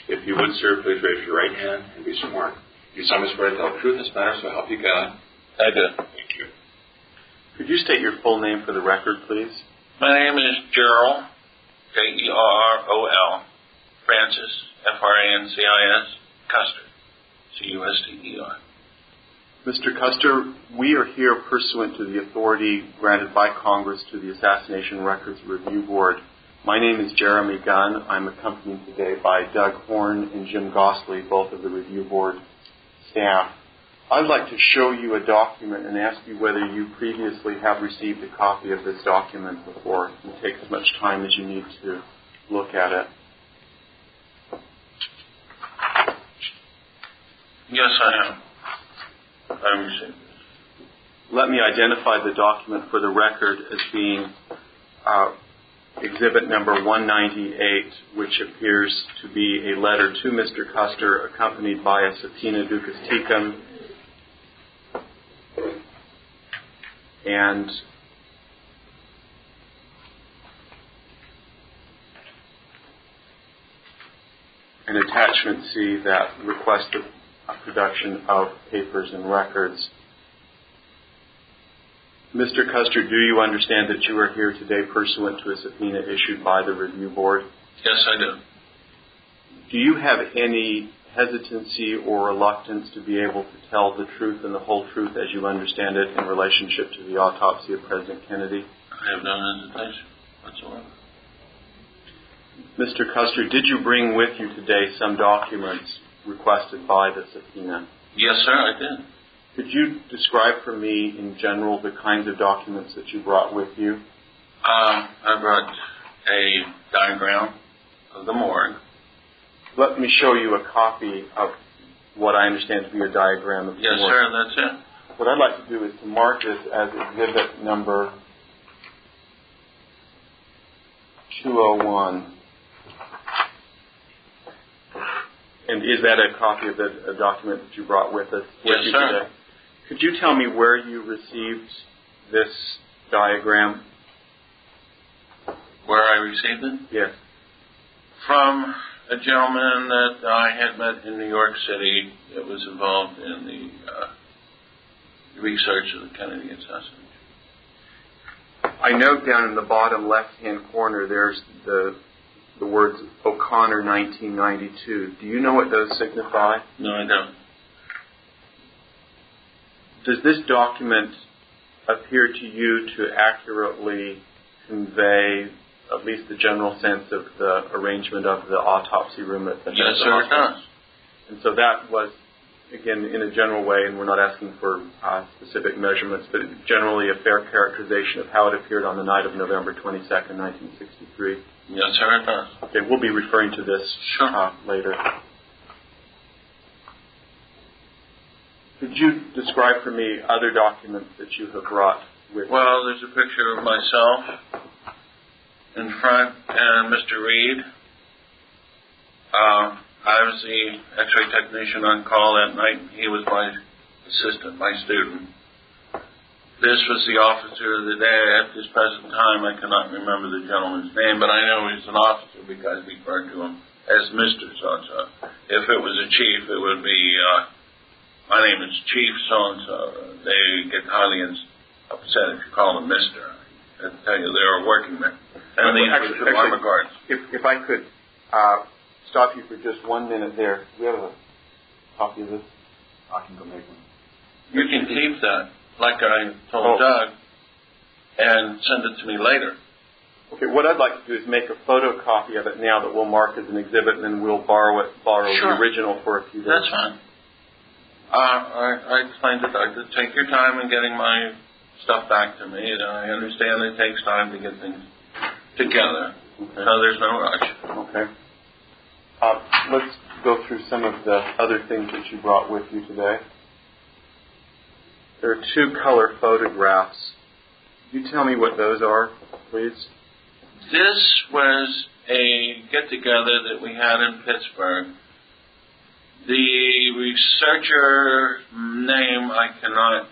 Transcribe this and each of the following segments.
If you would, sir, please raise your right hand and be sworn. You solemnly swear to tell the truth in this matter, so help you God. I do. Thank you. Could you state your full name for the record, please? My name is Jerrol, Jerrol, Francis, Francis, Custer, Custer. Mr. Custer, we are here pursuant to the authority granted by Congress to the Assassination Records Review Board. My name is Jerramy Gunn. I'm accompanied today by Doug Horne and Jim Gosley, both of the Review Board staff. I'd like to show you a document and ask you whether you previously have received a copy of this document before. It will take as much time as you need to look at it. Yes, I have. I received it. Let me identify the document for the record as being exhibit number 198, which appears to be a letter to Mr. Custer accompanied by a subpoena ducis tecum and an attachment C that requests the production of papers and records. Mr. Custer, do you understand that you are here today pursuant to a subpoena issued by the Review Board? Yes, I do. Do you have any hesitancy or reluctance to be able to tell the truth and the whole truth as you understand it in relationship to the autopsy of President Kennedy? I have no hesitation whatsoever. Mr. Custer, did you bring with you today some documents requested by the subpoena? Yes, sir, I did. Could you describe for me in general the kinds of documents that you brought with you? I brought a diagram of the morgue. Let me show you a copy of what I understand to be a diagram of the morgue. Yes, sir, that's it. What I'd like to do is to mark this as exhibit number 201. And is that a copy of the document that you brought with us? Yes, sir. Today? Could you tell me where you received this diagram? Where I received it? Yes. From a gentleman that I had met in New York City that was involved in the research of the Kennedy assassination. I note down in the bottom left-hand corner there's the words O'Connor 1992. Do you know what those signify? No, I don't. Does this document appear to you to accurately convey at least the general sense of the arrangement of the autopsy room at the Yes, sir, it does. And so that was, again, in a general way, and we're not asking for specific measurements, but generally a fair characterization of how it appeared on the night of November 22nd, 1963. Yes, sir, it does. Okay, we'll be referring to this later. Could you describe for me other documents that you have brought with you? Well, there's a picture of myself in front and Mr. Reed. I was the X-ray technician on call that night. He was my assistant, my student. This was the officer of the day. At this present time, I cannot remember the gentleman's name, but I know he's an officer because we referred to him as Mr. So-and-so. If it was a chief, it would be, my name is Chief so-and-so. They get highly upset if you call them Mr. I tell you, they're a working man. And these were the armor guards. If I could stop you for just 1 minute there. Do we have a copy of this? I can go make one. You can keep that, like I told Doug, and send it to me later. Okay, what I'd like to do is make a photocopy of it now that we'll mark as an exhibit, and then we'll borrow the original for a few days. That's fine. I explained to Doug to take your time in getting my stuff back to me. I understand it takes time to get things together, so there's no rush. Okay. Let's go through some of the other things that you brought with you today. There are 2 color photographs. Could you tell me what those are, please? This was a get-together that we had in Pittsburgh. The researcher name I cannot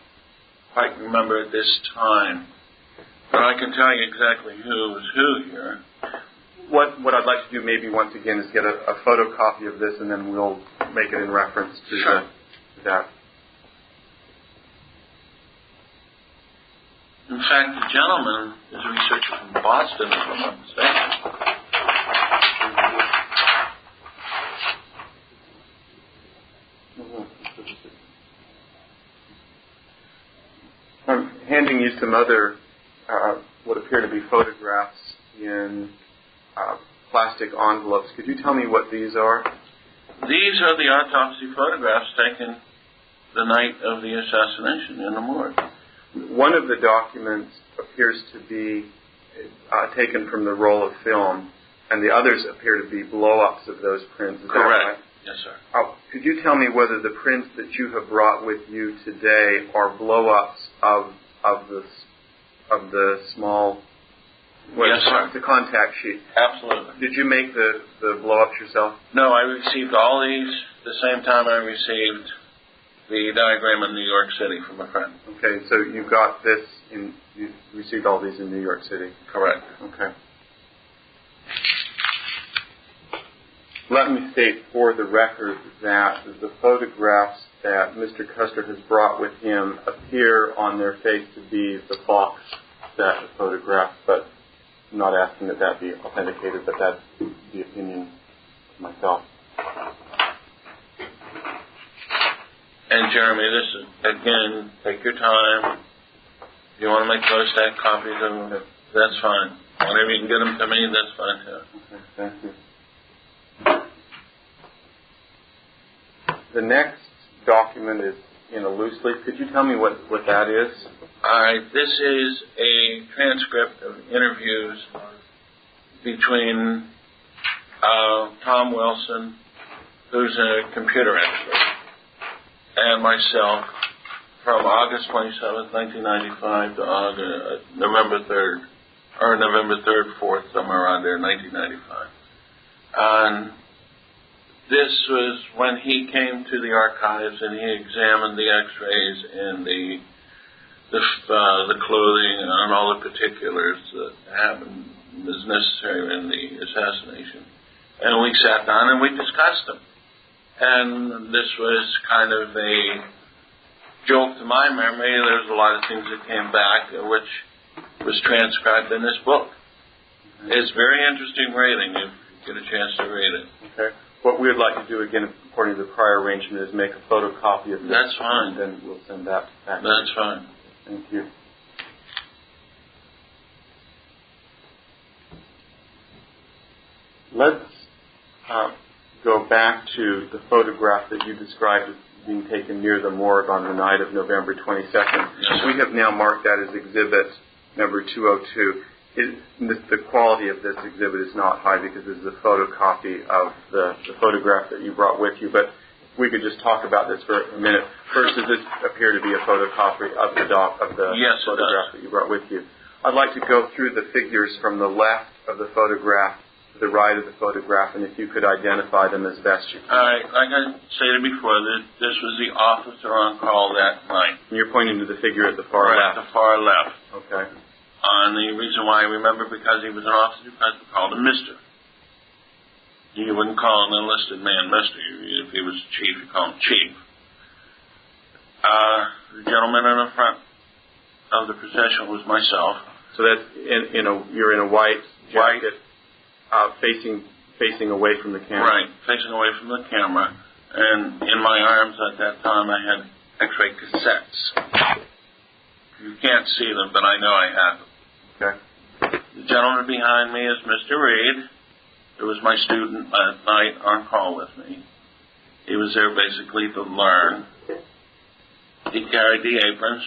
quite remember at this time, but I can tell you exactly who was who here. What I'd like to do maybe once again is get a photocopy of this, and then we'll make it in reference to that. In fact, the gentleman is a researcher from Boston, if I'm not mistaken. I'm handing you some other what appear to be photographs in plastic envelopes. Could you tell me what these are? These are the autopsy photographs taken the night of the assassination in the morgue. One of the documents appears to be taken from the roll of film, and the others appear to be blow-ups of those prints. Is Correct. That right? Yes, sir. Could you tell me whether the prints that you have brought with you today are blow-ups of the small... Yes, sir. The contact sheet. Absolutely. Did you make the blow-ups yourself? No, I received all these the same time I received the diagram in New York City from a friend. Okay, so you got this you received all these in New York City? Correct. Okay. Let me state for the record that the photographs that Mr. Custer has brought with him appear on their face to be the box set of photographs, but I'm not asking that be authenticated, but that's the opinion of myself. And Jerramy, this is, again, take your time. If you want to make photostat copies of them, that's fine. Whenever you can get them to me, that's fine too. Okay, thank you. The next document is in a loose leaf. Could you tell me what that is? All right, this is a transcript of interviews between Tom Wilson, who's a computer expert, and myself from August 27th, 1995 to November 3rd, or November 3rd, 4th, somewhere around there, 1995. And this was when he came to the archives and he examined the x-rays and the clothing and all the particulars that happened as necessary in the assassination. And we sat down and we discussed them. And this was kind of a joke to my memory. There's a lot of things that came back which was transcribed in this book. It's very interesting reading if you get a chance to read it. Okay. What we would like to do, again, according to the prior arrangement, is make a photocopy of this. That's fine. And then we'll send that back. That's fine. Thank you. Let's go back to the photograph that you described as being taken near the morgue on the night of November 22nd. Yes. We have now marked that as exhibit number 202. The quality of this exhibit is not high because this is a photocopy of the photograph that you brought with you, but we could just talk about this for a minute. First, does this appear to be a photocopy of the Yes, photograph that you brought with you? I'd like to go through the figures from the left of the photograph to the right of the photograph, and if you could identify them as best you can. All right, like I stated before, this was the officer on call that night. And you're pointing to the figure at the far right left. at the far left. Okay. And the reason why I remember, because he was an officer, because we called him Mister. You wouldn't call an enlisted man Mister. If he was chief, you call him Chief. The gentleman in the front of the procession was myself. So that's you're in a white jacket, facing away from the camera. Right, facing away from the camera. And in my arms at that time, I had X-ray cassettes. You can't see them, but I know I had them. Okay. The gentleman behind me is Mr. Reed, who was my student that night on call with me. He was there basically to learn. He carried the aprons.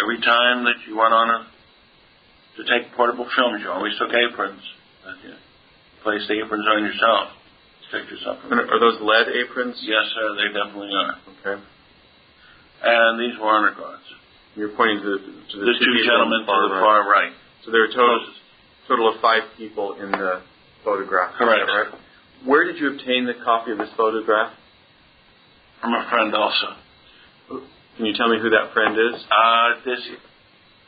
Every time that you went on to take portable films, you always took aprons. You placed the aprons on yourself. Protect yourself from Are those lead aprons? Yes, sir, they definitely are. Okay. And these were honor guards. You're pointing to The two gentlemen to the far right. So there are a total of 5 people in the photograph. Correct. Right? Where did you obtain the copy of this photograph? From a friend also. Can you tell me who that friend is? This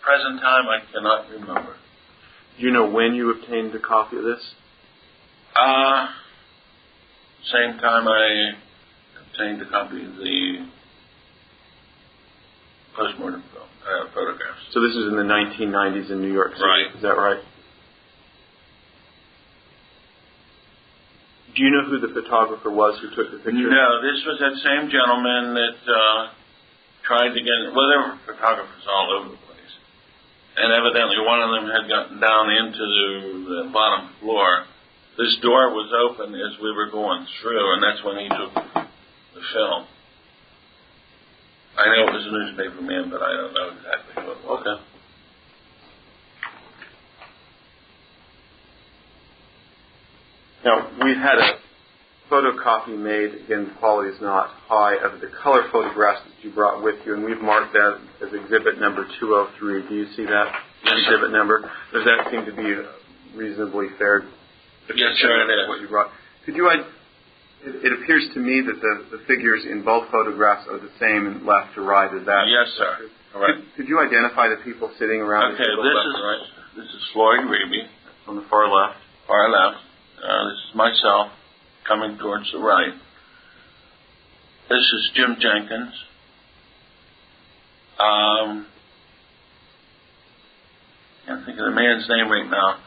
present time, I cannot remember. Do you know when you obtained the copy of this? Same time I obtained a copy of the postmortem photographs. So this is in the 1990s in New York City, Right. Is that right? Do you know who the photographer was who took the picture? No, this was that same gentleman that tried to get... Well, there were photographers all over the place. And evidently one of them had gotten down into the bottom floor. This door was open as we were going through, and that's when he took the film. I know it was a newspaper man, but I don't know exactly who it was. Okay. Now, we've had a photocopy made, again, the quality is not high, of the color photographs that you brought with you, and we've marked that as exhibit number 203. Do you see that exhibit number? Does that seem to be a reasonably fair Yes, sir, it is. what you brought? Could you, it appears to me that the figures in both photographs are the same and left to right. Is that? Yes, sir. Correct. Could you identify the people sitting around the table left to right? This is Floyd Reeby. On the far left. Far left. This is myself coming towards the right. This is Jim Jenkins. Can't think of the man's name right now.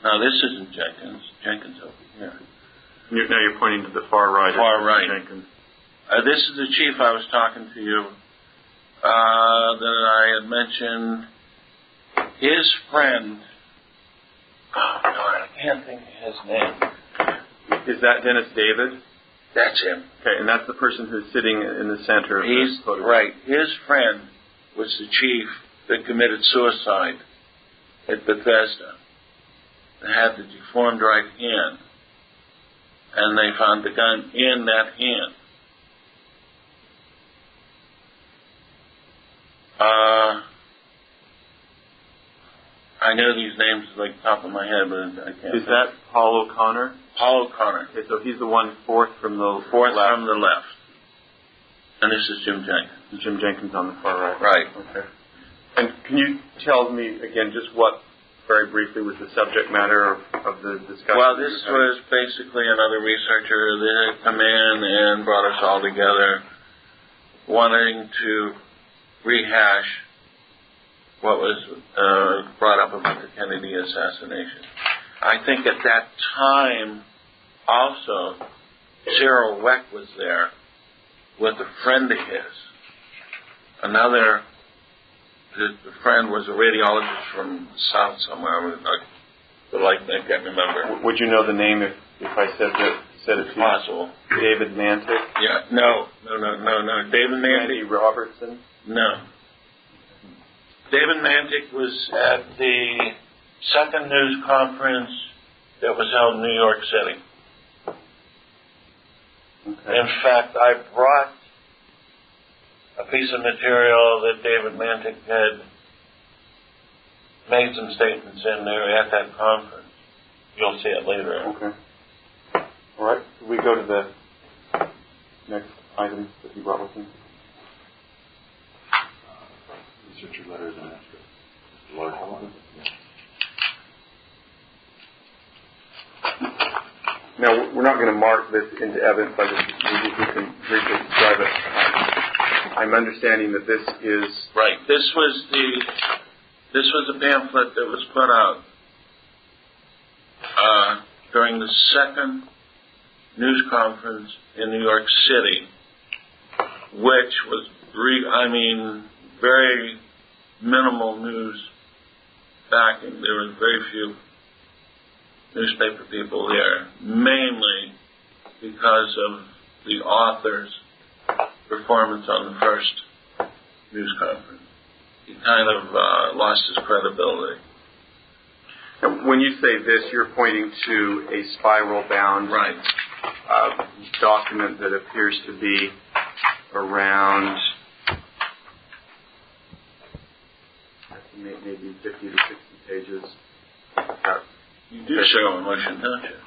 No, this isn't Jenkins. Jenkins over here. Now you're pointing to the far right. Far right. Jenkins. This is the chief I was talking to you that I had mentioned. His friend, oh God, I can't think of his name. Is that Dennis David? That's him. Okay, and that's the person who's sitting in the center of He's the photograph. right. His friend was the chief that committed suicide at Bethesda. That had the deformed right hand, and they found the gun in that hand. I know these names like the top of my head, but I can't. Is that Paul O'Connor? Paul O'Connor? Okay, so he's the one fourth from the left. From the left. And this is Jim Jenkins. Jim Jenkins on the far right. Right. Okay. And can you tell me again just what, very briefly, was the subject matter of the discussion? Well, this was basically another researcher that had come in and brought us all together, wanting to rehash what was brought up about the Kennedy assassination. I think at that time, also, Jerrol Weck was there with a friend of his. The friend was a radiologist from the South somewhere. I can't remember. Would you know the name if I said it to you? Possible. David Mantic? Yeah. No. David Mantic. Randy Robertson? No. David Mantic was at the second news conference that was held in New York City. Okay. In fact, I brought a piece of material that David Mantic had made some statements in there at that conference. You'll see it later. Okay. All right. Can we go to the next items that you brought with you? Researcher letters and extra. Lord, how long is it? Now, we're not going to mark this into evidence. We can briefly describe it. I'm understanding that this is... Right. This was a pamphlet that was put out during the second news conference in New York City, which was, very minimal news backing. There were very few newspaper people there, mainly because of the author's performance on the first news conference. He kind of lost his credibility. Now, when you say this, you're pointing to a spiral-bound Right. Document that appears to be around maybe 50 to 60 pages. You do show emotion, don't you?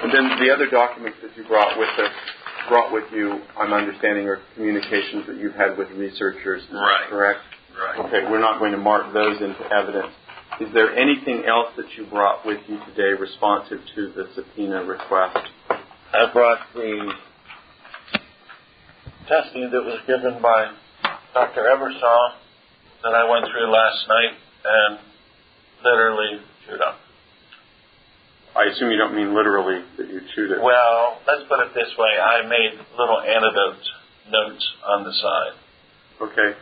And then the other documents that you brought with you, I'm understanding, are communications that you've had with researchers. Is that correct? Right. Okay, we're not going to mark those into evidence. Is there anything else that you brought with you today responsive to the subpoena request? I brought the testing that was given by Dr. Ebersol that I went through last night and literally chewed up. I assume you don't mean literally that you chewed it. Well, let's put it this way. I made little notes on the side. Okay.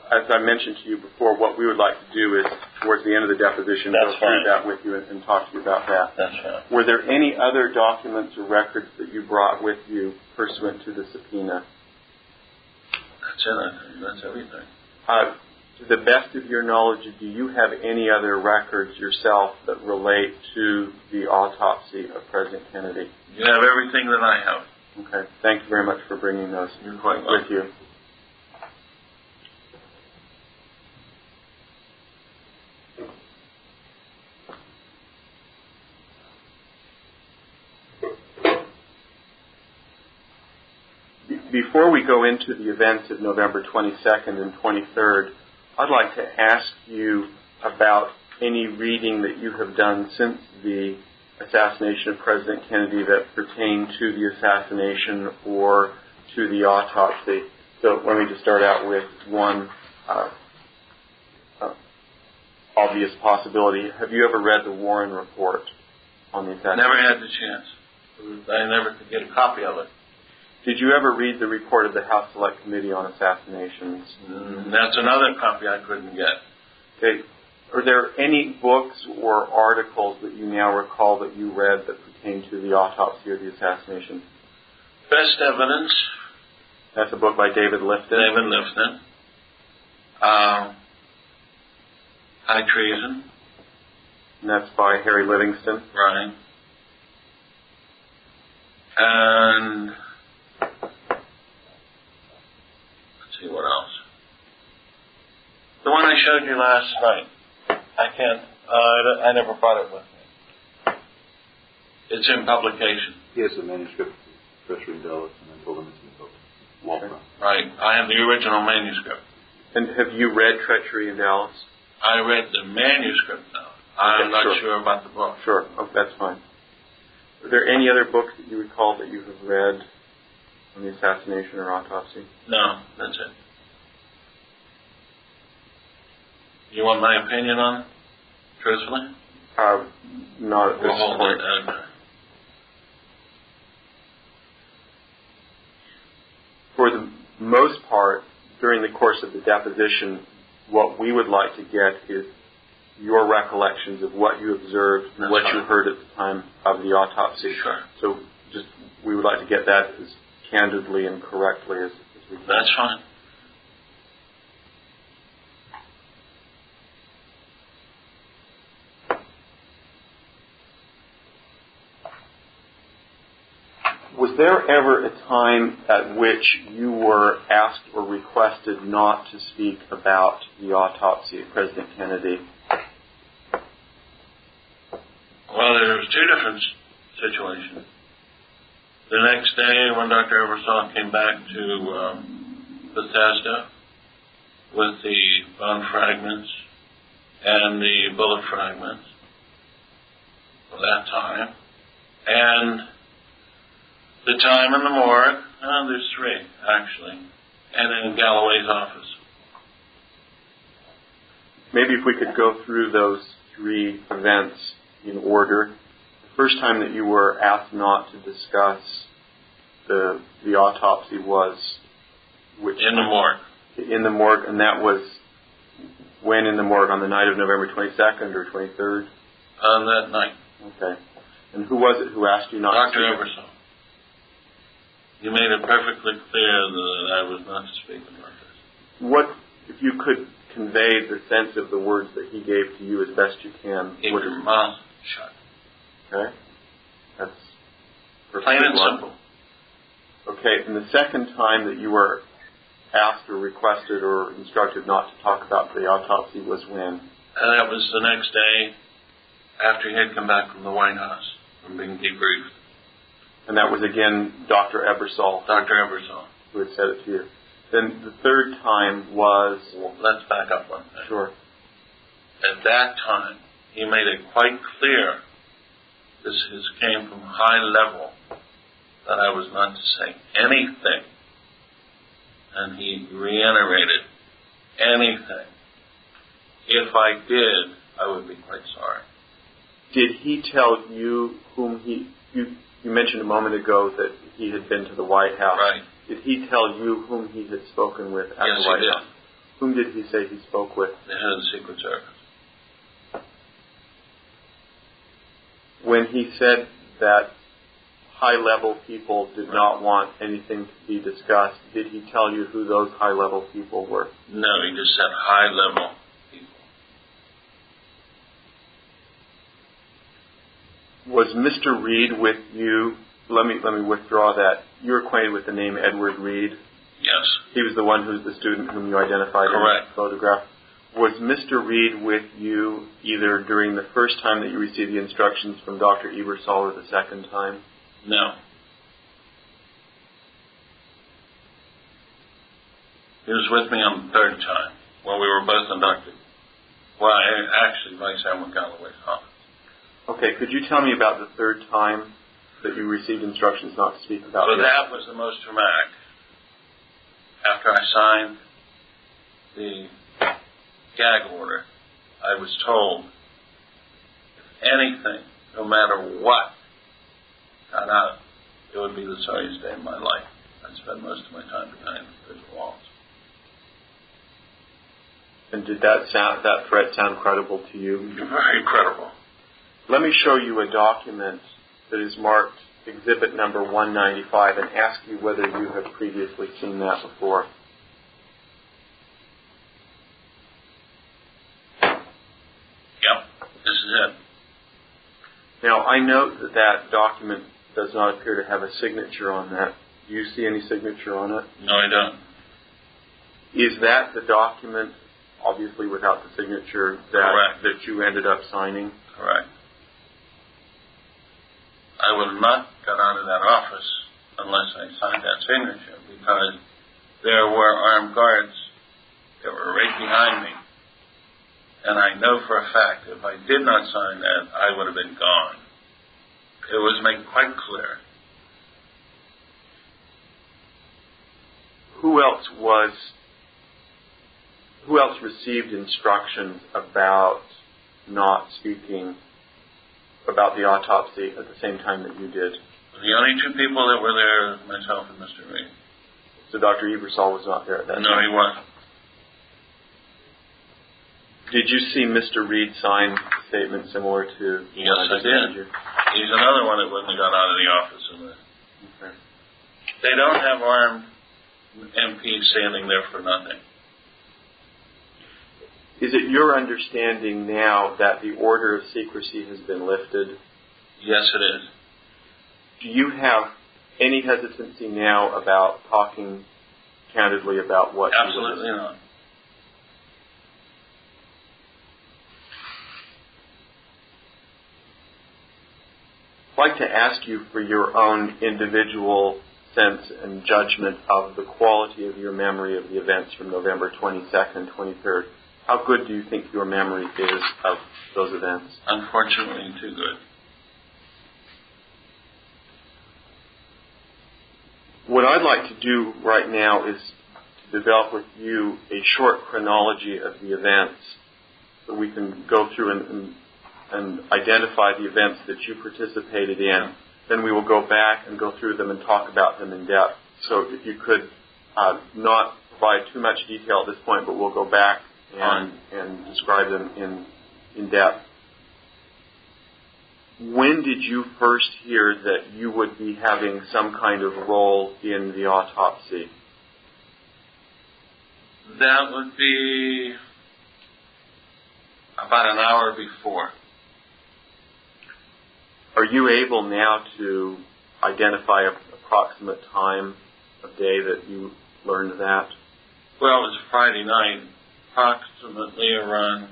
As I mentioned to you before, what we would like to do is, towards the end of the deposition, That's go through fine. that with you and talk to you about that. That's right. Were there any other documents or records that you brought with you pursuant to the subpoena? That's it. I think that's everything. To the best of your knowledge, do you have any other records yourself that relate to the autopsy of President Kennedy? You have everything that I have. Okay. Thank you very much for bringing those You're quite welcome. with you. Before we go into the events of November 22nd and 23rd, I'd like to ask you about any reading that you have done since the assassination of President Kennedy that pertained to the assassination or to the autopsy. So let me just start out with one obvious possibility. Have you ever read the Warren report on the assassination? Never had the chance. I never could get a copy of it. Did you ever read the report of the House Select Committee on Assassinations? That's another copy I couldn't get. Okay. Are there any books or articles that you now recall that you read that pertain to the autopsy or the assassination? Best Evidence. That's a book by David Lifton. David Lifton. High Treason. And that's by Harry Livingston. Right. And let's see what else. The one I showed you last night. I never brought it with me. It's in publication. He has the manuscript, Treachery and Dallas, and then told him it's in the book. Walker. Right. I have the original manuscript. And have you read Treachery in Dallas? I read the manuscript now. I'm not sure about the book. Sure. Oh, that's fine. Are there any other books that you recall that you have read on the assassination or autopsy? No, that's it. You want my opinion on it, truthfully? Not at this point. For the most part, during the course of the deposition, what we would like to get is your recollections of what you observed and what you heard at the time of the autopsy. Sure. So we would like to get that as candidly and correctly as we can. That's fine. Was there ever a time at which you were asked or requested not to speak about the autopsy of President Kennedy? Well, there was two different situations. The next day, when Dr. Ebersol came back to Bethesda with the bone fragments and the bullet fragments for that time, and the time in the morgue, there's three, actually, and in Galloway's office. Maybe if we could go through those three events in order. The first time that you were asked not to discuss the autopsy was in the morgue. In the morgue, and that was when in the morgue? On the night of November 22nd or 23rd? On that night. Okay. And who was it who asked you not to speak? Dr. Ebersol. You made it perfectly clear that I was not to speak about this. What, if you could convey the sense of the words that he gave to you as best you can? Keep your mouth shut. Okay. That's plain and simple. Okay. And the second time that you were asked or requested or instructed not to talk about the autopsy was when? And that was the next day after he had come back from the White House from being debriefed. And that was again Dr. Ebersol. Dr. Ebersol. Who had said it to you. Then the third time was... Well, let's back up one thing. Sure. At that time, he made it quite clear, this came from high level, that I was not to say anything. And he reiterated, anything. If I did, I would be quite sorry. Did he tell you whom you mentioned a moment ago that he had been to the White House. Right. Did he tell you whom he had spoken with at Yes, the White he did. House? Whom did he say he spoke with? The head of the Secret Service. When he said that high-level people did not want anything to be discussed, did he tell you who those high-level people were? No, he just said high-level people. Was Mr. Reed with you? Let me withdraw that. You're acquainted with the name Edward Reed? Yes. He was the one who's the student whom you identified Correct. in the photograph. Was Mr. Reed with you either during the first time that you received the instructions from Dr. Ebersol or the second time? No. He was with me on the third time when we were both inducted. Well, actually, Vice Admiral Galloway's office. Okay, could you tell me about the third time that you received instructions not to speak about Well, it? that was the most dramatic. After I signed the gag order, I was told, if anything, no matter what, got out, it would be the sorriest day of my life. I'd spend most of my time behind the walls. And did that threat sound credible to you? Very credible. Let me show you a document that is marked Exhibit number 195 and ask you whether you have previously seen that before. Yep, this is it. Now, I note that that document does not appear to have a signature on that. Do you see any signature on it? No, I don't. Is that the document, obviously without the signature, that you ended up signing? Correct. I would have not got out of that office unless I signed that signature, because there were armed guards that were right behind me. And I know for a fact if I did not sign that, I would have been gone. It was made quite clear. Who else received instructions about not speaking about the autopsy at the same time that you did? The only two people that were there was myself and Mr. Reed. So Dr. Ebersol was not there at that time? No, he wasn't. Did you see Mr. Reed sign a statement similar to... Yes, I did. He's another one that wouldn't have got out of the office. Okay. They don't have armed MPs standing there for nothing. Is it your understanding now that the order of secrecy has been lifted? Yes, it is. Do you have any hesitancy now about talking candidly about what... Absolutely not. I'd like to ask you for your own individual sense and judgment of the quality of your memory of the events from November 22nd and 23rd. How good do you think your memory is of those events? Unfortunately, too good. What I'd like to do right now is to develop with you a short chronology of the events so we can go through and identify the events that you participated in. Then we will go back and go through them and talk about them in depth. So if you could not provide too much detail at this point, but we'll go back and describe them in depth. When did you first hear that you would be having some kind of role in the autopsy? That would be about an hour before. Are you able now to identify an approximate time of day that you learned that? Well, it was Friday night, approximately around,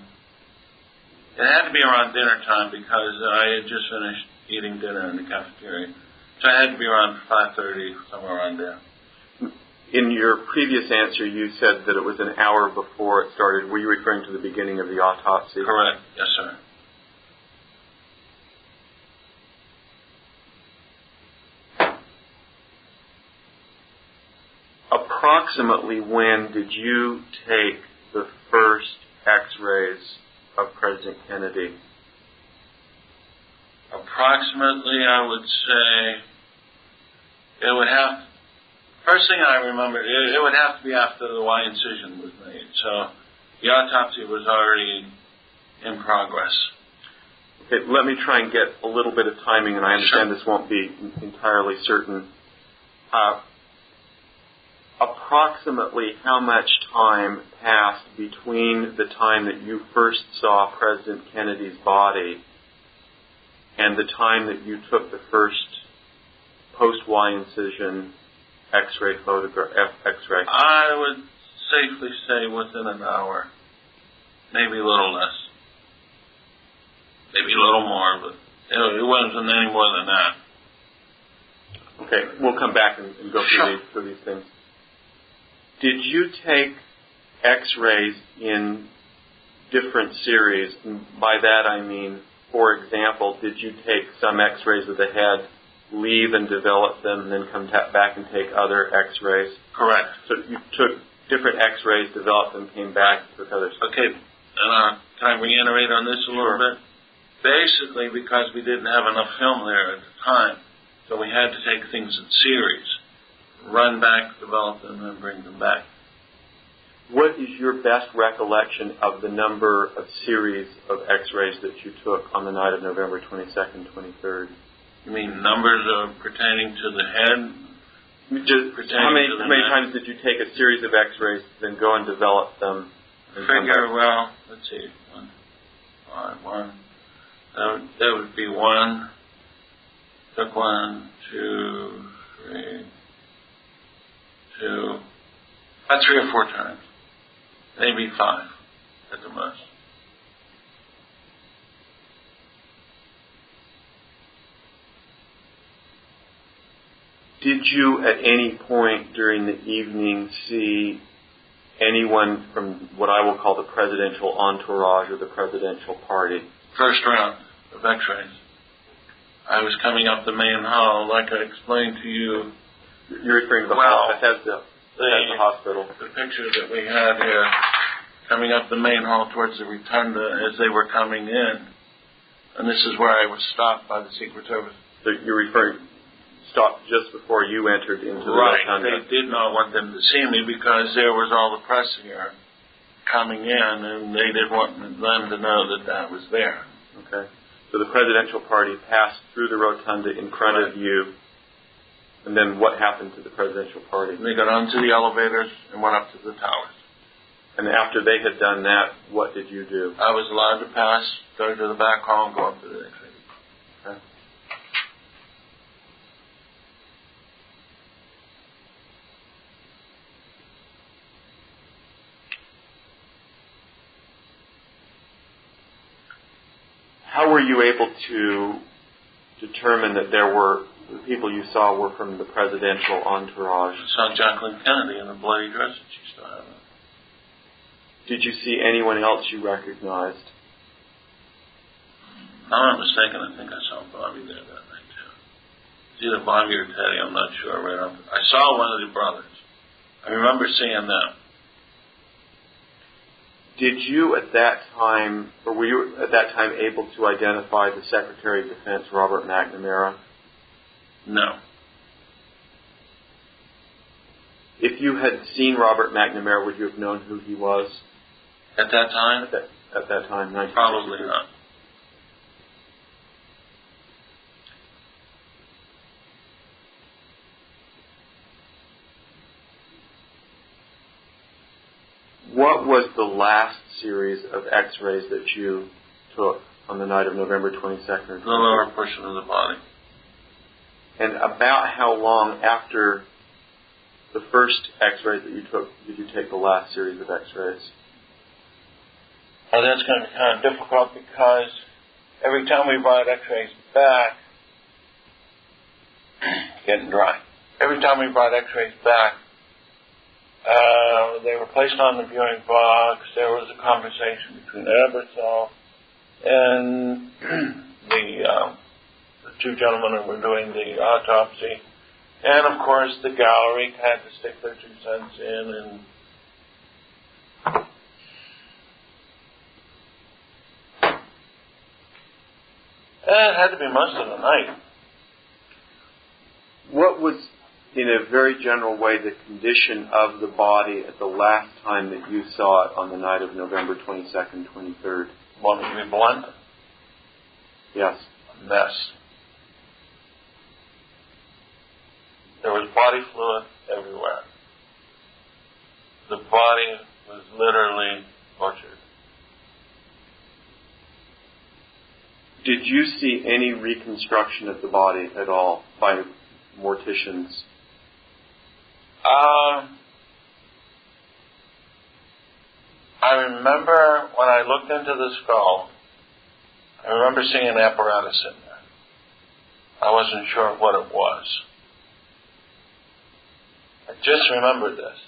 it had to be around dinner time because I had just finished eating dinner in the cafeteria. So it had to be around 5:30, somewhere around there. In your previous answer, you said that it was an hour before it started. Were you referring to the beginning of the autopsy? Correct. Yes, sir. Approximately when did you take the first X-rays of President Kennedy? Approximately, I would say, it would have, first thing I remember, it would have to be after the Y incision was made. So the autopsy was already in progress. Okay, let me try and get a little bit of timing, and I understand this won't be entirely certain. Approximately how much time passed between the time that you first saw President Kennedy's body and the time that you took the first post-Y incision X-ray photograph, X-ray? I would safely say within an hour, maybe a little less, maybe a little more, but it wasn't any more than that. Okay, we'll come back and go through these things. Did you take X-rays in different series? And by that I mean, for example, did you take some X-rays of the head, leave and develop them, and then come back and take other X-rays? Correct. So you took different X-rays, developed them, came back, took others. Okay, and can I reiterate on this a little bit? Basically, because we didn't have enough film there at the time, so we had to take things in series. Run back, develop them, and bring them back. What is your best recollection of the number of series of X-rays that you took on the night of November 22nd, 23rd? You mean numbers pertaining to the head? Just how many times did you take a series of X-rays, then go and develop them? Well, let's see, that would be one. Took 1, 2, 3. About 3 or 4 times. Maybe 5 at the most. Did you at any point during the evening see anyone from what I will call the presidential entourage or the presidential party? First round of X-rays. I was coming up the main hall, like I explained to you. You're referring to the hospital. The picture that we had here, coming up the main hall towards the rotunda as they were coming in. And this is where I was stopped by the Secret Service. So you're referring, stopped just before you entered into the rotunda? Right. They did not want them to see me because there was all the press here coming in, and they didn't want them to know that that was there. Okay. So the presidential party passed through the rotunda in front of you. And then what happened to the presidential party? They got onto the elevators and went up to the towers. And after they had done that, what did you do? I was allowed to pass, go to the back hall, and go up to the next lady. Okay. How were you able to determine that the people you saw were from the presidential entourage? I saw Jacqueline Kennedy in a bloody dress that she still had on. Did you see anyone else you recognized? If I'm not mistaken, I think I saw Bobby there that night too. It's either Bobby or Teddy, I'm not sure. I saw one of the brothers. I remember seeing them. Did you at that time, or were you at that time able to identify the Secretary of Defense, Robert McNamara? No. If you had seen Robert McNamara, would you have known who he was? At that time? At that time, 1962. Probably not. What was the last series of X-rays that you took on the night of November 22nd? The lower portion of the body. And about how long after the first X-rays that you took did you take the last series of X-rays? Oh, that's going to be kind of difficult because every time we brought X-rays back, getting dry. Every time we brought X-rays back, They were placed on the viewing box. There was a conversation between Ebersol and the two gentlemen who were doing the autopsy. And, of course, the gallery had to stick their 2 cents in. And it had to be most of the night. What was, in a very general way, the condition of the body at the last time that you saw it on the night of November 22nd, 23rd? Want to be blunt? Yes. A mess. There was body fluid everywhere. The body was literally butchered. Did you see any reconstruction of the body at all by morticians? I remember when I looked into the skull, I remember seeing an apparatus in there. I wasn't sure what it was. I just remembered this.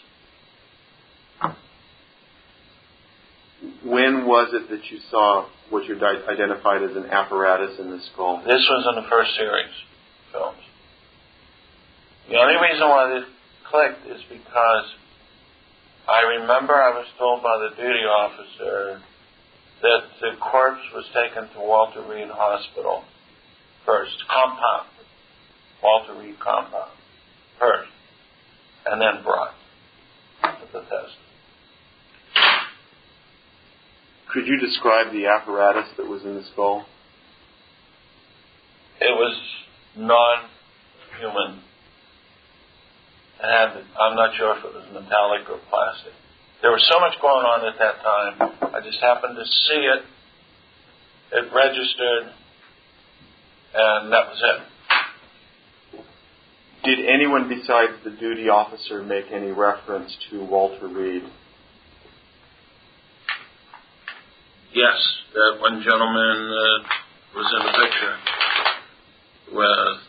When was it that you saw what you identified as an apparatus in the skull? This was in the first series of films. The only reason why this clicked is because I remember I was told by the duty officer that the corpse was taken to Walter Reed Hospital first, compound, Walter Reed compound, first, and then brought to the test. Could you describe the apparatus that was in the skull? It was non-human. I'm not sure if it was metallic or plastic. There was so much going on at that time. I just happened to see it. It registered, and that was it. Did anyone besides the duty officer make any reference to Walter Reed? Yes, that one gentleman was in the picture with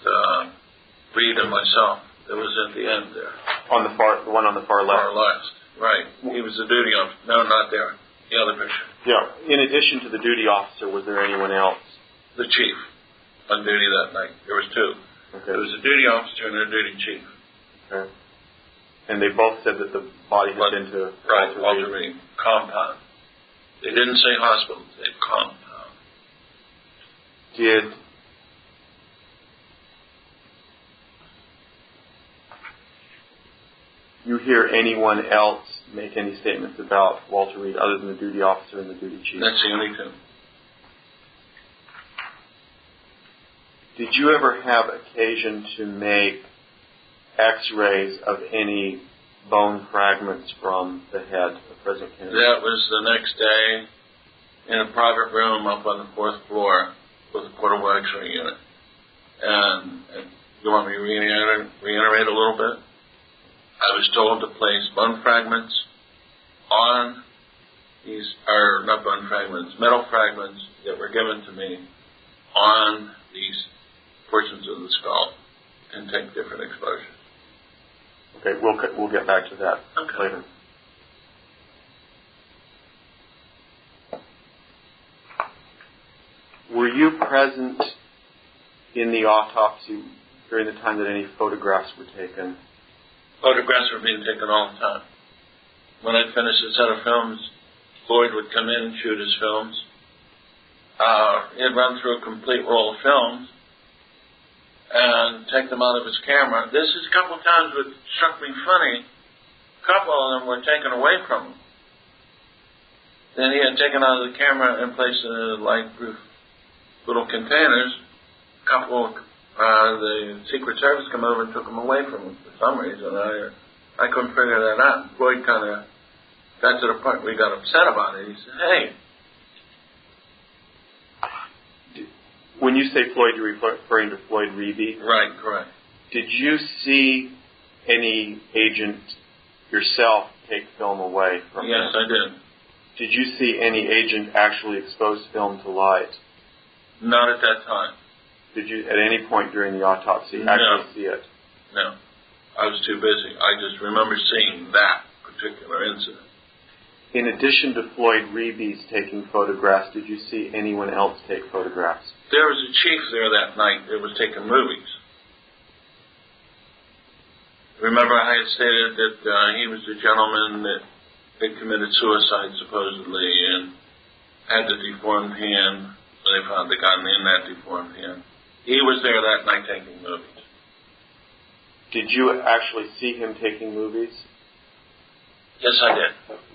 Reed and myself. It was at the end there. The one on the far left? Far left, right. He was the duty officer. No, not there. The other picture. Yeah. In addition to the duty officer, was there anyone else? The chief on duty that night. There was 2. Okay. There was a duty officer and a duty chief. Okay. And they both said that the body had been to Walter Reed. Compound. They didn't say hospital. They said compound. Did you hear anyone else make any statements about Walter Reed other than the duty officer and the duty chief? That's the only 2. Did you ever have occasion to make X-rays of any bone fragments from the head of President Kennedy? That was the next day in a private room up on the 4th floor with a portable X-ray unit. And you want me to reiterate a little bit? I was told to place bone fragments on these, or not bone fragments, metal fragments that were given to me on these portions of the skull and take different exposures. Okay, we'll get back to that later. Were you present in the autopsy during the time that any photographs were taken? Photographs were being taken all the time. When I'd finish a set of films, Floyd would come in and shoot his films. He'd run through a complete roll of films and take them out of his camera. This is a couple of times what struck me funny. A couple of them were taken away from him. Then he had taken out of the camera and placed in light-proof little containers. A couple the Secret Service come over and took them away from him for some reason. I couldn't figure that out. Floyd kind of got to the point where he got upset about it. He said, hey. When you say Floyd, you're referring to Floyd Reeby? Right, correct. Did you see any agent yourself take film away from him? Yes, I did. Did you see any agent actually expose film to light? Not at that time. Did you, at any point during the autopsy, actually see it? No. I was too busy. I just remember seeing that particular incident. In addition to Floyd Reeves taking photographs, did you see anyone else take photographs? There was a chief there that night that was taking movies. Remember I had stated that he was the gentleman that had committed suicide supposedly and had the deformed hand. They found the gun in that deformed hand. He was there that night taking movies. Did you actually see him taking movies? Yes, I did.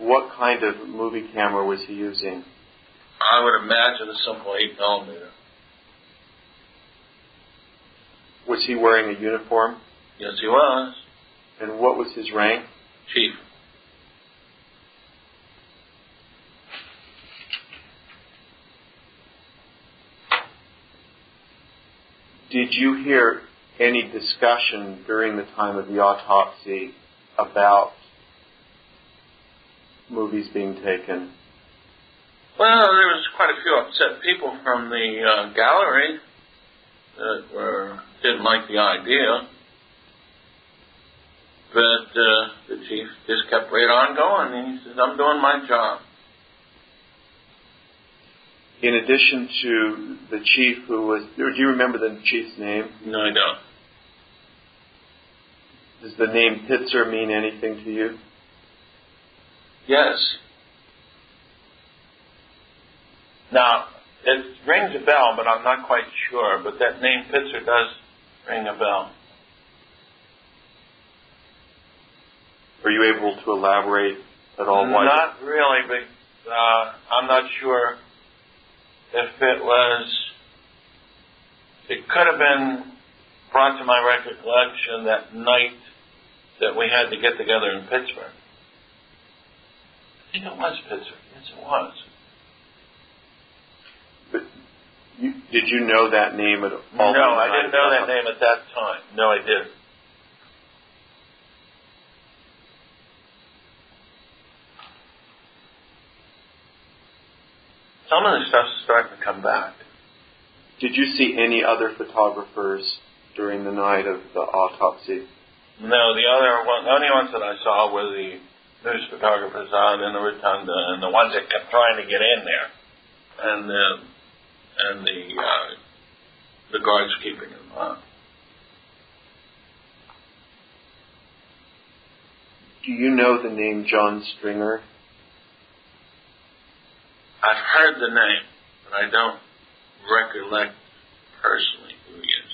What kind of movie camera was he using? I would imagine a simple 8mm. Was he wearing a uniform? Yes, he was. And what was his rank? Chief. Did you hear any discussion during the time of the autopsy about movies being taken? Well, there was quite a few upset people from the gallery that didn't like the idea. But the chief just kept right on going. He said, I'm doing my job. In addition to the chief who was... Do you remember the chief's name? No, I don't. Does the name Pitzer mean anything to you? Yes. Now, it rings a bell, but I'm not quite sure. But that name Pitzer does ring a bell. Are you able to elaborate at all? Not really, but I'm not sure if it was... It could have been brought to my recollection that night that we had to get together in Pittsburgh. I think it was Pittsburgh. Yes, it was. But did you know that name at all? No, I didn't know that name at that time. No, I didn't. Some of the stuff's starting to come back. Did you see any other photographers during the night of the autopsy? No, the only ones that I saw were the news photographers out in the rotunda and the ones that kept trying to get in there, and the guards keeping them out. Do you know the name John Stringer? I've heard the name, but I don't recollect personally who he is.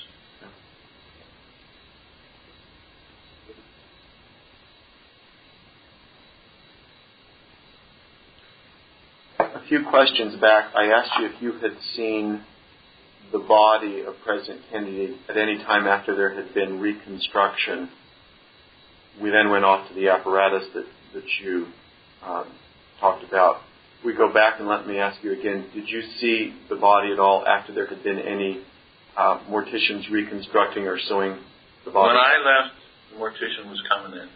A few questions back, I asked you if you had seen the body of President Kennedy at any time after there had been reconstruction. We then went off to the apparatus that you talked about. We go back and let me ask you again, did you see the body at all after there had been any morticians reconstructing or sewing the body? When I left, the mortician was coming in.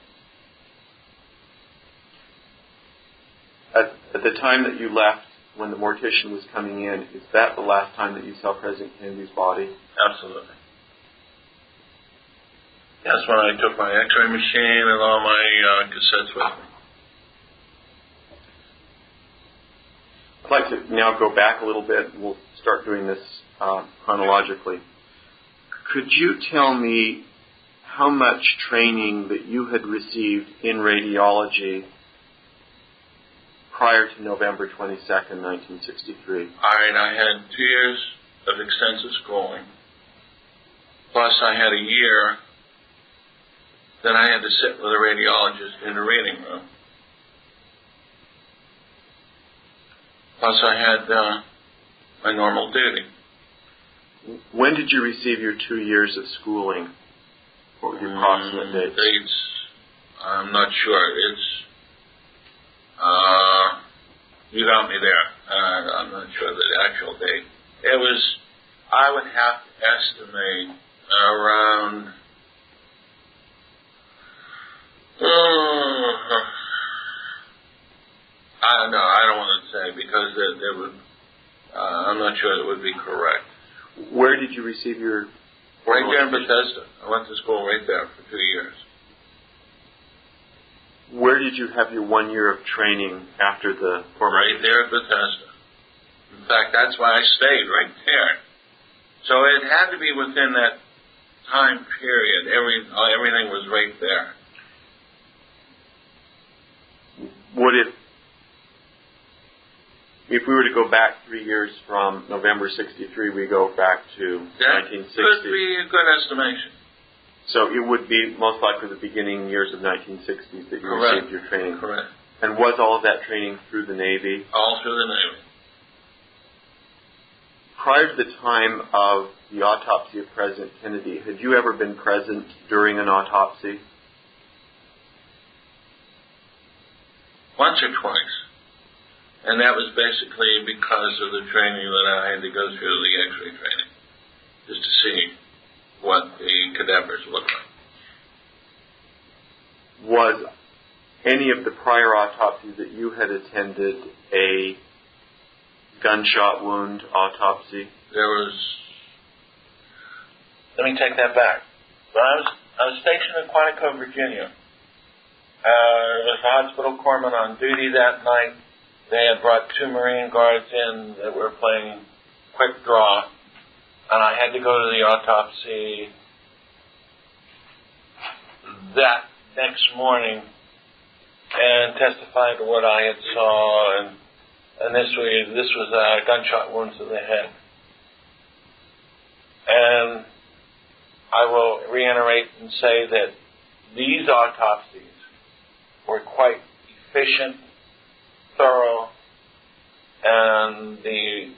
At the time that you left, when the mortician was coming in, is that the last time that you saw President Kennedy's body? Absolutely. That's when I took my x-ray machine and all my cassettes with me. I'd like to now go back a little bit. We'll start doing this chronologically. Could you tell me how much training that you had received in radiology prior to November 22nd, 1963? All right, I had 2 years of extensive schooling. Plus I had a year that I had to sit with a radiologist in the reading room. Plus I had my normal duty. When did you receive your 2 years of schooling? What were the approximate dates? Dates, I'm not sure. It's, you got me there. I'm not sure the actual date. It was, I would have to estimate around, I don't know. I don't want to say because it would. I'm not sure it would be correct. Where did you receive your? Right there in Bethesda. I went to school right there for 2 years. Where did you have your 1 year of training after the former? Right there at Bethesda. In fact, that's why I stayed right there. So it had to be within that time period. Everything was right there. Would it, if we were to go back 3 years from November 63, we go back to That 1960? could be a good estimation. So it would be most likely the beginning years of 1960s that you received your training. Correct. And was all of that training through the Navy? All through the Navy. Prior to the time of the autopsy of President Kennedy, had you ever been present during an autopsy? Once or twice. And that was basically because of the training that I had to go through, the X-ray training, just to see what the cadavers looked like. Was any of the prior autopsies that you had attended a gunshot wound autopsy? There was... Let me take that back. When I was stationed in Quantico, Virginia. There was a hospital corpsman on duty that night. They had brought 2 Marine Guards in that were playing quick draw, and I had to go to the autopsy that next morning and testify to what I had saw, and this was gunshot wounds to the head. And I will reiterate and say that these autopsies were quite efficient, thorough, and the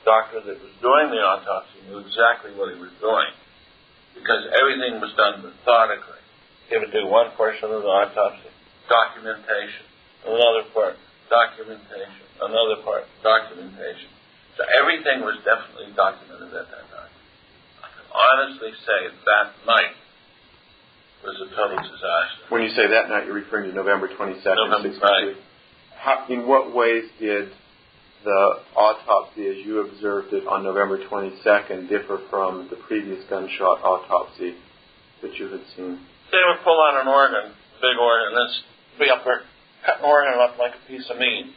doctor that was doing the autopsy knew exactly what he was doing, because everything was done methodically. He would do one portion of the autopsy, documentation, another part, documentation, another part, documentation. So everything was definitely documented at that time. I can honestly say that night was a total disaster. When you say that night, you're referring to November 22nd, November, 62. right. In what ways did the autopsy, as you observed it on November 22nd, differ from the previous gunshot autopsy that you had seen? They would pull out an organ, big organ, and let's be up there cutting an organ up like a piece of meat.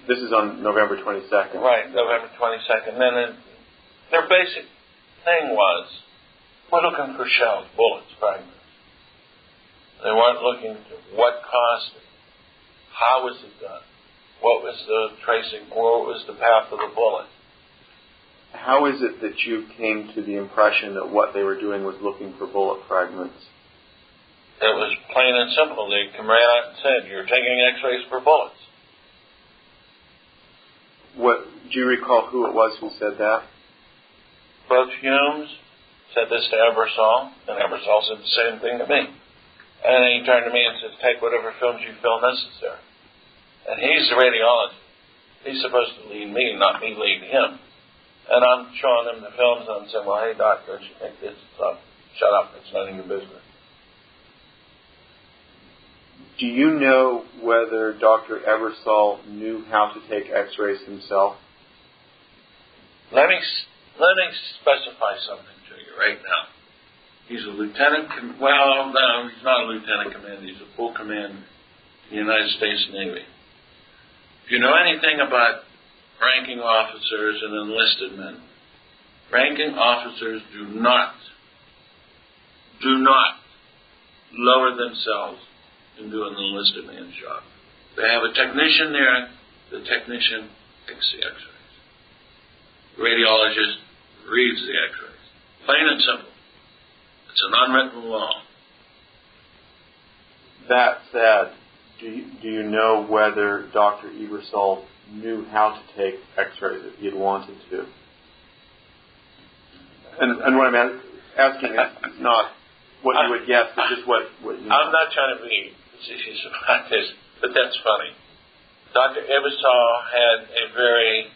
This is on November 22nd. Right, November 22nd. Then their basic thing was, we're looking for shells, bullets, fragments. They weren't looking to what caused it, how was it done, what was the tracing, what was the path of the bullet. How is it that you came to the impression that what they were doing was looking for bullet fragments? It was plain and simple. They came right out and said, you're taking x-rays for bullets. Do you recall who it was who said that? Both Humes said this to Ebersol, and Ebersol said the same thing to me. And then he turned to me and said, take whatever films you feel necessary. And he's the radiologist. He's supposed to lead me, not me lead him. And I'm showing him the films, and I'm saying, well, hey, Doc, don't you think this is up? Shut up, it's none of your business. Do you know whether Dr. Ebersol knew how to take x-rays himself? Let me specify something to you right now. He's a lieutenant, well, no, he's not a lieutenant commander. He's a full commander in the United States Navy. If you know anything about ranking officers and enlisted men, ranking officers do not lower themselves in doing the enlisted man's job. They have a technician there. The technician takes the x-rays. The radiologist reads the x-rays. Plain and simple. It's an unwritten law. That said, do you know whether Dr. Ebersol knew how to take x-rays if he had wanted to? And what I'm asking is not what you would guess, but just what you know. I'm not trying to be facetious about this, but that's funny. Dr. Ebersol had a very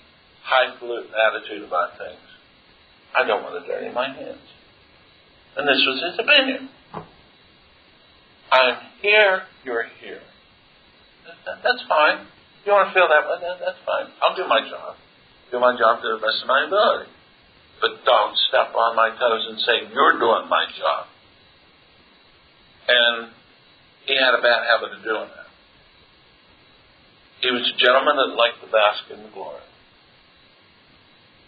highfalutin attitude about things. I don't want to dirty my hands. And this was his opinion. I'm here, you're here. That's fine. If you want to feel that way, that's fine. I'll do my job. Do my job to the best of my ability. But don't step on my toes and say, you're doing my job. And he had a bad habit of doing that. He was a gentleman that liked to bask in the glory.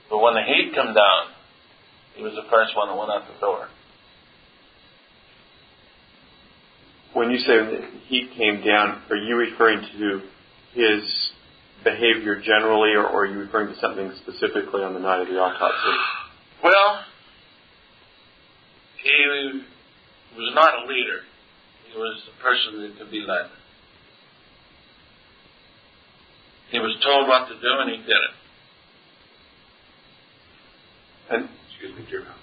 But when the heat come down, he was the first one that went out the door. When you say the heat came down, are you referring to his behavior generally, or are you referring to something specifically on the night of the autopsy? Well, he was not a leader. He was a person that could be led. He was told what to do, and he did it. And excuse me, Jerramy.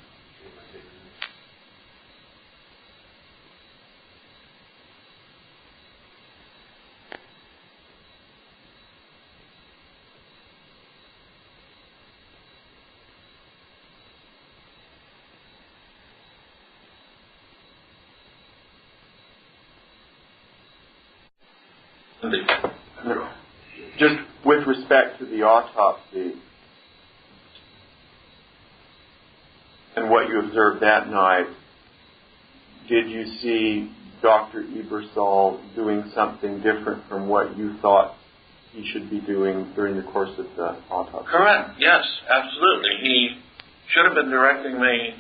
just with respect to the autopsy and what you observed that night, did you see Dr. Ebersol doing something different from what you thought he should be doing during the course of the autopsy? Correct. Yes, absolutely. He should have been directing me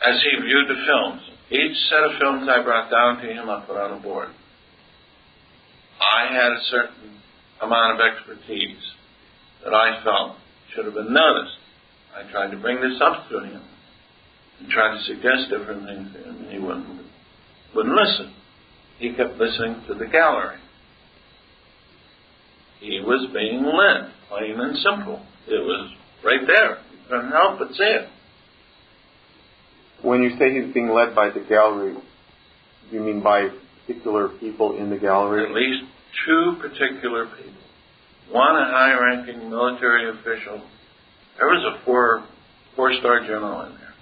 as he viewed the films. Each set of films I brought down to him, I put on a board. I had a certain amount of expertise that I felt should have been noticed. I tried to bring this up to him and tried to suggest different things to him, and he wouldn't listen. He kept listening to the gallery. He was being led, plain and simple. It was right there. You couldn't help but see it. When you say he's being led by the gallery, do you mean by particular people in the gallery? At least two particular people. One, a high-ranking military official. There was a four-star general in there.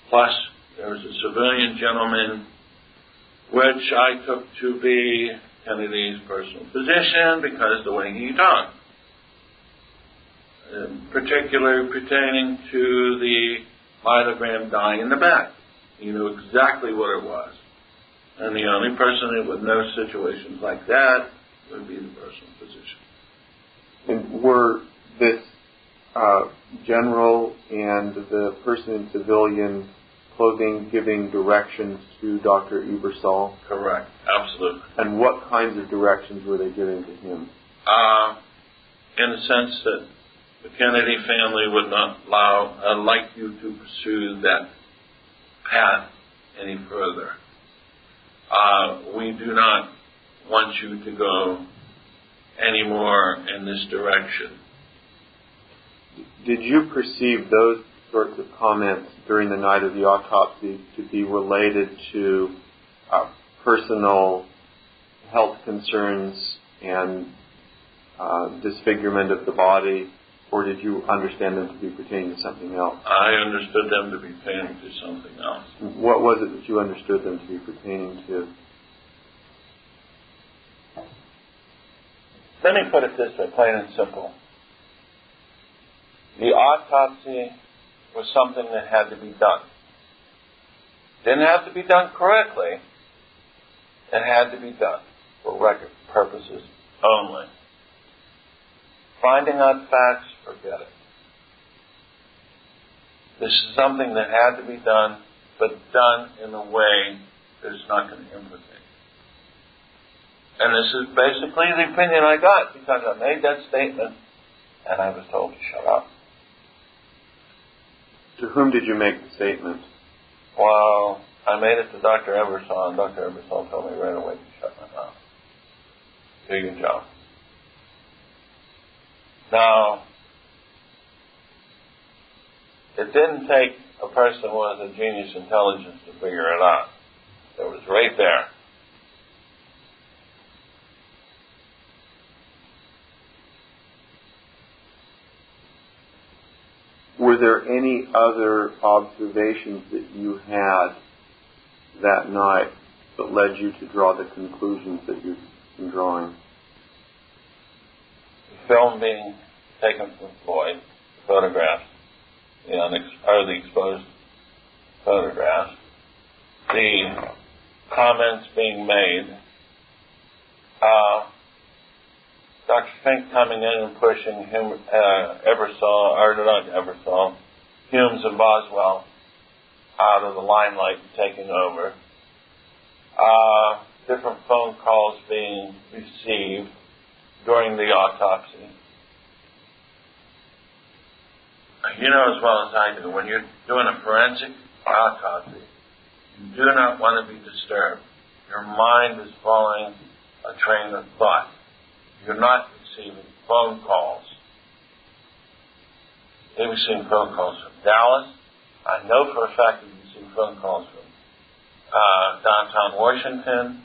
Plus, there was a civilian gentleman, which I took to be Kennedy's personal physician because the way he talked. Particularly pertaining to the myelogram dye in the back. He knew exactly what it was. And the only person that would know situations like that would be the personal physician. And were this general and the person in civilian clothing giving directions to Dr. Ebersol? Correct. Absolutely. And what kinds of directions were they giving to him? In the sense that the Kennedy family would not like you to pursue that path any further. We do not want you to go any more in this direction. Did you perceive those sorts of comments during the night of the autopsy to be related to personal health concerns and disfigurement of the body, or did you understand them to be pertaining to something else? I understood them to be pertaining to something else. What was it that you understood them to be pertaining to? Let me put it this way, plain and simple. The autopsy was something that had to be done. Didn't have to be done correctly. It had to be done for record purposes only. Finding out facts, forget it. This is something that had to be done, but done in a way that is not going to implicate. And this is basically the opinion I got because I made that statement and I was told to shut up. To whom did you make the statement? Well, I made it to Dr. Ebersol, and Dr. Ebersol told me right away to shut my mouth. Do your job. Now, it didn't take a person with a genius intelligence to figure it out. It was right there. Were there any other observations that you had that night that led you to draw the conclusions that you've been drawing? The film being taken from Floyd, photographs, the exposed photographs, the comments being made. Dr. Fink coming in and pushing him, Ebersol, or not Ebersol, Humes and Boswell out of the limelight and taking over. Different phone calls being received during the autopsy. You know as well as I do, when you're doing a forensic autopsy, you do not want to be disturbed. Your mind is following a train of thought. You're not receiving phone calls. They received phone calls from Dallas. I know for a fact that you received phone calls from downtown Washington.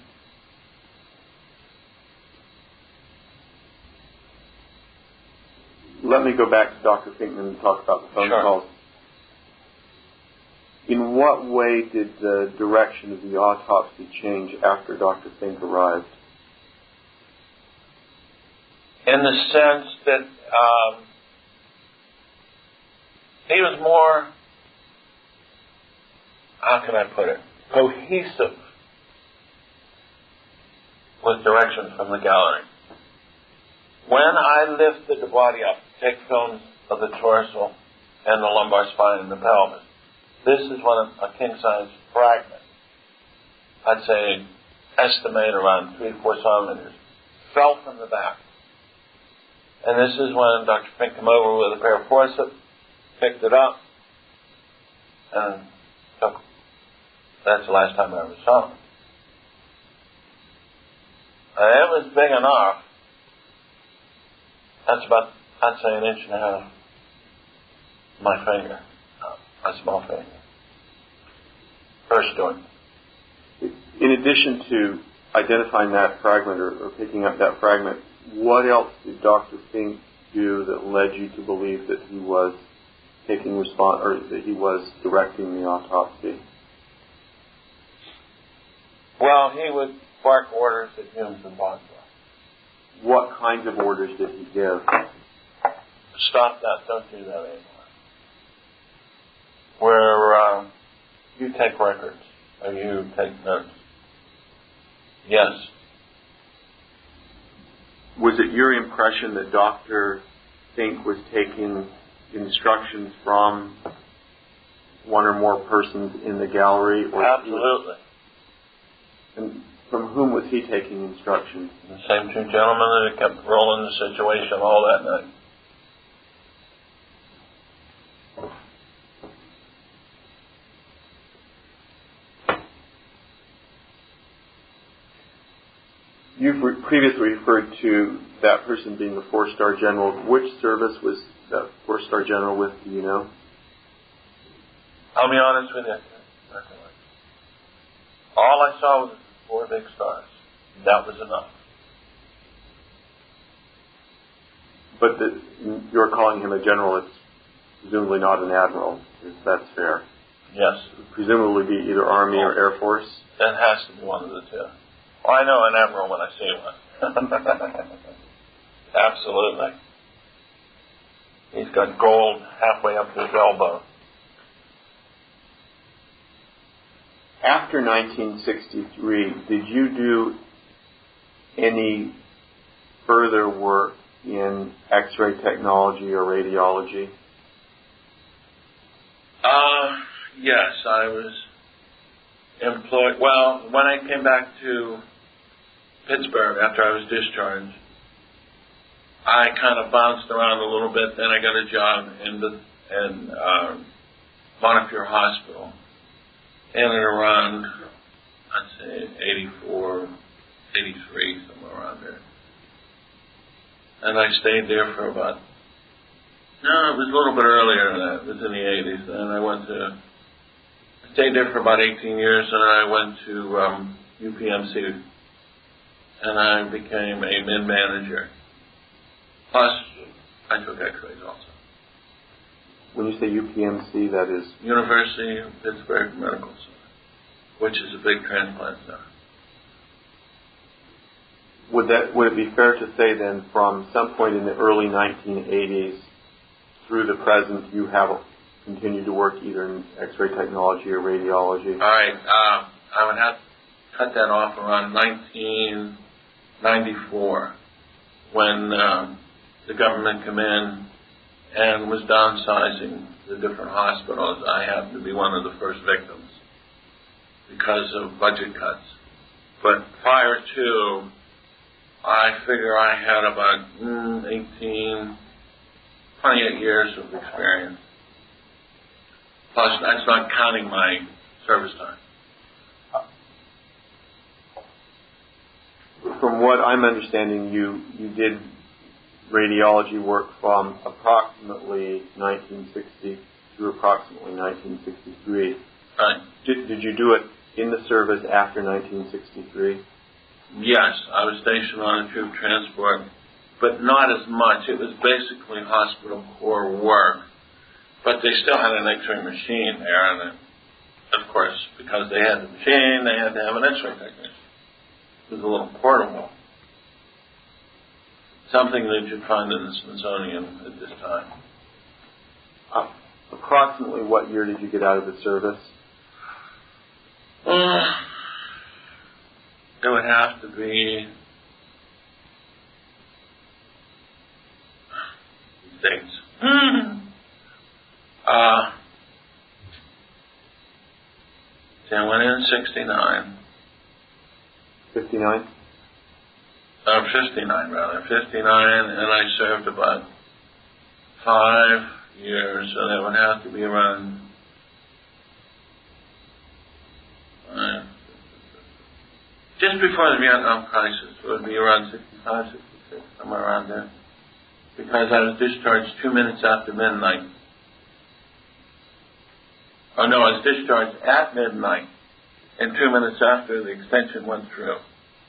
Let me go back to Dr. Finkman and talk about the phone calls. In what way did the direction of the autopsy change after Dr. Fink arrived? In the sense that he was more, how can I put it, cohesive with direction from the gallery. When I lifted the body up, take films of the torso and the lumbar spine and the pelvis, this is one of a king-size fragment. I'd say, estimate around 3-4 centimeters, fell from the back. And this is when Dr. Fink came over with a pair of forceps, picked it up, and took it. That's the last time I ever saw him. It was big enough. That's about, I'd say, 1.5 inches. My finger. A small finger. First doing. In addition to identifying that fragment or picking up that fragment, what else did Dr. Fink do that led you to believe that he was taking or that he was directing the autopsy? Well, he would bark orders at Humes and Boswell. What kinds of orders did he give? Stop that, don't do that anymore. Where you take records, or you take notes. Yes. Was it your impression that Dr. Fink was taking instructions from one or more persons in the gallery? Or absolutely. And from whom was he taking instructions? The same 2 gentlemen that had kept rolling the situation all that night. You've previously referred to that person being a 4-star general. Which service was that 4-star general with, do you know? I'll be honest with you. All I saw was 4 big stars. That was enough. But you're calling him a general. It's presumably not an admiral, if that's fair. Yes. Presumably be either Army or Air Force? That has to be one of the 2. Well, I know an admiral when I see one. Absolutely. He's got gold halfway up his elbow. After 1963, did you do any further work in X-ray technology or radiology? Yes, I was employed. Well, when I came back to Pittsburgh after I was discharged, I kind of bounced around a little bit. Then I got a job in Montefiore Hospital in and around, I'd say, 84, 83, somewhere around there. And I stayed there for about, no, it was a little bit earlier than that. It was in the 80s. And I stayed there for about 18 years, and I went to UPMC, and I became a mid-manager. Plus, I took X-rays also. When you say UPMC, that is? University of Pittsburgh Medical Center, which is a big transplant center. Would it be fair to say then, from some point in the early 1980s through the present, you have continued to work either in X-ray technology or radiology? All right. I would have cut that off around 1994 when the government came in and was downsizing the different hospitals. I happened to be one of the first victims because of budget cuts. But prior to, I figure I had about 28 years of experience. Plus, that's not counting my service time. From what I'm understanding, you did radiology work from approximately 1960 through approximately 1963. Right. Did you do it in the service after 1963? Yes, I was stationed on a troop transport, but not as much. It was basically hospital core work, but they still had an X-ray machine there, and of course, because they had the machine, they had to have an X-ray technician. It was a little portable. Something that you'd find in the Smithsonian at this time. Approximately what year did you get out of the service? It would have to be dates. I went in 69. 59? 59 rather. 59, and I served about 5 years, so that would have to be around just before the Vietnam crisis. It would be around 65, 66, somewhere around there. Because I was discharged 2 minutes after midnight. Oh no, I was discharged at midnight and 2 minutes after the extension went through.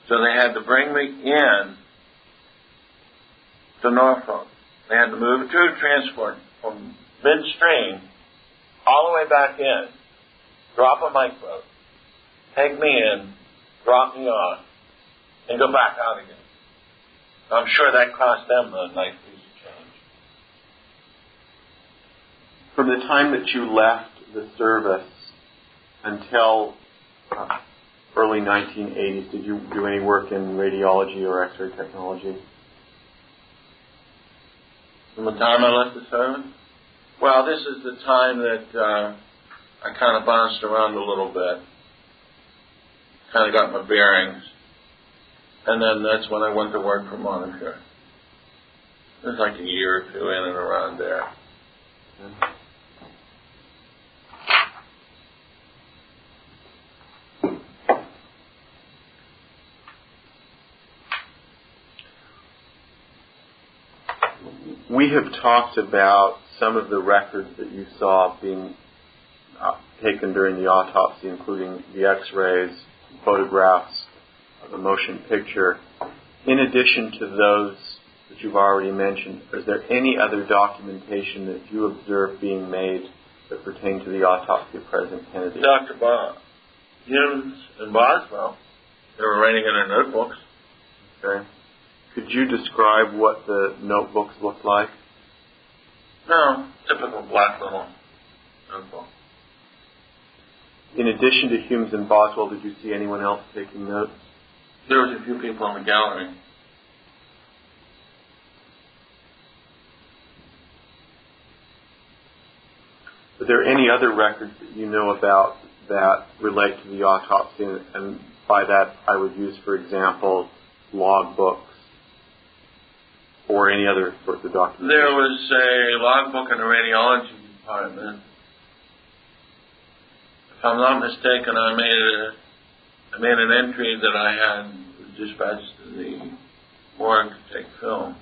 So they had to bring me in to Norfolk. They had to move to a transport from midstream all the way back in, drop a microbe, take me in, drop me off, and go back out again. I'm sure that cost them a nice piece of change. From the time that you left the service until early 1980s, did you do any work in radiology or X-ray technology? From the time I left the service? Well, this is the time that I kind of bounced around a little bit. Kind of got my bearings. And then that's when I went to work for Monitor. It was like a year or two in and around there. We have talked about some of the records that you saw being taken during the autopsy, including the X-rays, photographs, the motion picture. In addition to those that you've already mentioned, is there any other documentation that you observed being made that pertain to the autopsy of President Kennedy? Dr. Humes and Boswell, they were writing in their notebooks. Okay. Could you describe what the notebooks looked like? No, typical black little notebook. In addition to Humes and Boswell, did you see anyone else taking notes? There was a few people in the gallery. Are there any other records that you know about that relate to the autopsy? And by that, I would use, for example, logbooks or any other sorts of documents. There was a logbook in the radiology department. If I'm not mistaken, I made an entry that I had dispatched to the Morgue to take film.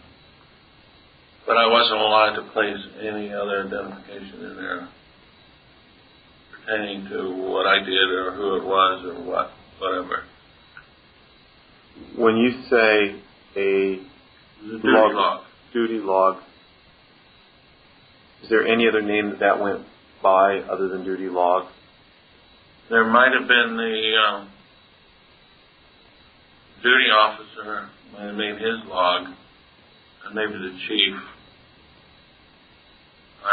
But I wasn't allowed to place any other identification in there pertaining to what I did or who it was or whatever. When you say a duty log, is there any other name that went by other than duty log? There might have been the duty officer might have made his log, and maybe the chief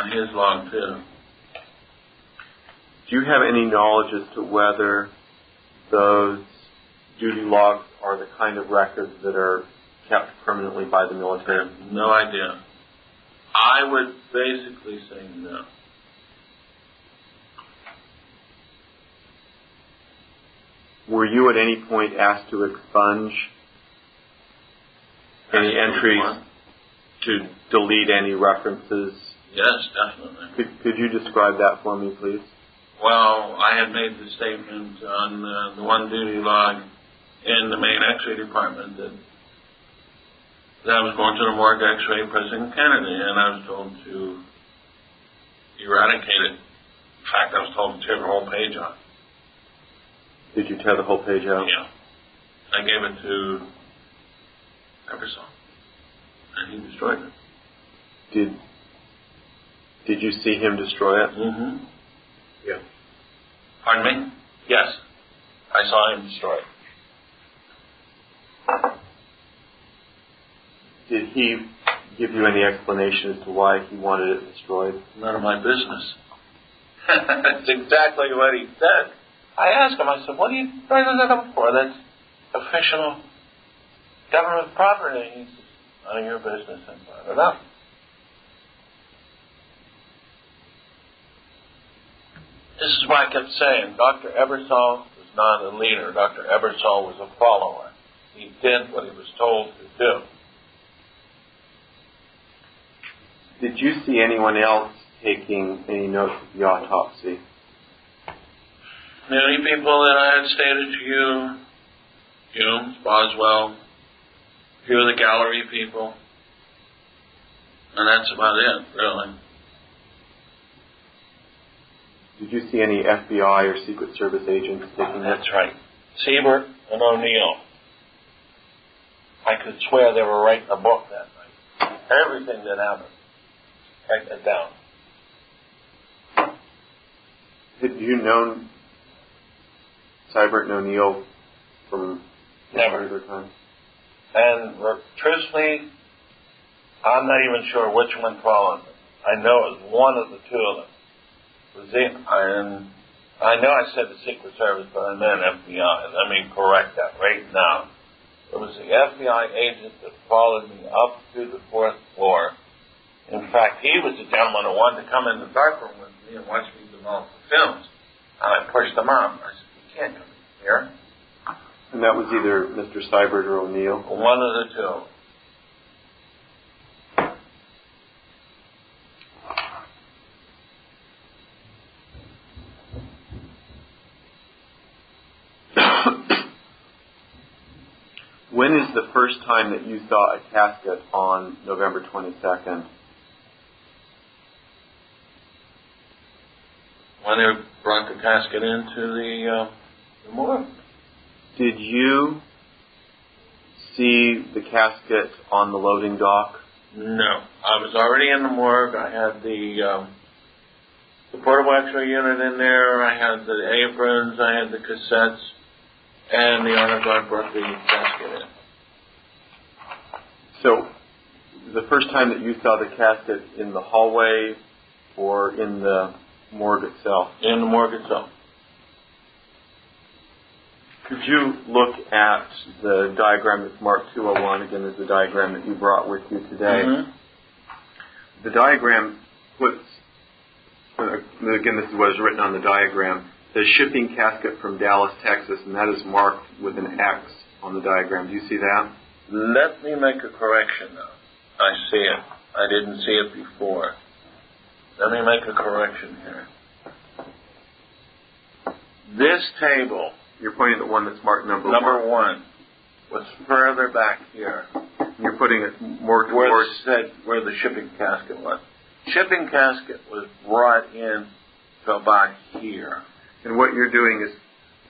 on his log too. Do you have any knowledge as to whether those duty logs are the kind of records that are kept permanently by the military? I have no idea. I would basically say no. Were you at any point asked to expunge any entries, to delete any references? Yes, definitely. Could you describe that for me, please? Well, I had made the statement on the one duty log in the main X-ray department that I was going to the morgue X-ray President Kennedy, and I was told to eradicate it. In fact, I was told to tear the whole page off. Did you tear the whole page out? Yeah. I gave it to Ebersol, and he destroyed it. Did you see him destroy it? Mm-hmm. Yeah. Pardon me? Yes. I saw him destroy it. Did he give you any explanation as to why he wanted it destroyed? None of my business. That's exactly what he said. I asked him, I said, what are you bringing that up for? That's official government property. He says, none of your business, and brought it up. This is why I kept saying, Dr. Ebersol was not a leader. Dr. Ebersol was a follower. He did what he was told to do. Did you see anyone else taking any notes of the autopsy? Many people that I had stated to you, Humes, Boswell, a few of the gallery people, and that's about it, really. Did you see any FBI or Secret Service agents taking That's right. Siebert and O'Neill. I could swear they were writing a book that night. Everything that happened. Write it down. Had you known Siebert and O'Neill from Never. other time? And truthfully, I'm not even sure which one followed them. I know it was one of the two of them. I know I said the Secret Service, but I meant FBI. Let me correct that right now. It was the FBI agent that followed me up to the 4th floor. In fact, he was the gentleman who wanted to come in the darkroom with me and watch me develop the films. And I pushed him out. I said, you can't come in here. And that was either Mr. Siebert or O'Neill? One of the two. When is the first time that you saw a casket on November 22nd? When they brought the casket into the morgue. Did you see the casket on the loading dock? No. I was already in the morgue. I had the portable X-ray unit in there. I had the aprons. I had the cassettes. And the honor guard brought the casket in. So, the first time that you saw the casket in the hallway or in the morgue itself? In the morgue itself. Could you look at the diagram that's marked 201, again, is the diagram that you brought with you today? Mm-hmm. The diagram puts, again, this is what is written on the diagram, the shipping casket from Dallas, Texas, and that is marked with an X on the diagram. Do you see that? Let me make a correction now. I see it. I didn't see it before. Let me make a correction here. This table, you're pointing at the one that's marked number one, was further back here. You're putting it more towards where the shipping casket was. Shipping casket was brought in to about here. And what you're doing is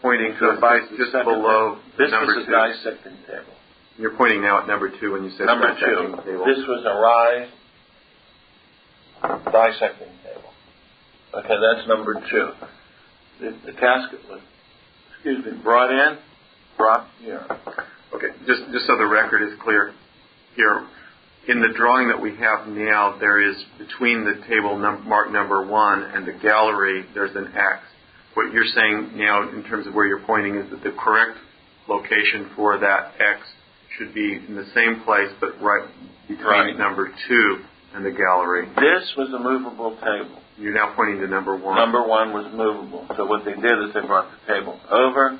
pointing to a place just below this number 2. This was a dissecting table. You're pointing now at number 2 when you said number dissecting 2. table. This was a rise dissecting table. Okay, that's number 2. The casket was, brought in, dropped here. Okay, just so the record is clear here, in the drawing that we have now, there is between the table marked number 1 and the gallery, there's an X. What you're saying now in terms of where you're pointing is that the correct location for that X should be in the same place, but right between number 2 and the gallery. This was a movable table. You're now pointing to number 1. Number 1 was movable. So what they did is they brought the table over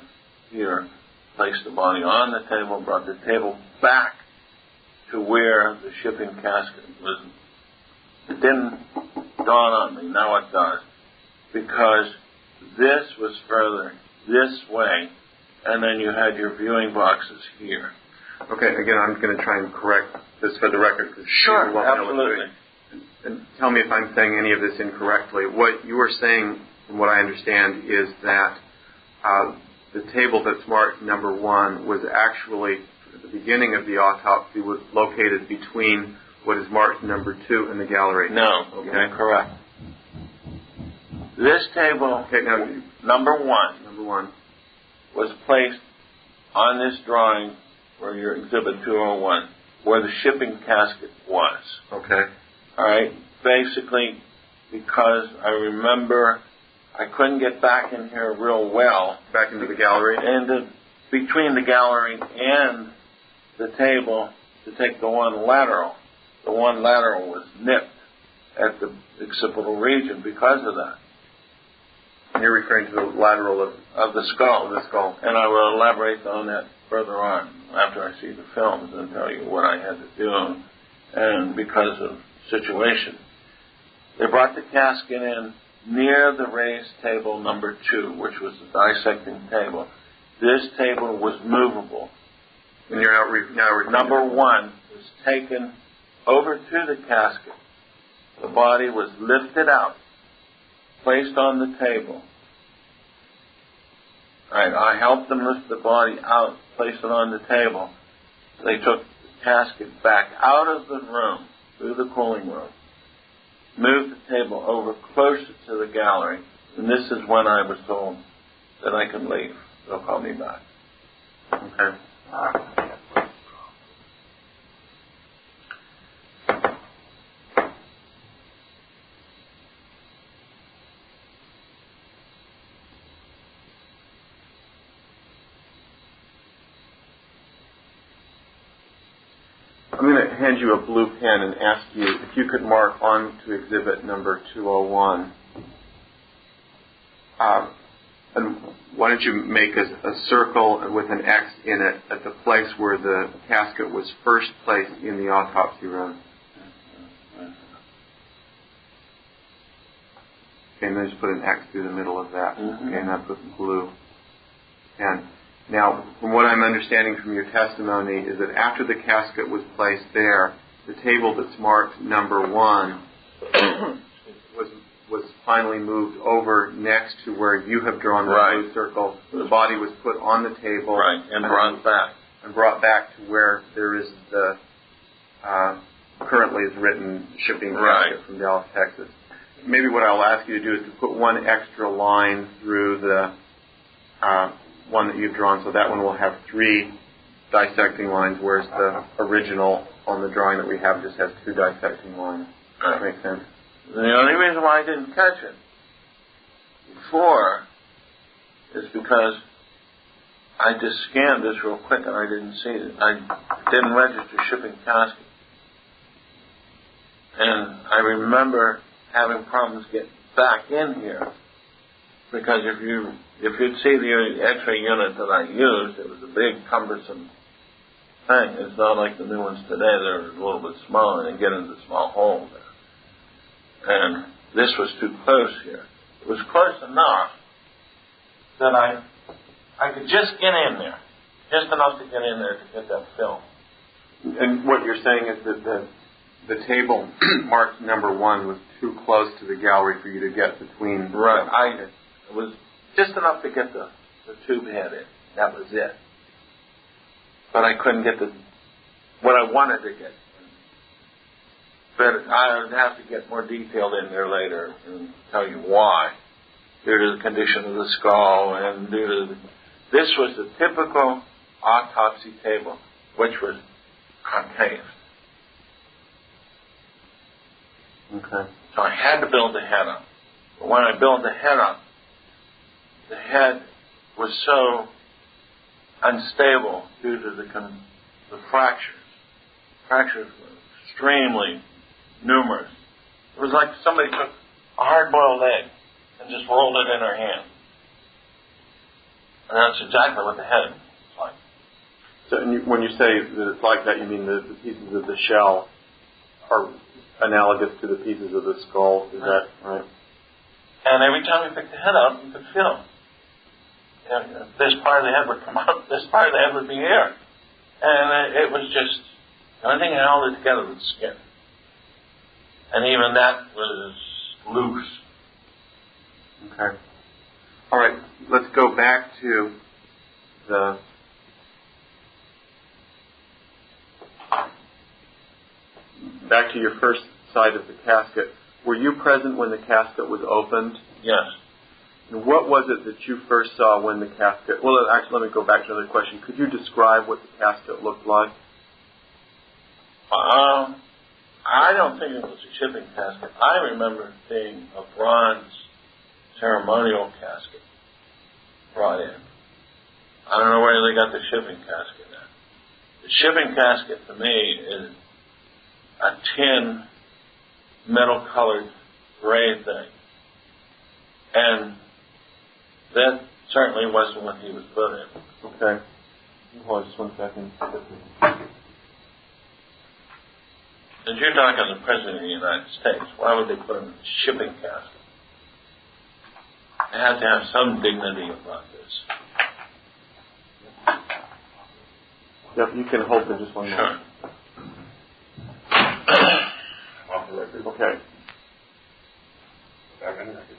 here, placed the body on the table, brought the table back to where the shipping casket was. It didn't dawn on me. Now it does. Because this was further this way, and then you had your viewing boxes here. Okay, again, I'm going to try and correct this for the record. Sure, absolutely. And tell me if I'm saying any of this incorrectly. What you are saying, from what I understand, is that the table that's marked number 1 was actually, at the beginning of the autopsy, was located between what is marked number 2 and the gallery. No, okay, correct. This table, number 1, was placed on this drawing for your Exhibit 201, where the shipping casket was. Okay. All right. Basically, because I remember I couldn't get back in here real well. Back into the gallery? And between the gallery and the table to take the one lateral. The one lateral was nipped at the occipital region because of that. And you're referring to the lateral of the skull. Of the skull. And I will elaborate on that further on after I see the films and tell you what I had to do. And because of situation, they brought the casket in near the raised table number 2, which was the dissecting table. This table was movable. And you're now number 1 was taken over to the casket. The body was lifted out, placed on the table. All right, I helped them lift the body out, place it on the table. They took the casket back out of the room, through the cooling room, moved the table over closer to the gallery, and this is when I was told that I could leave. They'll call me back. Okay. I'm going to hand you a blue pen and ask you if you could mark on to exhibit number 201. And why don't you make a circle with an X in it at the place where the casket was first placed in the autopsy room. Okay, and then just put an X through the middle of that. Mm-hmm. Okay, and that's with blue. And now, from what I'm understanding from your testimony, is that after the casket was placed there, the table that's marked number 1 was finally moved over next to where you have drawn the blue circle. The body was put on the table. Right, and brought back. And brought back to where there is the currently is written shipping casket from Dallas, Texas. Maybe what I'll ask you to do is to put one extra line through the one that you've drawn, so that one will have 3 dissecting lines, whereas the original on the drawing that we have just has 2 dissecting lines. Does that make sense? The only reason why I didn't catch it before is because I just scanned this real quick and I didn't see it. I didn't register shipping casket. And I remember having problems getting back in here because if you'd see the X-ray unit that I used, it was a big, cumbersome thing. It's not like the new ones today. They're a little bit smaller and they get into the small hole there. And this was too close here. It was close enough that I could just get in there, just enough to get in there to get that film. And what you're saying is that the table marked number 1 was too close to the gallery for you to get between. Right. It was just enough to get the tube head in. That was it. But I couldn't get what I wanted to get. But I would have to get more detailed in there later and tell you why. Due to the condition of the skull and due to this was the typical autopsy table, which was concave. Okay. So I had to build the head up. But when I built the head up, the head was so unstable due to the fractures. Fractures were extremely numerous. It was like somebody took a hard-boiled egg and just rolled it in her hand. And that's exactly what the head is like. So when you say that it's like that, you mean the pieces of the shell are analogous to the pieces of the skull, is that right? And every time you picked the head up, you could feel it. This part of the head would come out, this part of the head would be here. And it was just, the only thing that held it together was the skin. And even that was loose. Okay. All right, let's go back to your first side of the casket. Were you present when the casket was opened? Yes. And what was it that you first saw when the casket... Well, actually, let me go back to another question. Could you describe what the casket looked like? I don't think it was a shipping casket. I remember seeing a bronze ceremonial casket brought in. I don't know where they got the shipping casket at. The shipping casket, to me, is a tin, metal-colored gray thing. And that certainly wasn't what he was put in. Okay. Hold on just 1 second. Since you're talking to the President of the United States, why would they put him in a shipping casket? They have to have some dignity about this. Yep, you can hold for just 1 moment. Sure. Off the record. Okay. Back on the record.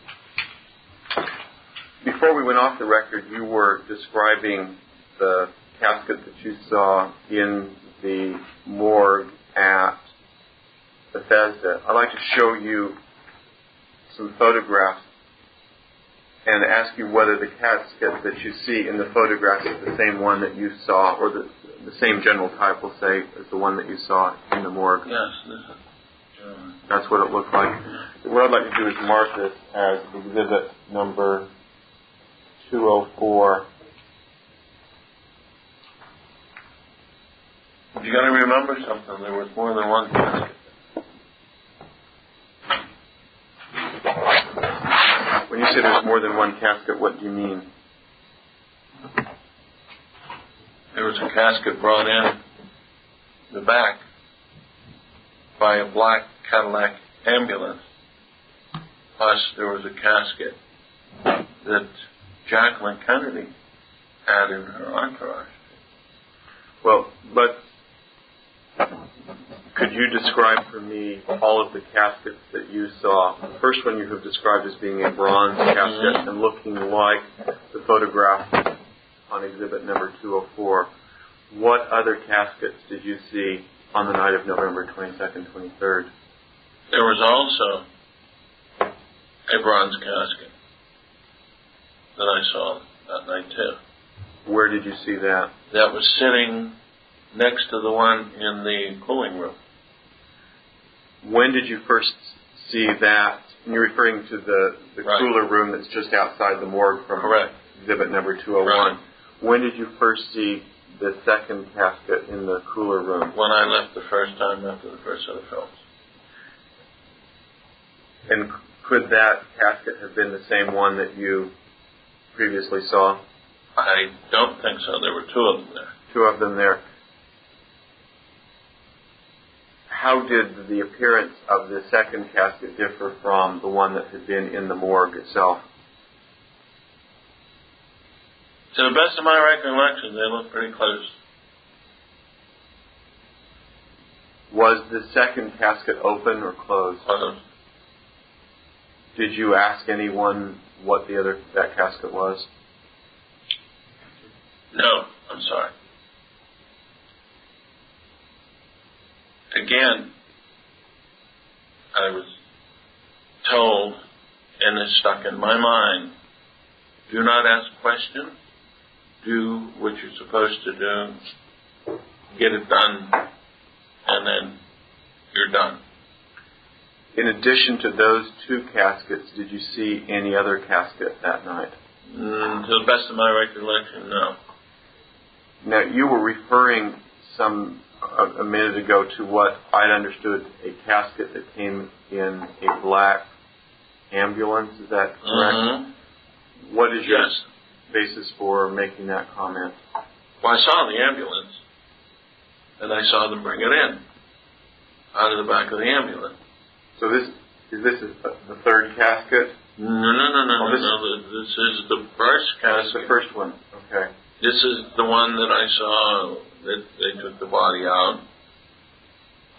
Before we went off the record, you were describing the casket that you saw in the morgue at Bethesda. I'd like to show you some photographs and ask you whether the casket that you see in the photographs is the same one that you saw, or the same general type, we'll say, as the one that you saw in the morgue. Yes, this is That's what it looked like. What I'd like to do is mark this as exhibit number 204. You got to remember something. There was more than one casket. When you say there's more than one casket, what do you mean? There was a casket brought in the back by a black Cadillac ambulance. Plus, there was a casket that Jacqueline Kennedy had in her entourage. Well, could you describe for me all of the caskets that you saw? The first one you have described as being a bronze casket and looking like the photograph on exhibit number 204. What other caskets did you see on the night of November 22nd, 23rd? There was also a bronze casket that I saw that night too. Where did you see that? That was sitting next to the one in the cooling room. When did you first see that? You're referring to the Right. cooler room that's just outside the morgue from Correct. exhibit number 201. Right. When did you first see the second casket in the cooler room? When I left the first time after the first set of films. And could that casket have been the same one that you previously saw? I don't think so. There were two of them there. Two of them there. How did the appearance of the second casket differ from the one that had been in the morgue itself? To the best of my recollection, they looked pretty close. Was the second casket open or closed? Close. Did you ask anyone what that casket was? No, I'm sorry. Again, I was told, and it stuck in my mind, do not ask questions. Do what you're supposed to do. Get it done, and then you're done. In addition to those two caskets, did you see any other casket that night? To the best of my recollection, no. Now, you were referring a minute ago to what I'd understood a casket that came in a black ambulance. Is that correct? Mm-hmm. What is your basis for making that comment? Well, I saw the ambulance, and I saw them bring it in out of the back of the ambulance. So this is the third casket? No. This is the first casket. That's the first one. Okay. This is the one that I saw that they took the body out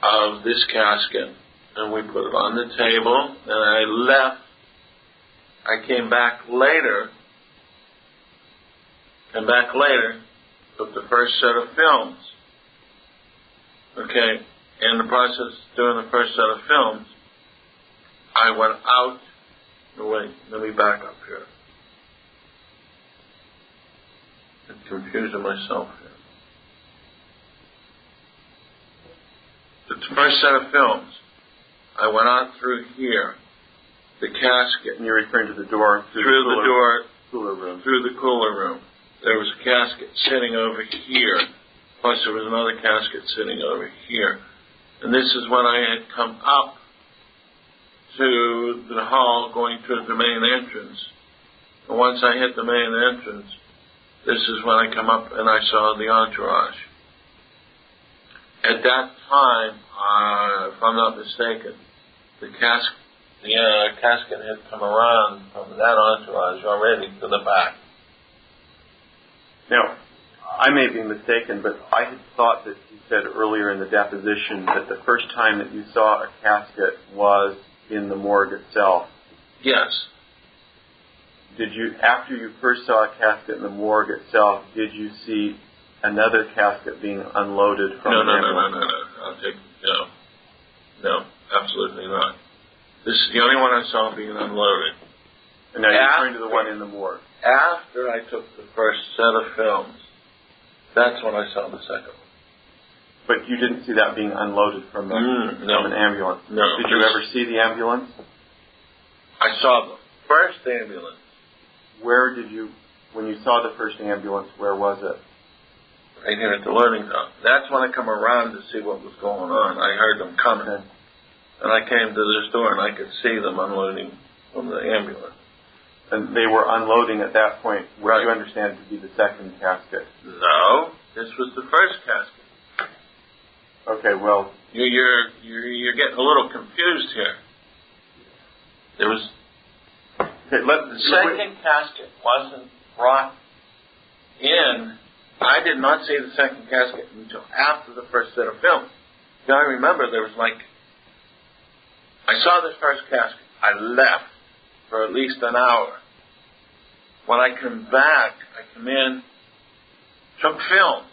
of this casket, and we put it on the table, and I left. I came back later, took the first set of films. Okay, in the process of doing the first set of films, I went out. Wait, let me back up here. I'm confusing myself here. The first set of films, I went out through here, the casket. And you're referring to the door? Through the door, cooler room. through the cooler room. There was a casket sitting over here, plus there was another casket sitting over here. And this is when I had come up to the hall going to the main entrance. And once I hit the main entrance, this is when I come up and I saw the entourage. At that time, if I'm not mistaken, the casket had come around from that entourage already to the back. Now, I may be mistaken, but I had thought that you said earlier in the deposition that the first time that you saw a casket was in the morgue itself. Yes. After you first saw a casket in the morgue itself, did you see another casket being unloaded from the ambulance? No, absolutely not. This is the only one I saw being unloaded. And now you're referring to the one in the morgue. After I took the first set of films, that's when I saw the second one. But you didn't see that being unloaded from an ambulance? No. Did you ever see the ambulance? I saw the first ambulance. When you saw the first ambulance, where was it? Right here at the loading dock. That's when I come around to see what was going on. I heard them coming. Okay. And I came to this door and I could see them unloading from the ambulance. And they were unloading at that point, what Right. you understand to be the second casket. No, this was the first casket. Okay, well... You're getting a little confused here. There was... the second casket wasn't brought in. I did not see the second casket until after the first set of films. Now I remember there was I saw this first casket. I left for at least an hour. When I come back, I come in, took films.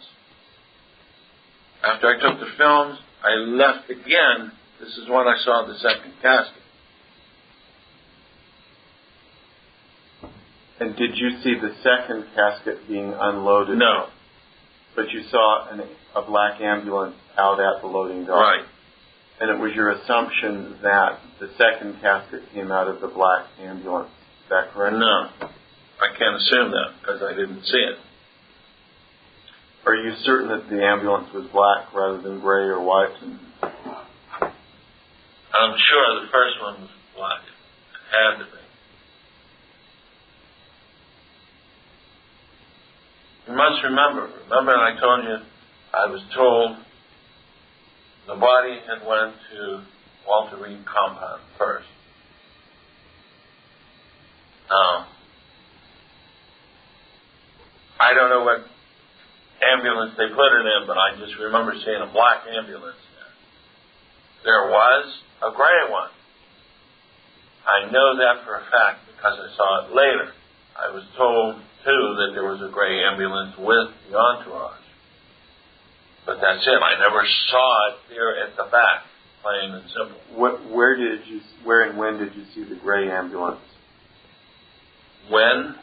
After I took the films, I left again. This is when I saw the second casket. And did you see the second casket being unloaded? No. But you saw a black ambulance out at the loading dock? Right. And it was your assumption that the second casket came out of the black ambulance. Is that correct? No. I can't assume that because I didn't see it. Are you certain that the ambulance was black rather than gray or white? I'm sure the first one was black. It had to be. You must remember I told you, I was told the body had went to Walter Reed compound first. Now, I don't know what ambulance they put it in, but I just remember seeing a black ambulance there. There was a gray one. I know that for a fact because I saw it later. I was told, too, that there was a gray ambulance with the entourage. But that's it. I never saw it there at the back, plain and simple. Where and when did you see the gray ambulance? When?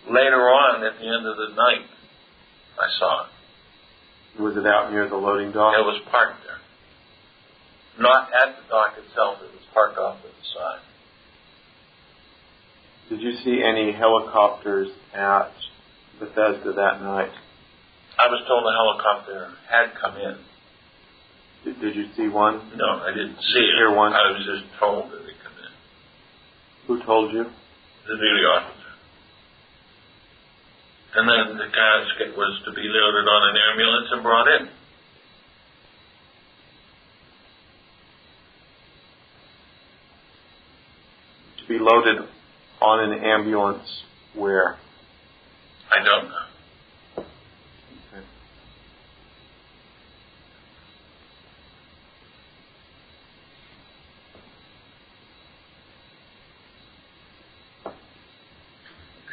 Later on, at the end of the night, I saw it. Was it out near the loading dock? It was parked there. Not at the dock itself. It was parked off to the side. Did you see any helicopters at Bethesda that night? I was told a helicopter had come in. Did you see one? No, I didn't see it. Hear one? I was just told that it come in. Who told you? The duty officer. And then the casket was to be loaded on an ambulance and brought in. To be loaded on an ambulance where? I don't know. Okay.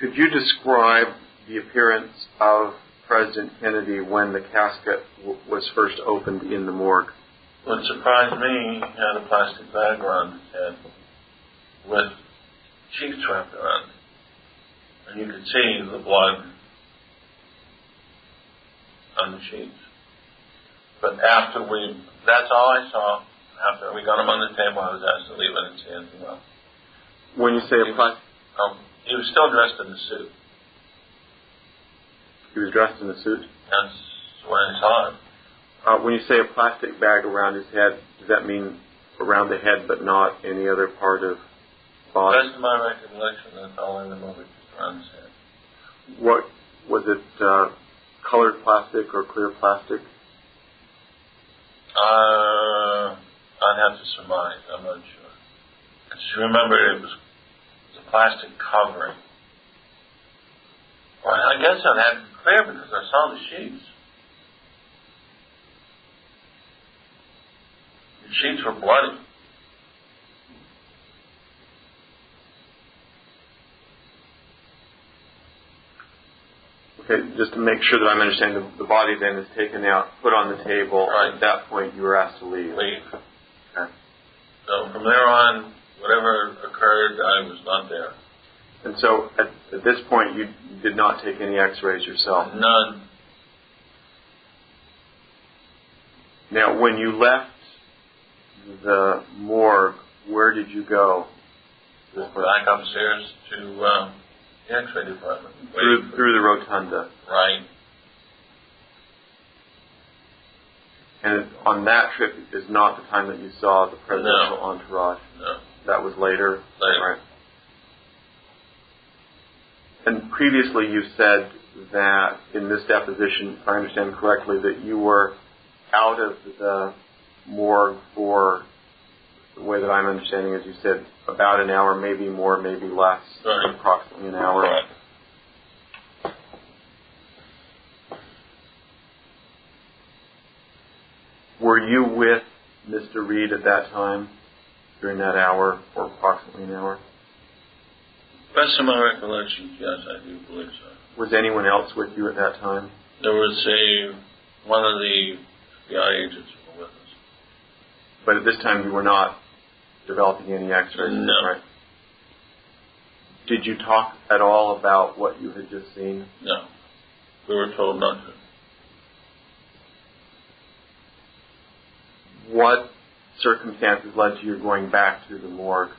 Could you describe the appearance of President Kennedy when the casket was first opened in the morgue? What surprised me, he had a plastic bag around his head with sheets wrapped around it. And you could see the blood on the sheets. But that's all I saw. After we got him on the table, I was asked to leave. I didn't see anything else. When you say a plastic... He was still dressed in a suit. He was dressed in a suit? That's when I saw him. When you say a plastic bag around his head, does that mean around the head but not any other part of the body? Best of my recollection, that's all I remember, just around his head. What was it? Colored plastic or clear plastic? I'd have to surmise. I'm not sure. Just remember, it was a plastic covering. Well, I guess it had to be clear because I saw the sheets. The sheets were bloody. Okay, just to make sure that I'm understanding, the body then is taken out, put on the table. Right. At that point, you were asked to leave. Leave. Okay. So from there on, whatever occurred, I was not there. And so at this point, you did not take any x-rays yourself? None. Now, when you left the morgue, where did you go? Back upstairs to the X-ray department. Through the rotunda. Right. And on that trip is not the time that you saw the presidential entourage? No. That was later? Later. Right. And previously you said that in this deposition, if I understand correctly, that you were out of the morgue for, the way that I'm understanding, as you said, about an hour, maybe more, maybe less, right. Approximately an hour. Right. Were you with Mr. Reed at that time, during that hour, or approximately an hour? Best of my recollection, yes, I do believe so. Was anyone else with you at that time? There was one of the FBI agents who were with us. But at this time you were not developing any x-rays? No. Right? Did you talk at all about what you had just seen? No. We were told not to. What circumstances led to your going back to the morgue?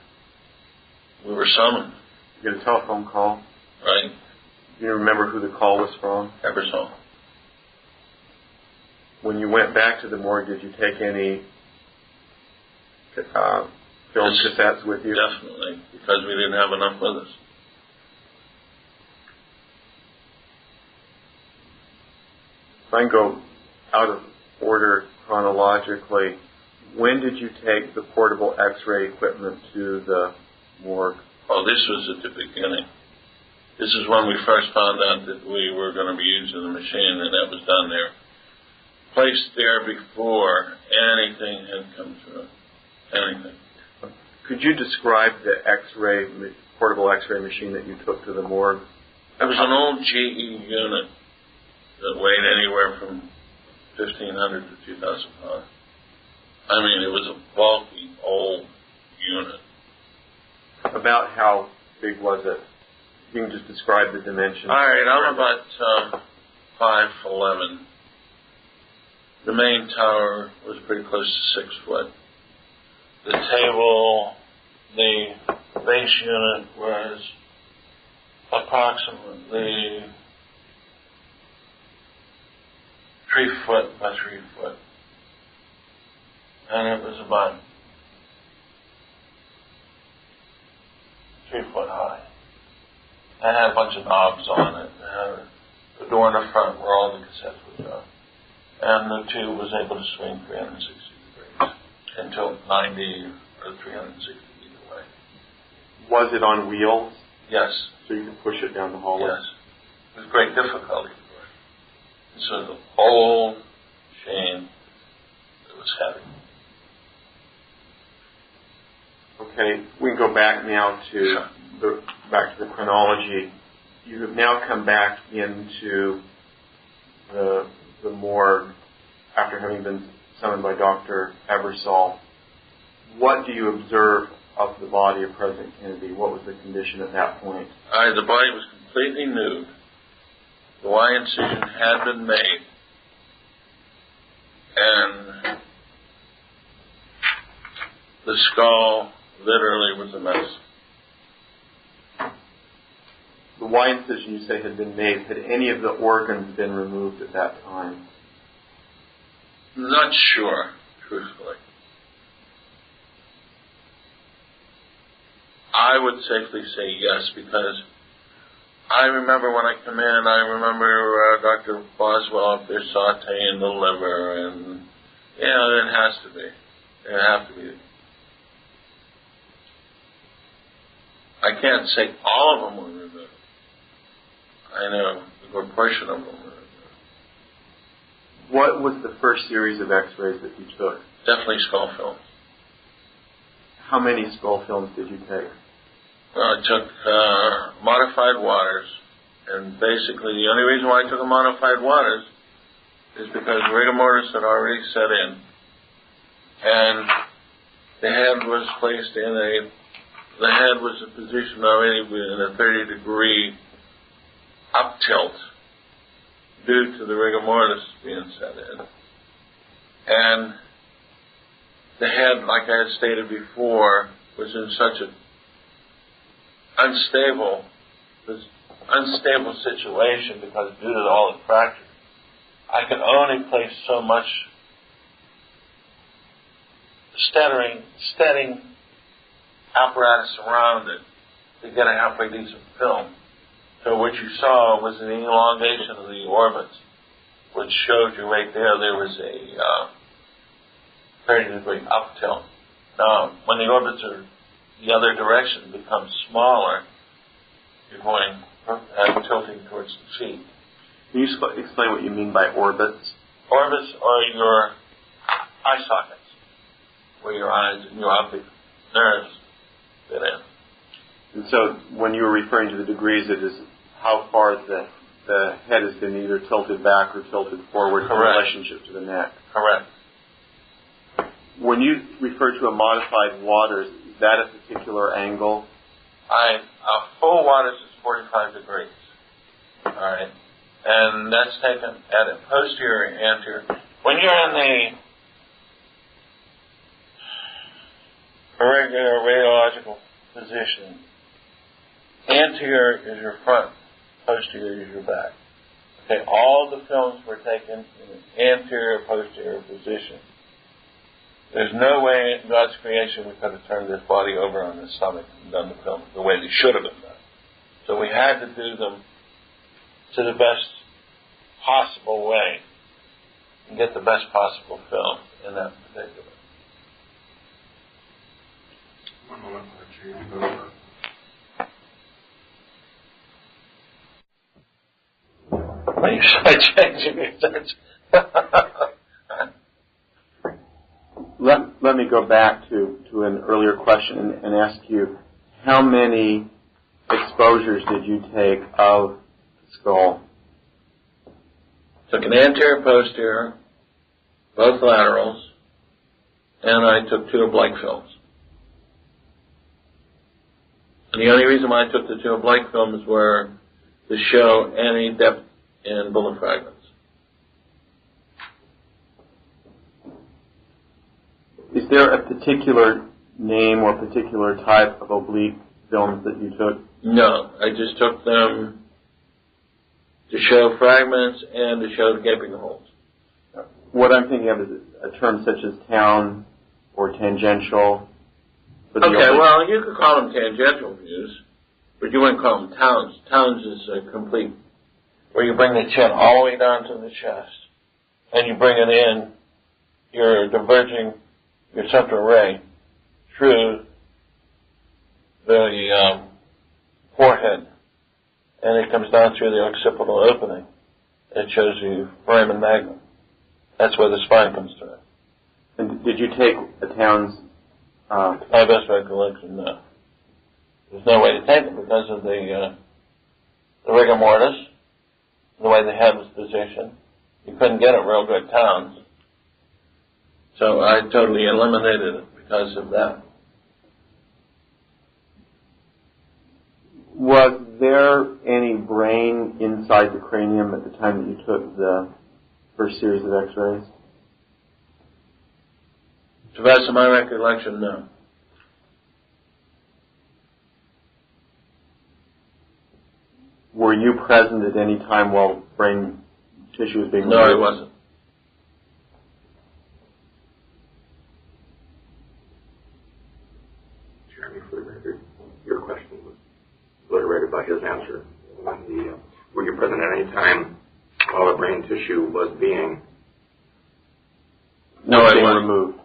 We were summoned. You got a telephone call? Right. Do you remember who the call was from? Ebersol. When you went back to the morgue, did you take any film cassettes with you? Definitely, because we didn't have enough with us. If I can go out of order chronologically, when did you take the portable x-ray equipment to the morgue? Oh, this was at the beginning. This is when we first found out that we were going to be using the machine, and that was done there. Placed there before anything had come through. Anything. Could you describe the portable x-ray machine that you took to the morgue? It was an old GE unit that weighed anywhere from 1,500 to 2,000 pounds. I mean, it was a bulky, old unit. About how big was it? You can just describe the dimensions. All right, I'm about 5'11". The main tower was pretty close to 6 foot. The table, the base unit was approximately 3 foot by 3 foot. And it was about 3 foot high. It had a bunch of knobs on it. It had a door in the front where all the cassettes would go. And the tube was able to swing 360 degrees until 90 or 360 either way. Was it on wheels? Yes. So you could push it down the hallway? Yes. With great difficulty. So the old machine, it was heavy. Okay, we can go back now to the chronology. You have now come back into the morgue after having been summoned by Dr. Ebersol. What do you observe of the body of President Kennedy? What was the condition at that point? The body was completely nude. The Y incision had been made, and the skull literally was a mess. The Y incision you say had been made. Had any of the organs been removed at that time? Not sure, truthfully. I would safely say yes, because I remember when I come in, I remember Dr. Boswell up there sauteing the liver, and, it has to be. It has to be. I can't say all of them were removed. I know a good portion of them were removed. What was the first series of x-rays that you took? Definitely skull films. How many skull films did you take? Well, I took modified waters, and basically the only reason why I took a modified waters is because rigor mortis had already set in, and the head was placed in the head was in position already in a 30-degree up tilt due to the rigor mortis being set in. And the head, like I had stated before, was in such a unstable situation because due to all the fractures, I could only place so much steadying apparatus around it to get a halfway decent film. So what you saw was an elongation of the orbits, which showed you right there was a 30-degree up tilt. Now, when the orbits are the other direction becomes smaller, you're going tilting towards the feet. Can you explain what you mean by orbits? Orbits are your eye sockets, where your eyes and your optic nerves fit in. And so when you were referring to the degrees, it is how far the head has been either tilted back or tilted forward in relationship to the neck. Correct. When you refer to a modified waters, is that a particular angle? A full waters is 45 degrees. All right. And that's taken at a posterior anterior. When you're in the regular radiological position, anterior is your front, posterior is your back. Okay, all the films were taken in an anterior posterior position. There's no way in God's creation we could have turned this body over on the stomach and done the film the way they should have been done. So we had to do them to the best possible way and get the best possible film in that particular. One moment, I'll You start changing your Let me go back to an earlier question and ask you, how many exposures did you take of the skull? Took an anterior, posterior, both laterals, and I took 2 oblique films. And the only reason why I took the 2 oblique films were to show any depth in bullet fragments. Is there a particular name or particular type of oblique films that you took? No, I just took them to show fragments and to show the gaping holes. What I'm thinking of is a term such as town or tangential. Okay, well, you could call them tangential views, but you wouldn't call them towns. Towns is a complete, where you bring the chin all the way down to the chest, and you bring it in, you're diverging your central ray through the forehead, and it comes down through the occipital opening. It shows you foramen magnum. That's where the spine comes through. And did you take a town's... My best recollection, no. There's no way to take it because of the rigor mortis, the way the head was positioned. You couldn't get it real good towns. So I totally eliminated it because of that. Was there any brain inside the cranium at the time that you took the first series of x-rays? To the best of my recollection, no. Were you present at any time while brain tissue was being removed? No, I wasn't. Jerramy, for the record, your question was obliterated by his answer. Were you present at any time while the brain tissue was being... No, I wasn't. Removed?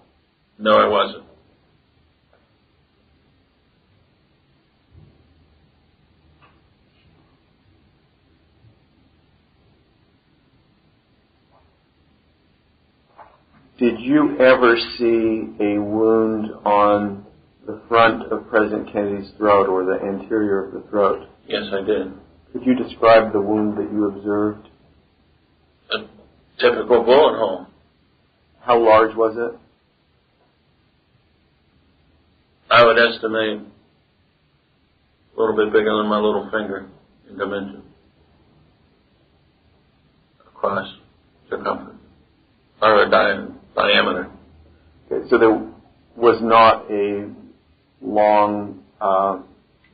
No, I wasn't. Did you ever see a wound on the front of President Kennedy's throat or the anterior of the throat? Yes, I did. Could you describe the wound that you observed? A typical bullet hole. How large was it? I would estimate a little bit bigger than my little finger in dimension. Across circumference. Or diameter. Okay, so there was not a long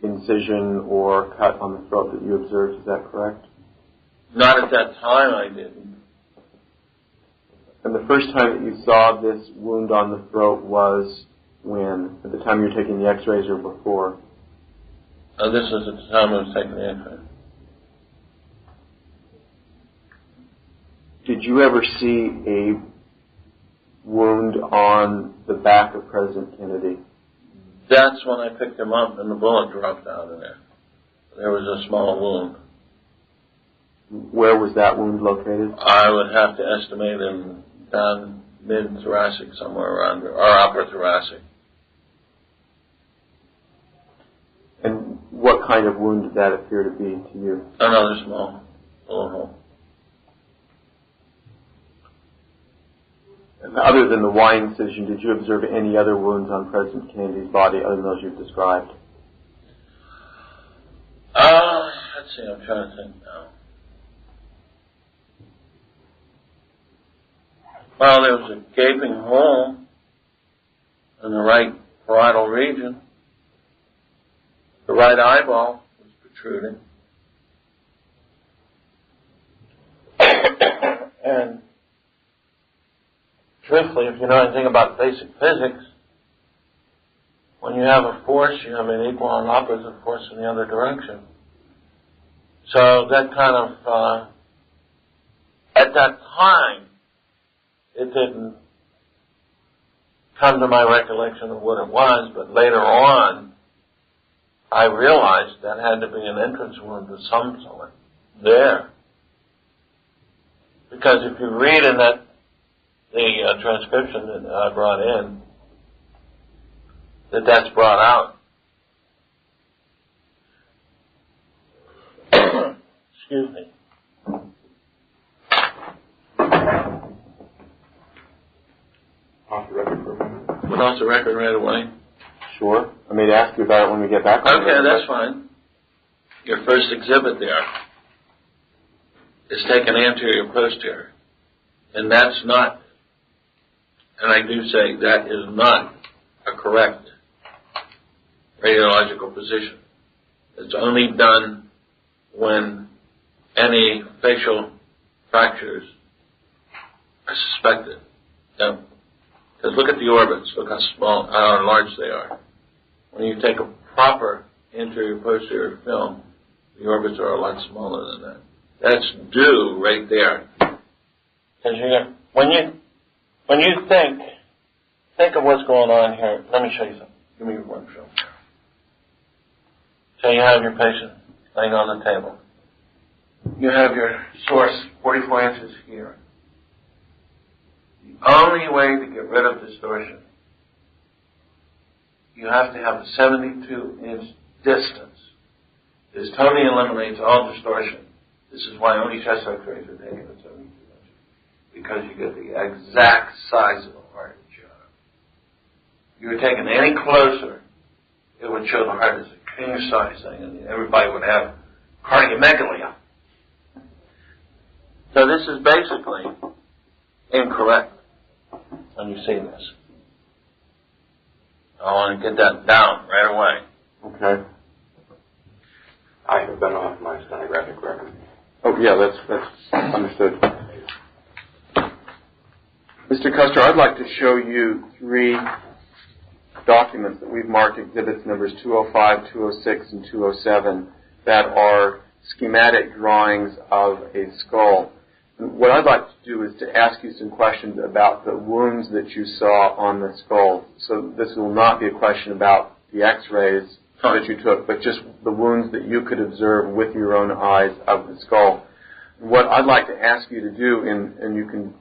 incision or cut on the throat that you observed, is that correct? Not at that time I didn't. And the first time that you saw this wound on the throat was when? At the time you were taking the x-rays or before? This was at the time I was taking the x-ray. Did you ever see a wound on the back of President Kennedy? That's when I picked him up and the bullet dropped out of there. There was a small wound. Where was that wound located? I would have to estimate in down mid-thoracic, somewhere around there, or upper thoracic. And what kind of wound did that appear to be to you? Another small bullet hole. And other than the Y incision, did you observe any other wounds on President Kennedy's body other than those you've described? Let's see, I'm trying to think now. Well, there was a gaping hole in the right parietal region. The right eyeball was protruding. And truthfully, if you know anything about basic physics, when you have a force, you have an equal and opposite force in the other direction. So that kind of, at that time, it didn't come to my recollection of what it was, but later on, I realized that had to be an entrance wound of some sort there. Because if you read in that, the transcription that I brought in, that's brought out. Excuse me. Off the record for a moment. Went off the record right away. Sure. I may ask you about it when we get back. Okay, that's fine. Your first exhibit there is taken anterior posterior. And that's not, and I do say that is not a correct radiological position. It's only done when any facial fractures I suspect it. Yeah. Because look at the orbits. Look how small, how large they are. When you take a proper anterior posterior film, the orbits are a lot smaller than that. That's due right there. Because when you think of what's going on here. Let me show you something. Give me one film. So you have your patient laying on the table. You have your source 44 inches here. The only way to get rid of distortion, you have to have a 72-inch distance. This totally eliminates all distortion. This is why only chest X-rays are taken at 72 inches. Because you get the exact size of the heart it showed. If you were taken any closer, it would show the heart as a king-size thing, and everybody would have cardiomegaly. So this is basically incorrect when you see this. I want to get that down right away. Okay. I have been off my stenographic record. Oh, yeah, that's understood. Mr. Custer, I'd like to show you 3 documents that we've marked exhibits numbers 205, 206, and 207 that are schematic drawings of a skull. And what I'd like to do is to ask you some questions about the wounds that you saw on the skull. So this will not be a question about the X-rays that you took, but just the wounds that you could observe with your own eyes of the skull. What I'd like to ask you to do, and you can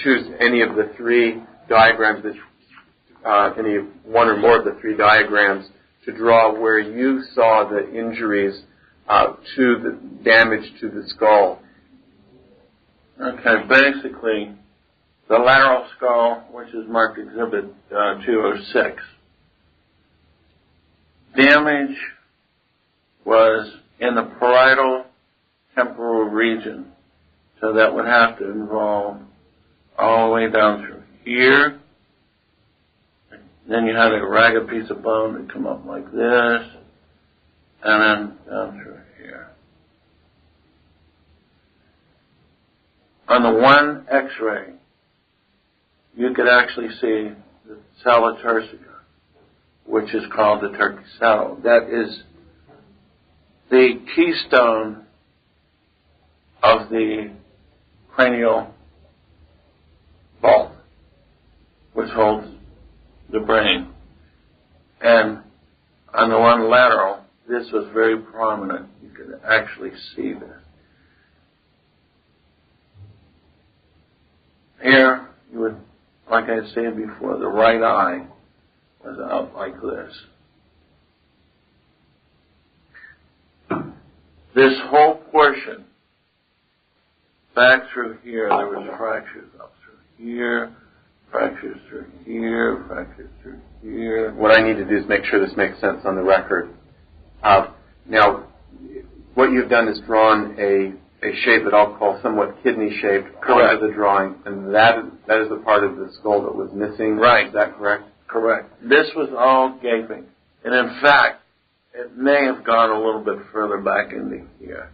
choose any of the 3 diagrams, any one or more of the 3 diagrams, to draw where you saw the injuries to the damage to the skull. Okay, basically, the lateral skull, which is marked exhibit 206, damage was in the parietal temporal region. So that would have to involve all the way down through here. Then you had a ragged piece of bone that come up like this, and then down through here. On the one X-ray, you could actually see the sella turcica, which is called the turkey saddle. That is the keystone of the cranial vault, which holds the brain. And on the one lateral, this was very prominent. You could actually see this. Here, you would, like I said before, the right eye was out like this. This whole portion, back through here, there was fractures up through here, fractures through here, fractures through here. What I need to do is make sure this makes sense on the record. Now, what you've done is drawn a shape that I'll call somewhat kidney-shaped part of the drawing, and that is the part of the skull that was missing. Right. Is that correct? Correct. This was all gaping. And in fact, it may have gone a little bit further back into here.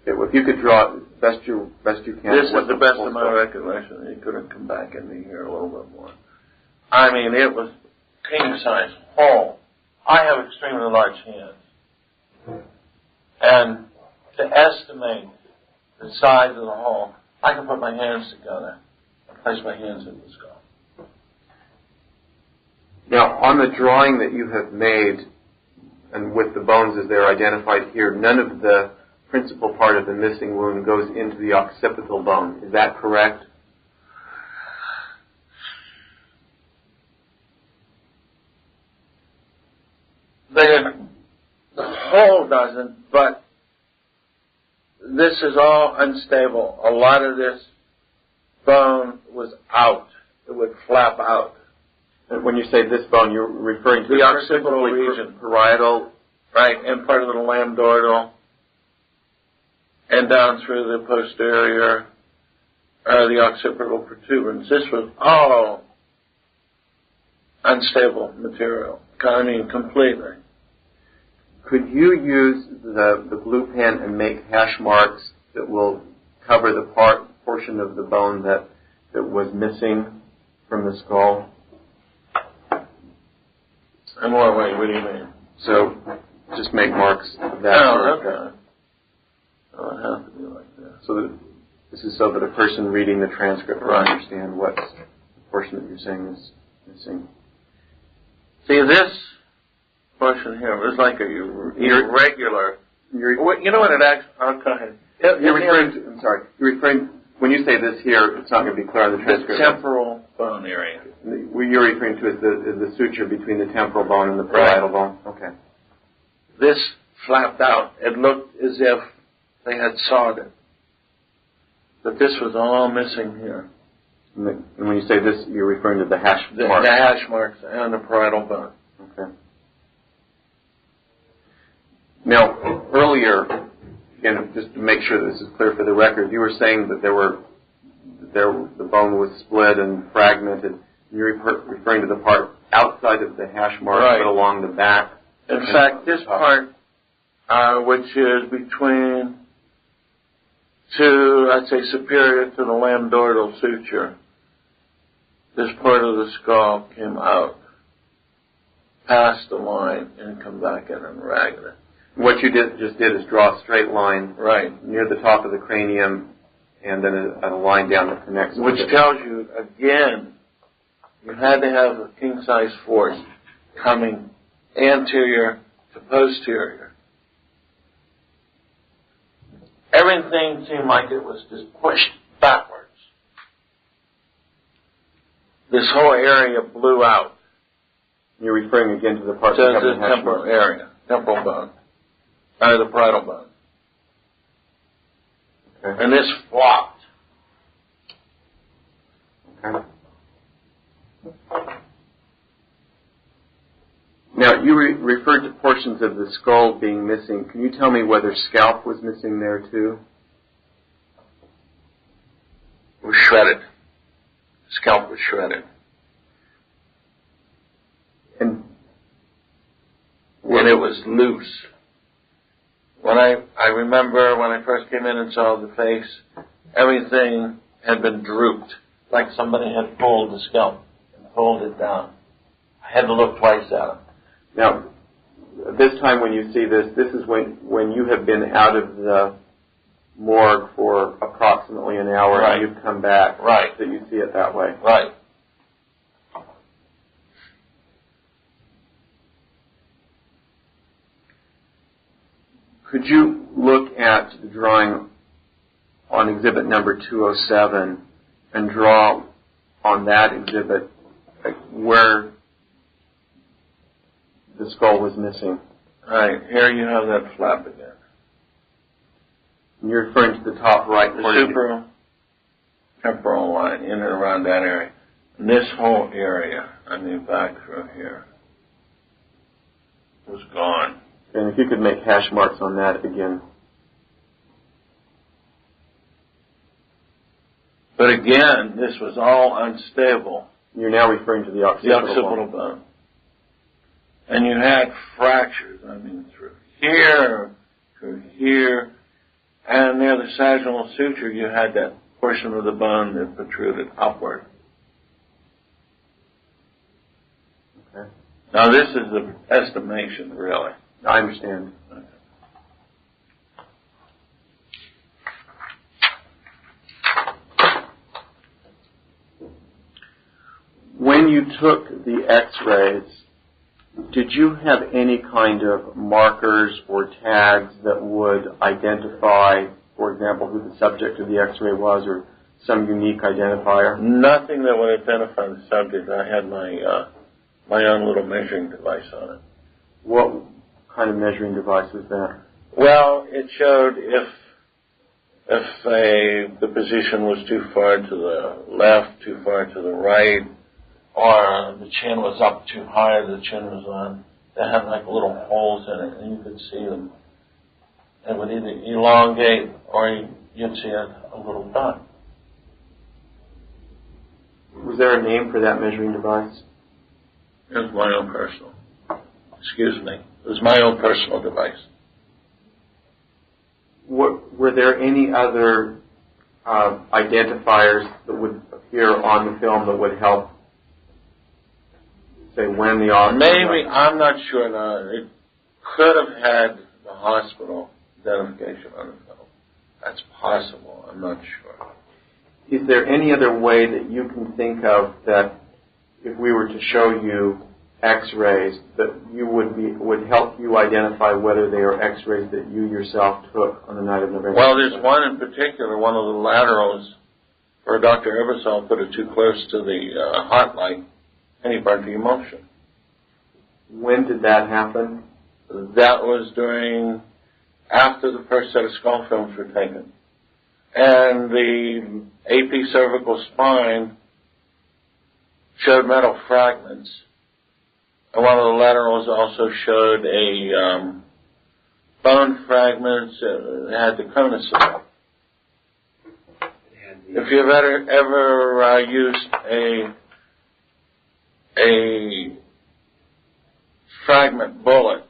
Okay, well, if you could draw it best you can. This is the best of my recollection. It could have come back into here a little bit more. I mean, it was king-size hole. I have extremely large hands. And to estimate the size of the hole, I can put my hands together and place my hands in the skull. Now, on the drawing that you have made, and with the bones as they're identified here, none of the principal part of the missing wound goes into the occipital bone. Is that correct? The whole doesn't, but this is all unstable. A lot of this bone was out. It would flap out. And when you say this bone, you're referring to the occipital region. Parietal. Right, and part of the lambdoidal, and down through the posterior, the occipital protuberance. This was all unstable material. I mean, completely. Could you use the blue pen and make hash marks that will cover the portion of the bone that that was missing from the skull? In what way? What do you mean? So, just make marks of that. Oh, okay. Oh, it has to be like that. So that this is so that a person reading the transcript will understand what portion that you're saying is missing. See, this portion here was like a irregular. You know what it actually? Oh, go ahead. You're referring to. I'm sorry. You're referring. When you say this here, it's not going to be clear on the transcript. The temporal bone area. What you're referring to is the suture between the temporal bone and the parietal bone. Okay. This flapped out. It looked as if they had sawed it. But this was all missing here. And when you say this, you're referring to the hash marks. The hash marks and the parietal bone. Okay. Now, earlier, again, just to make sure this is clear for the record, you were saying that the bone was split and fragmented. You're referring to the part outside of the hash mark, but along the back. In fact, this part, which is between I'd say superior to the lambdoidal suture, this part of the skull came out, past the line, and come back in and ragged it. What you just did is draw a straight line near the top of the cranium, and then a line down that connects. Which tells you, again, you had to have a king-size force coming anterior to posterior. Everything seemed like it was just pushed backwards. This whole area blew out. You're referring again to the part that the temporal area, temporal bone, the parietal bone. Okay. And this flopped. Okay. Now, you referred to portions of the skull being missing. Can you tell me whether scalp was missing there, too? It was shredded. Scalp was shredded. And it was loose. When I remember when I first came in and saw the face, everything had been drooped, like somebody had pulled the scalp and pulled it down. I had to look twice at it. Now, this time when you see this is when you have been out of the morgue for approximately an hour and you've come back. Right. That you see it that way. Right. Could you look at the drawing on exhibit number 207 and draw on that exhibit where the skull was missing? Right. Here you have that flap again. And you're referring to the top right corner. The temporal line in and around that area. And this whole area, back through here, was gone. And if you could make hash marks on that again. But again, this was all unstable. You're now referring to the occipital bone. And you had fractures, through here, and near the sagittal suture, you had that portion of the bone that protruded upward. Okay. Now, this is the estimation, really. I understand. Okay. When you took the x-rays, did you have any kind of markers or tags that would identify, for example, who the subject of the x-ray was or some unique identifier? Nothing that would identify the subject. I had my own little measuring device on it. What kind of measuring device was that? Well, it showed if the position was too far to the left, too far to the right, or the chin was up too high, the chin was on. They had like little holes in it, and you could see them. It would either elongate or you'd see a little dot. Was there a name for that measuring device? It was my own personal. Excuse me. It was my own personal device. Were there any other identifiers that would here on the film that would help, say, when the officer... Maybe, I'm not sure now. It could have had the hospital identification on the film. That's possible. I'm not sure. Is there any other way that you can think of that if we were to show you X-rays that you would help you identify whether they are X-rays that you yourself took on the night of November? Well, there's one in particular, one of the laterals, where Dr. Ebersol put it too close to the hot light, and he burnt the emulsion. When did that happen? That was after the first set of skull films were taken. And the AP cervical spine showed metal fragments. And one of the laterals also showed a bone fragment that had the conus in it. If you've ever used a fragment bullet,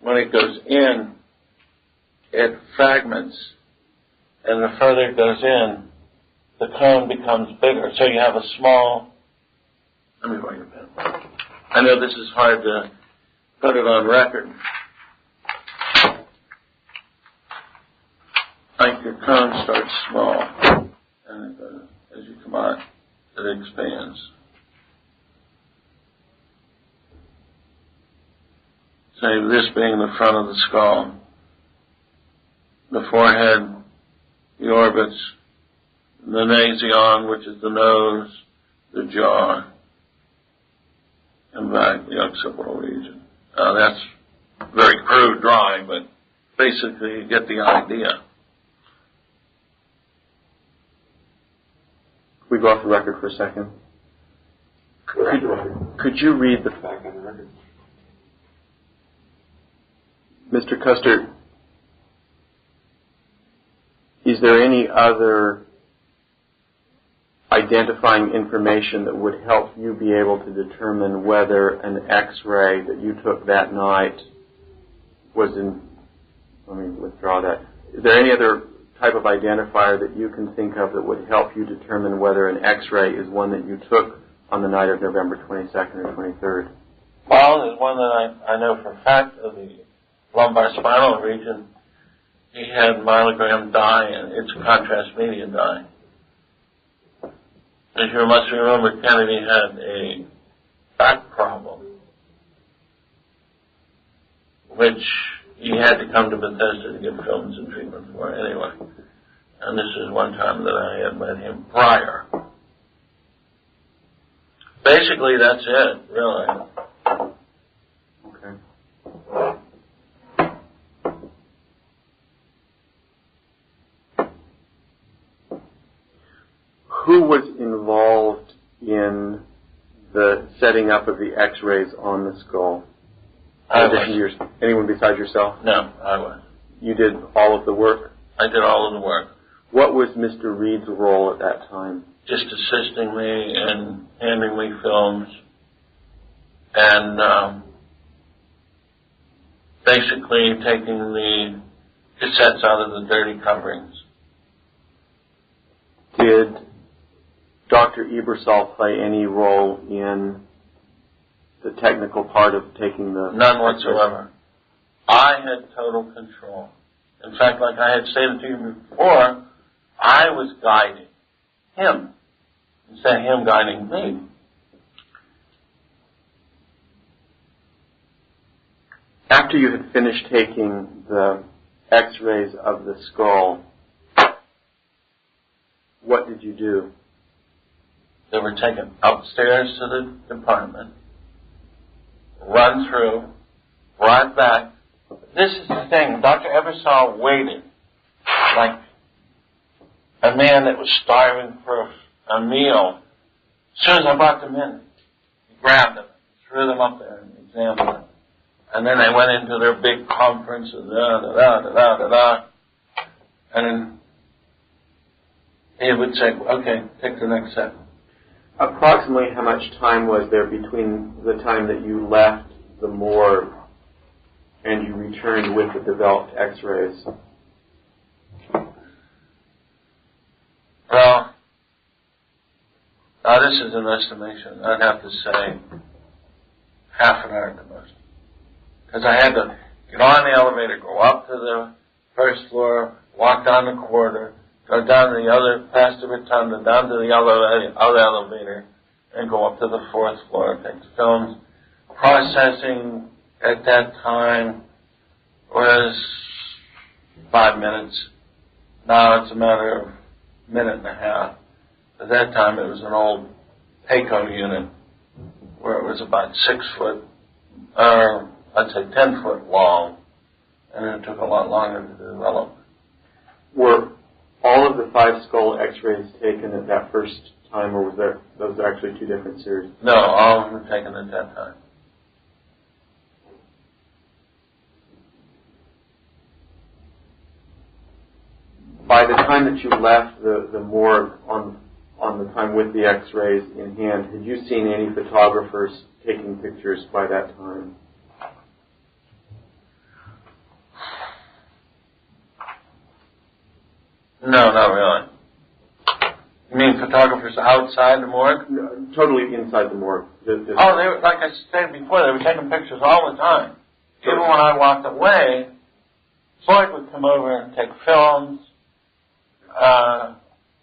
when it goes in, it fragments, and the further it goes in, the cone becomes bigger. So you have a small... Let me borrow your pen. I know this is hard to put it on record. Like your cone starts small, and as you come out, it expands. Say this being the front of the skull, the forehead, the orbits, the nasion, which is the nose, the jaw, and back the occipital region. That's very crude drawing, but basically you get the idea. Can we go off the record for a second? Could you read the fact on the record? Mr. Custer, is there any other identifying information that would help you be able to determine whether an X-ray that you took that night was in... Let me withdraw that. Is there any other type of identifier that you can think of that would help you determine whether an X-ray is one that you took on the night of November 22nd or 23rd? Well, there's one that I know for a fact of the lumbar spinal region. He had myelogram dye, and it's a contrast media dye. As you must remember, Kennedy had a back problem, which he had to come to Bethesda to get films and treatment for anyway. And this is one time that I had met him prior. Basically, that's it, really. Okay. Who was involved in the setting up of the X-rays on the skull? Anyone besides yourself? No, I was. You did all of the work? I did all of the work. What was Mr. Reed's role at that time? Just assisting me and handing me films and basically taking the cassettes out of the dirty coverings. Did Dr. Ebersol play any role in the technical part of taking the... None whatsoever. I had total control. In fact, like I had stated to you before, I was guiding him instead of him guiding me. After you had finished taking the X-rays of the skull, what did you do? They were taken upstairs to the department, run through, brought back. This is the thing. Dr. Ebersol waited like a man that was starving for a meal. As soon as I brought them in, he grabbed them, threw them up there and examined them. And then they went into their big conference and and then he would say, okay, take the next set. Approximately how much time was there between the time that you left the morgue and you returned with the developed X-rays? Well, This is an estimation. I'd have to say half an hour at the most. Because I had to get on the elevator, go up to the first floor, walk down the corridor, go down to the other, past the rotunda, down to the other elevator, and go up to the fourth floor and take the films. Processing at that time was 5 minutes. Now it's a matter of a minute and a half. At that time, it was an old Payco unit where it was about 6 foot, I'd say 10 foot long, and it took a lot longer to develop. Were all of the 5 skull X-rays taken at that first time, or was there those are actually 2 different series? No, all of them were taken at that time. By the time that you left the morgue on the time with the X-rays in hand, had you seen any photographers taking pictures by that time? No, not really. You mean photographers outside the morgue? No, totally inside the morgue. They were, like I said before, they were taking pictures all the time. Even when I walked away, Floyd would come over and take films,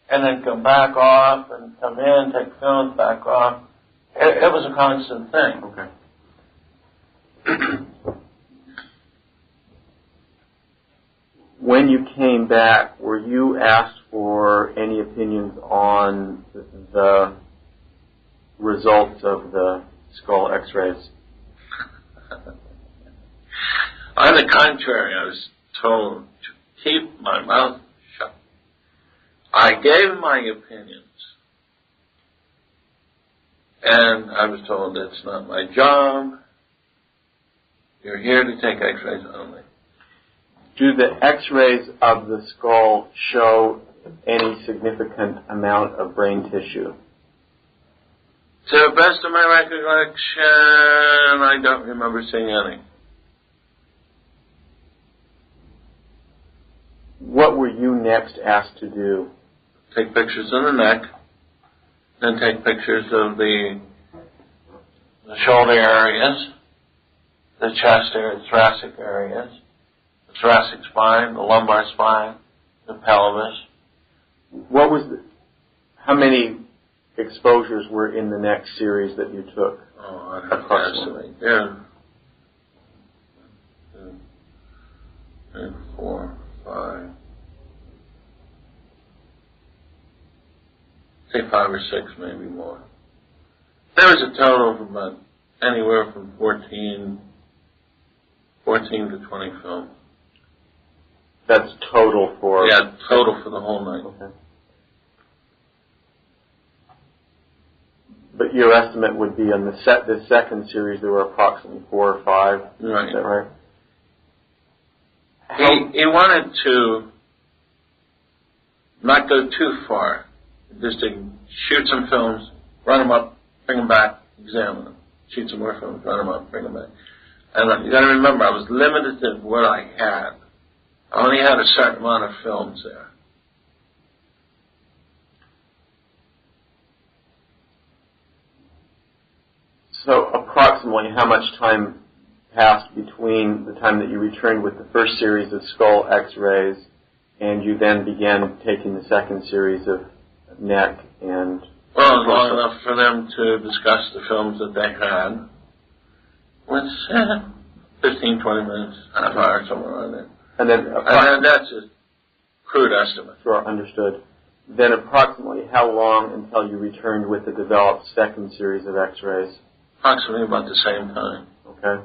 and then come back off, and come in, take films, back off. It was a constant thing. Okay. When you came back, were you asked for any opinions on the results of the skull X-rays? On the contrary, I was told to keep my mouth shut. I gave my opinions, and I was told it's not my job. You're here to take X-rays only. Do the X-rays of the skull show any significant amount of brain tissue? To the best of my recollection, I don't remember seeing any. What were you next asked to do? Take pictures of the neck, then take pictures of the shoulder areas, the chest area, thoracic areas, the thoracic spine, the lumbar spine, the pelvis. How many exposures were in the next series that you took? Oh, I'd have to estimate. Yeah. 2, 3, 4, 5. Say 5 or 6, maybe more. There was a total of about anywhere from 14 to 20 films. That's total for... Yeah, total for the whole night. Okay. But your estimate would be on the second series there were approximately 4 or 5. Right. Is that right? He wanted to not go too far. Just to shoot some films, run them up, bring them back, examine them. Shoot some more films, run them up, bring them back. And you got to remember, I was limited to what I had. I only had a certain amount of films there. So approximately how much time passed between the time that you returned with the first series of skull X-rays and you then began taking the second series of neck and... Well, it was long enough for them to discuss the films that they had. It's 15, 20 minutes, half hour, somewhere around there. And then that's a crude estimate. Sure, understood. Then approximately how long until you returned with the developed second series of X-rays? Approximately about the same time. Okay.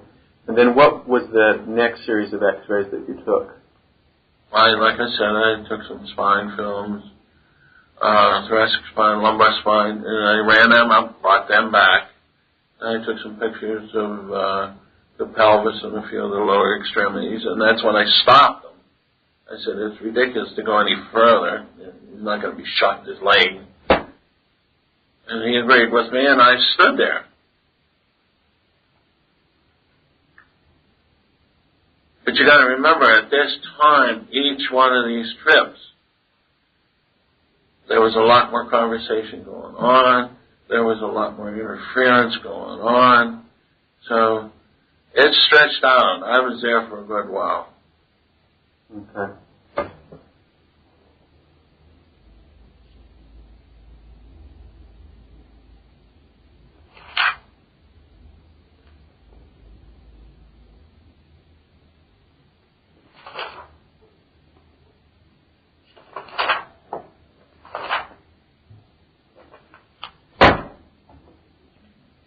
And then what was the next series of X-rays that you took? Like I said, I took some spine films, thoracic spine, lumbar spine, and I ran them up, brought them back. And I took some pictures of the pelvis and a few of the lower extremities, and that's when I stopped them. I said, it's ridiculous to go any further. He's not going to be shot in his leg. And he agreed with me, and I stood there. But you got to remember, at this time, each one of these trips, there was a lot more conversation going on. there was a lot more interference going on. So it stretched out. I was there for a good while. Okay.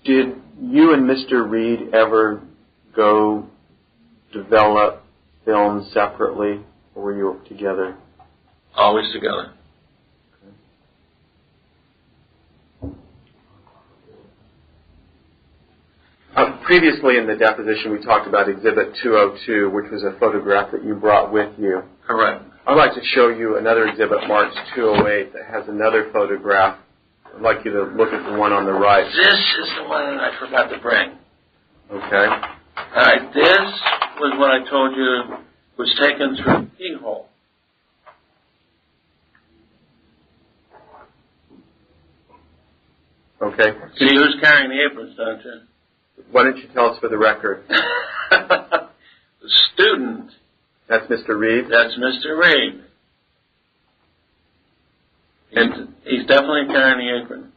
Did you and Mr. Reed ever go develop films separately, or were you together? Always together. Previously in the deposition, we talked about Exhibit 202, which was a photograph that you brought with you. Correct. I'd like to show you another exhibit marked 208 that has another photograph. I'd like you to look at the one on the right. This is the one that I forgot to bring. Okay. All right, this was what I told you was taken through the keyhole. Okay. See who's carrying the aprons, don't you? Why don't you tell us for the record? The student. That's Mr. Reed? That's Mr. Reed. And he's definitely carrying the apron.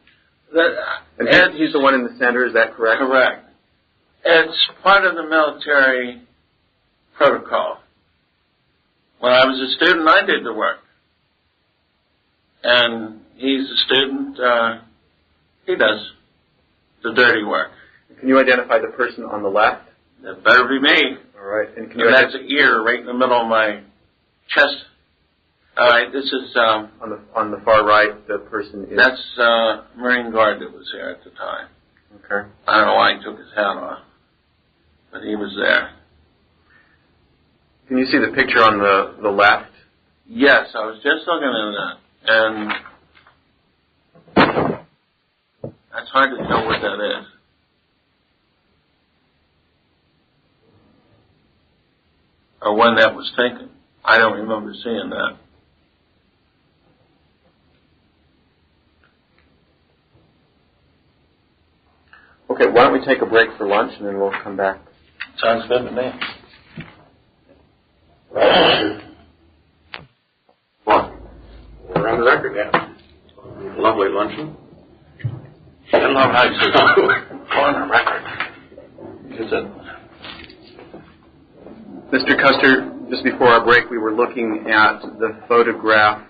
And he's the one in the center, is that correct? Correct. It's part of the military protocol. When I was a student, I did the work. And he's a student, he does the dirty work. Can you identify the person on the left? That better be me. All right. And that's an ear right in the middle of my chest. All right, this is... on the far right, the person is... That's Marine Guard that was here at the time. Okay. I don't know why he took his hat off, but he was there. Can you see the picture on the left? Yes, I was just looking at that, and that's hard to tell what that is. Or when that was taken. I don't remember seeing that. Okay, why don't we take a break for lunch and then we'll come back. Sounds good to me. Well, we're on the record now. Lovely luncheon. I love how you say on the record. Is it? Mr. Custer, just before our break, we were looking at the photograph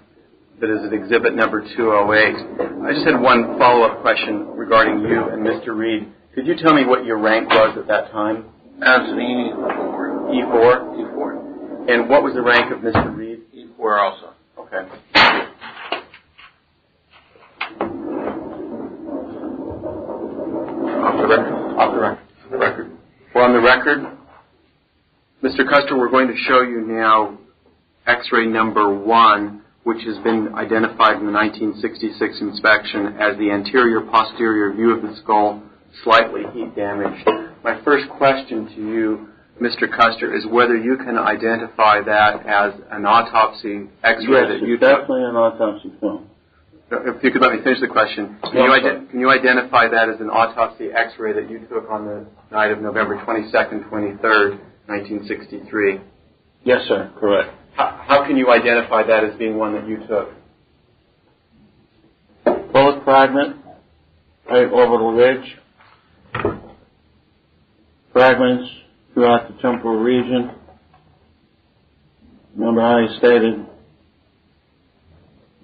that is at exhibit number 208. I just had one follow-up question regarding you and Mr. Reed. Could you tell me what your rank was at that time? As an E4. E4? E4. And what was the rank of Mr. Reed? E4 also. Okay. Off the record. Off the record. Off the record. Well, on the record, Mr. Custer, we're going to show you now X-ray number 1, which has been identified in the 1966 inspection as the anterior posterior view of the skull, slightly heat damaged. My first question to you, Mr. Custer, is whether you can identify that as an autopsy X-ray that you took. Definitely an autopsy film. If you could let me finish the question. Can you identify that as an autopsy X-ray that you took on the night of November 22nd, 23rd, 1963? Yes, sir. Correct. How can you identify that as being one that you took? Bullet fragment, right orbital ridge. Fragments throughout the temporal region. Remember how I stated,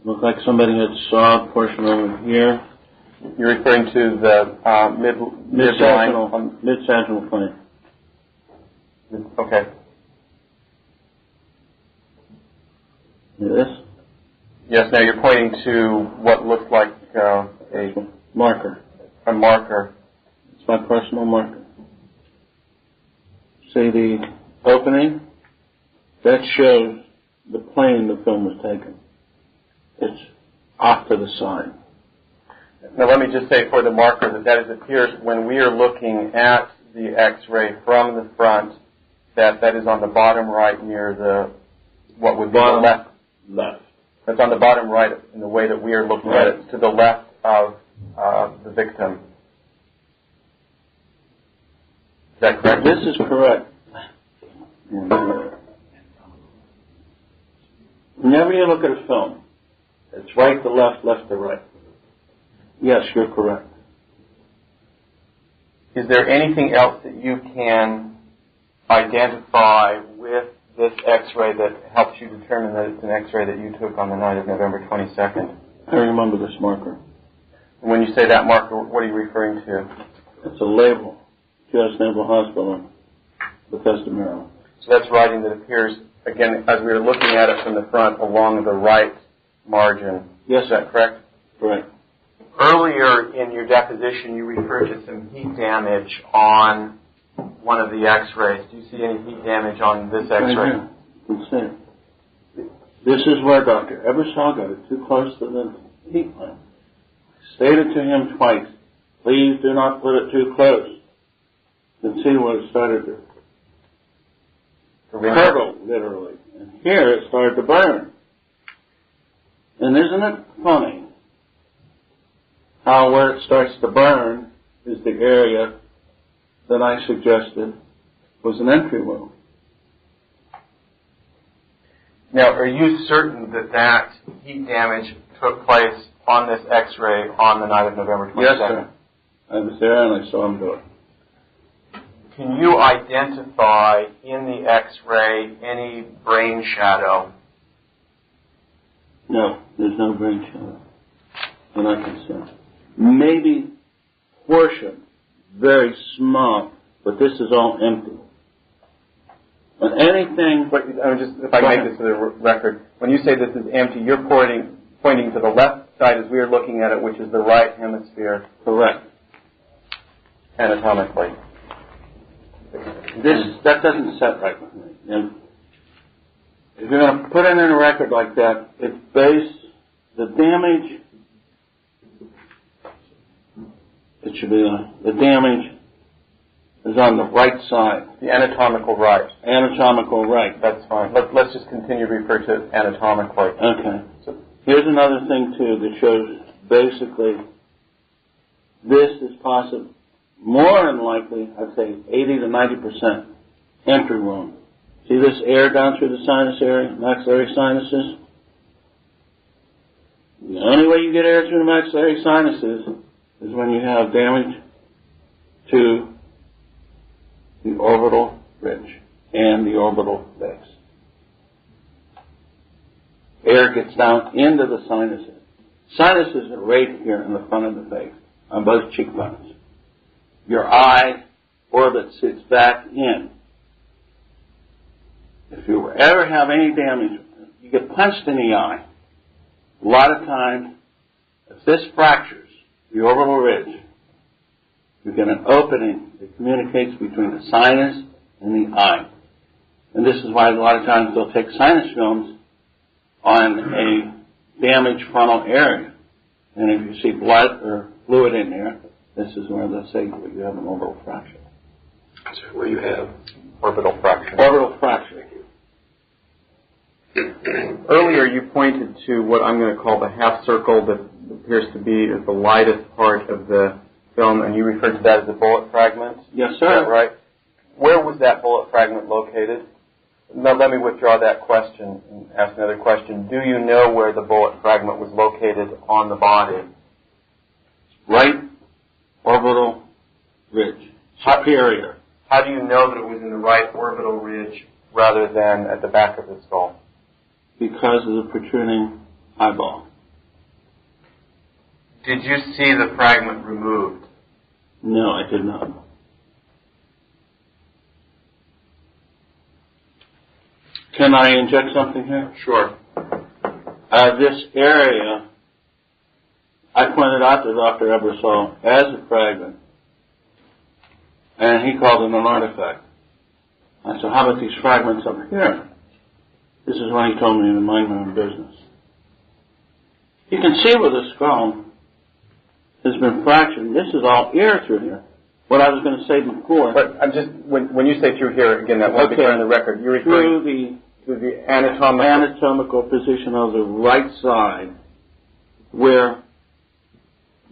looked like somebody had sawed a portion over here. You're referring to the mid-sagittal plane. Okay. This? Yes, now you're pointing to what looked like a marker. A marker. It's my personal marker. See the opening? That shows the plane the film was taken. It's off to the side. Now let me just say for the marker that appears when we are looking at the X-ray from the front, that is on the bottom right near the, what would be the left. Left. That's on the bottom right in the way that we are looking at it, to the left of the victim. Is that correct? This is correct. Whenever you look at a film, it's right to left, left to right. Yes, you're correct. Is there anything else that you can identify with this X-ray that helps you determine that it's an X-ray that you took on the night of November 22nd? I remember this marker. When you say that marker, what are you referring to? It's a label. U.S. Naval Hospital, Bethesda, Maryland. So that's writing that appears, again, as we were looking at it from the front, along the right margin. Yes. Is that correct? Correct. Earlier in your deposition, you referred to some heat damage on one of the X-rays. Do you see any heat damage on this X-ray? Right here. You can see it. This is where Dr. Ebersol got it too close to the heat lamp. I stated to him twice, please do not put it too close. You can see what it started to curdle, literally. And here it started to burn. And isn't it funny how where it starts to burn is the area that I suggested was an entry wound. Now, are you certain that that heat damage took place on this X-ray on the night of November 22nd? Yes, sir. I was there and I saw him do it. Can you identify in the X-ray any brain shadow? No, there's no brain shadow that I can see. Maybe portion, very small, but this is all empty. But anything... If I make this to the record, when you say this is empty, you're pointing to the left side as we are looking at it, which is the right hemisphere. Correct. Anatomically. That doesn't set right with me. And if you're going to put it in a record like that, it's based, the damage, it should be the damage is on the right side. The anatomical right. Anatomical right. That's fine. Let's just continue to refer to it anatomically. Okay. So here's another thing, too, that shows basically this is possible. More than likely, I'd say 80 to 90% entry wound. See this air down through the sinus area, maxillary sinuses? The only way you get air through the maxillary sinuses is when you have damage to the orbital ridge and the orbital base. Air gets down into the sinuses. Sinuses are right here in the front of the face, on both cheekbones. Your eye orbit sits back in. If you ever have any damage, you get punched in the eye. A lot of times, if this fractures the orbital ridge, you get an opening that communicates between the sinus and the eye. And this is why a lot of times they'll take sinus films on a damaged frontal area. And if you see blood or fluid in there, this is where they'll say you have an orbital fracture. So where you have Orbital fracture. Orbital fracture. Earlier you pointed to what I'm going to call the half circle that appears to be the lightest part of the film, and you referred to that as a bullet fragment. Yes, sir. Is that right? Where was that bullet fragment located? Now let me withdraw that question and ask another question. Do you know where the bullet fragment was located on the body? Right orbital ridge. Superior. How do you know that it was in the right orbital ridge rather than at the back of the skull? Because of the protruding eyeball. Did you see the fragment removed? No, I did not. Can I inject something here? Sure. This area, I pointed out to Dr. Ebersol as a fragment, and he called it an artifact. I said, how about these fragments up here? This is when he told me to mind my own business. You can see where the skull has been fractured. This is all air through here. What I was going to say before. But I'm just, when you say through here, again, that won't be clear on the record, you're referring to the anatomical position of the right side where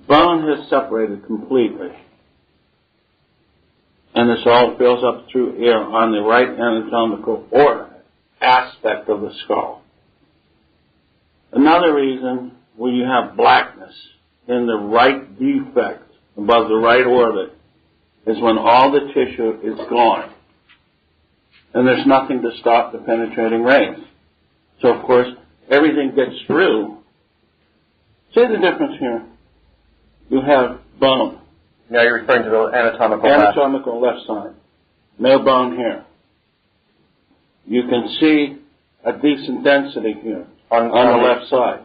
Bone has separated completely. And this all fills up through air on the right anatomical or aspect of the skull. Another reason where you have blackness in the right defect above the right orbit is when all the tissue is gone. And there's nothing to stop the penetrating rays. So, of course, everything gets through. See the difference here? You have bone. Now you're referring to the Anatomical left side. No bone here. You can see a decent density here on the left side.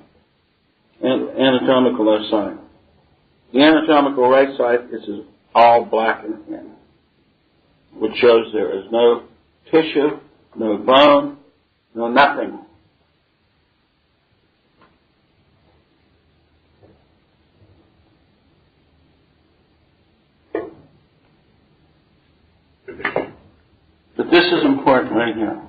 Anatomical left side. The anatomical right side is all blackened in, which shows there is no tissue, no bone, no nothing. But this is important right here.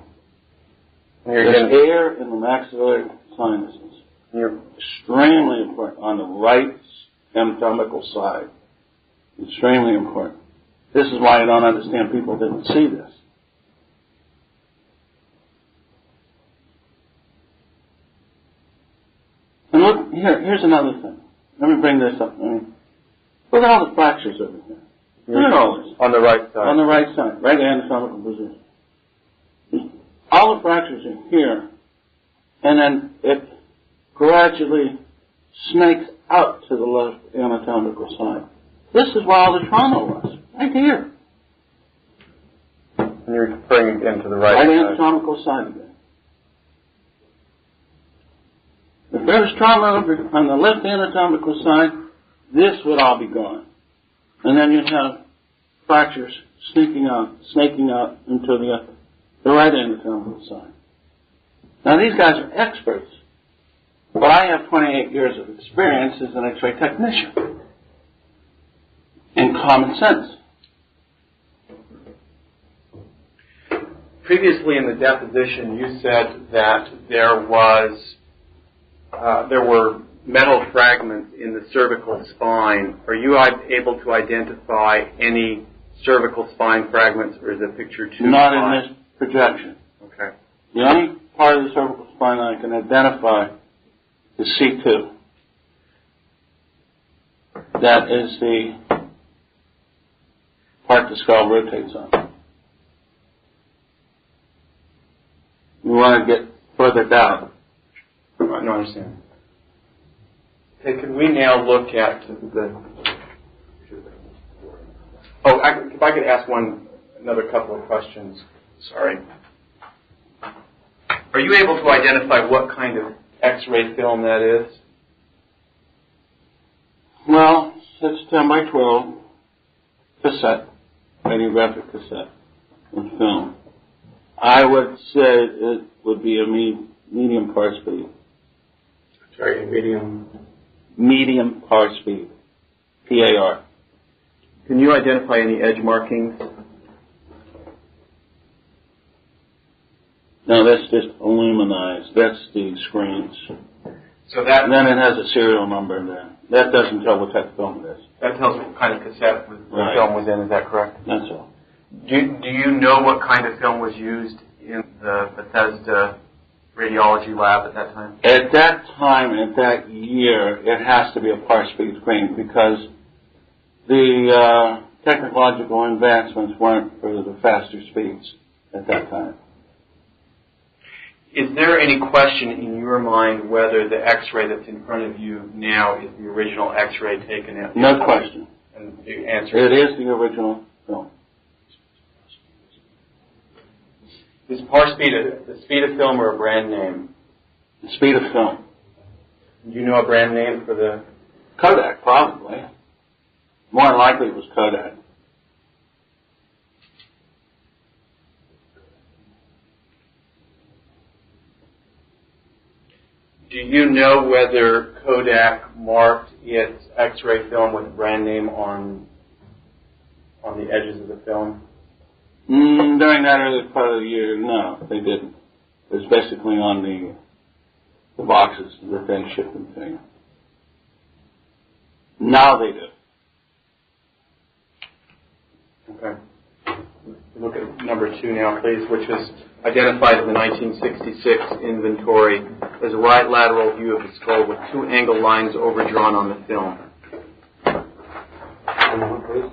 There's air in the maxillary sinuses. You're extremely important on the right anatomical side. Extremely important. This is why I don't understand people didn't see this. And look, here's another thing. Let me bring this up. Look at all the fractures over here. Look at all this. On the right side. On the right side, right anatomical position. All the fractures are here, and then it gradually snakes out to the left anatomical side. This is where all the trauma was, right here. And you're referring again to the right Right side. anatomical side again. If there was trauma over on the left anatomical side, this would all be gone. And then you'd have fractures snaking out into the right anatomical side. Now these guys are experts, but I have 28 years of experience as an X-ray technician. And common sense. Previously in the deposition, you said that there were metal fragments in the cervical spine. Are you able to identify any cervical spine fragments, or is the picture too Not fine? in this projection. Okay. The only part of the cervical spine I can identify is C2. That is the part the skull rotates on. You want to get further down. No, I understand. Okay, can we now look at the... Oh, if I could ask another couple of questions. Sorry. Are you able to identify what kind of X-ray film that is? Well, it's 10 by 12 cassette, radiographic cassette and film. I would say it would be a medium par speed. Sorry, medium. Medium par speed. PAR. Can you identify any edge markings? No, that's just aluminized. That's the screens. So that... And then it has a serial number in there. That doesn't tell what type of film it is. That tells what kind of cassette the film was in, is that correct? That's all. Do you know what kind of film was used in the Bethesda radiology lab at that time? At that time, at that year, it has to be a par speed screen because the technological advancements weren't for the faster speeds at that time. Is there any question in your mind whether the X-ray that's in front of you now is the original X-ray taken at? No question. And the answer It is the original film. is par speed the speed of film or a brand name? The speed of film. Do you know a brand name for the... Kodak, probably. More than likely it was Kodak. Do you know whether Kodak marked its X-ray film with a brand name on the edges of the film? During that early part of the year, no, they didn't. It was basically on the boxes that they shipped them to you. Now they do. Okay. Look at number 2 now, please, which is identified in the 1966 inventory as a right lateral view of the skull with 2 angle lines overdrawn on the film. One moment, please.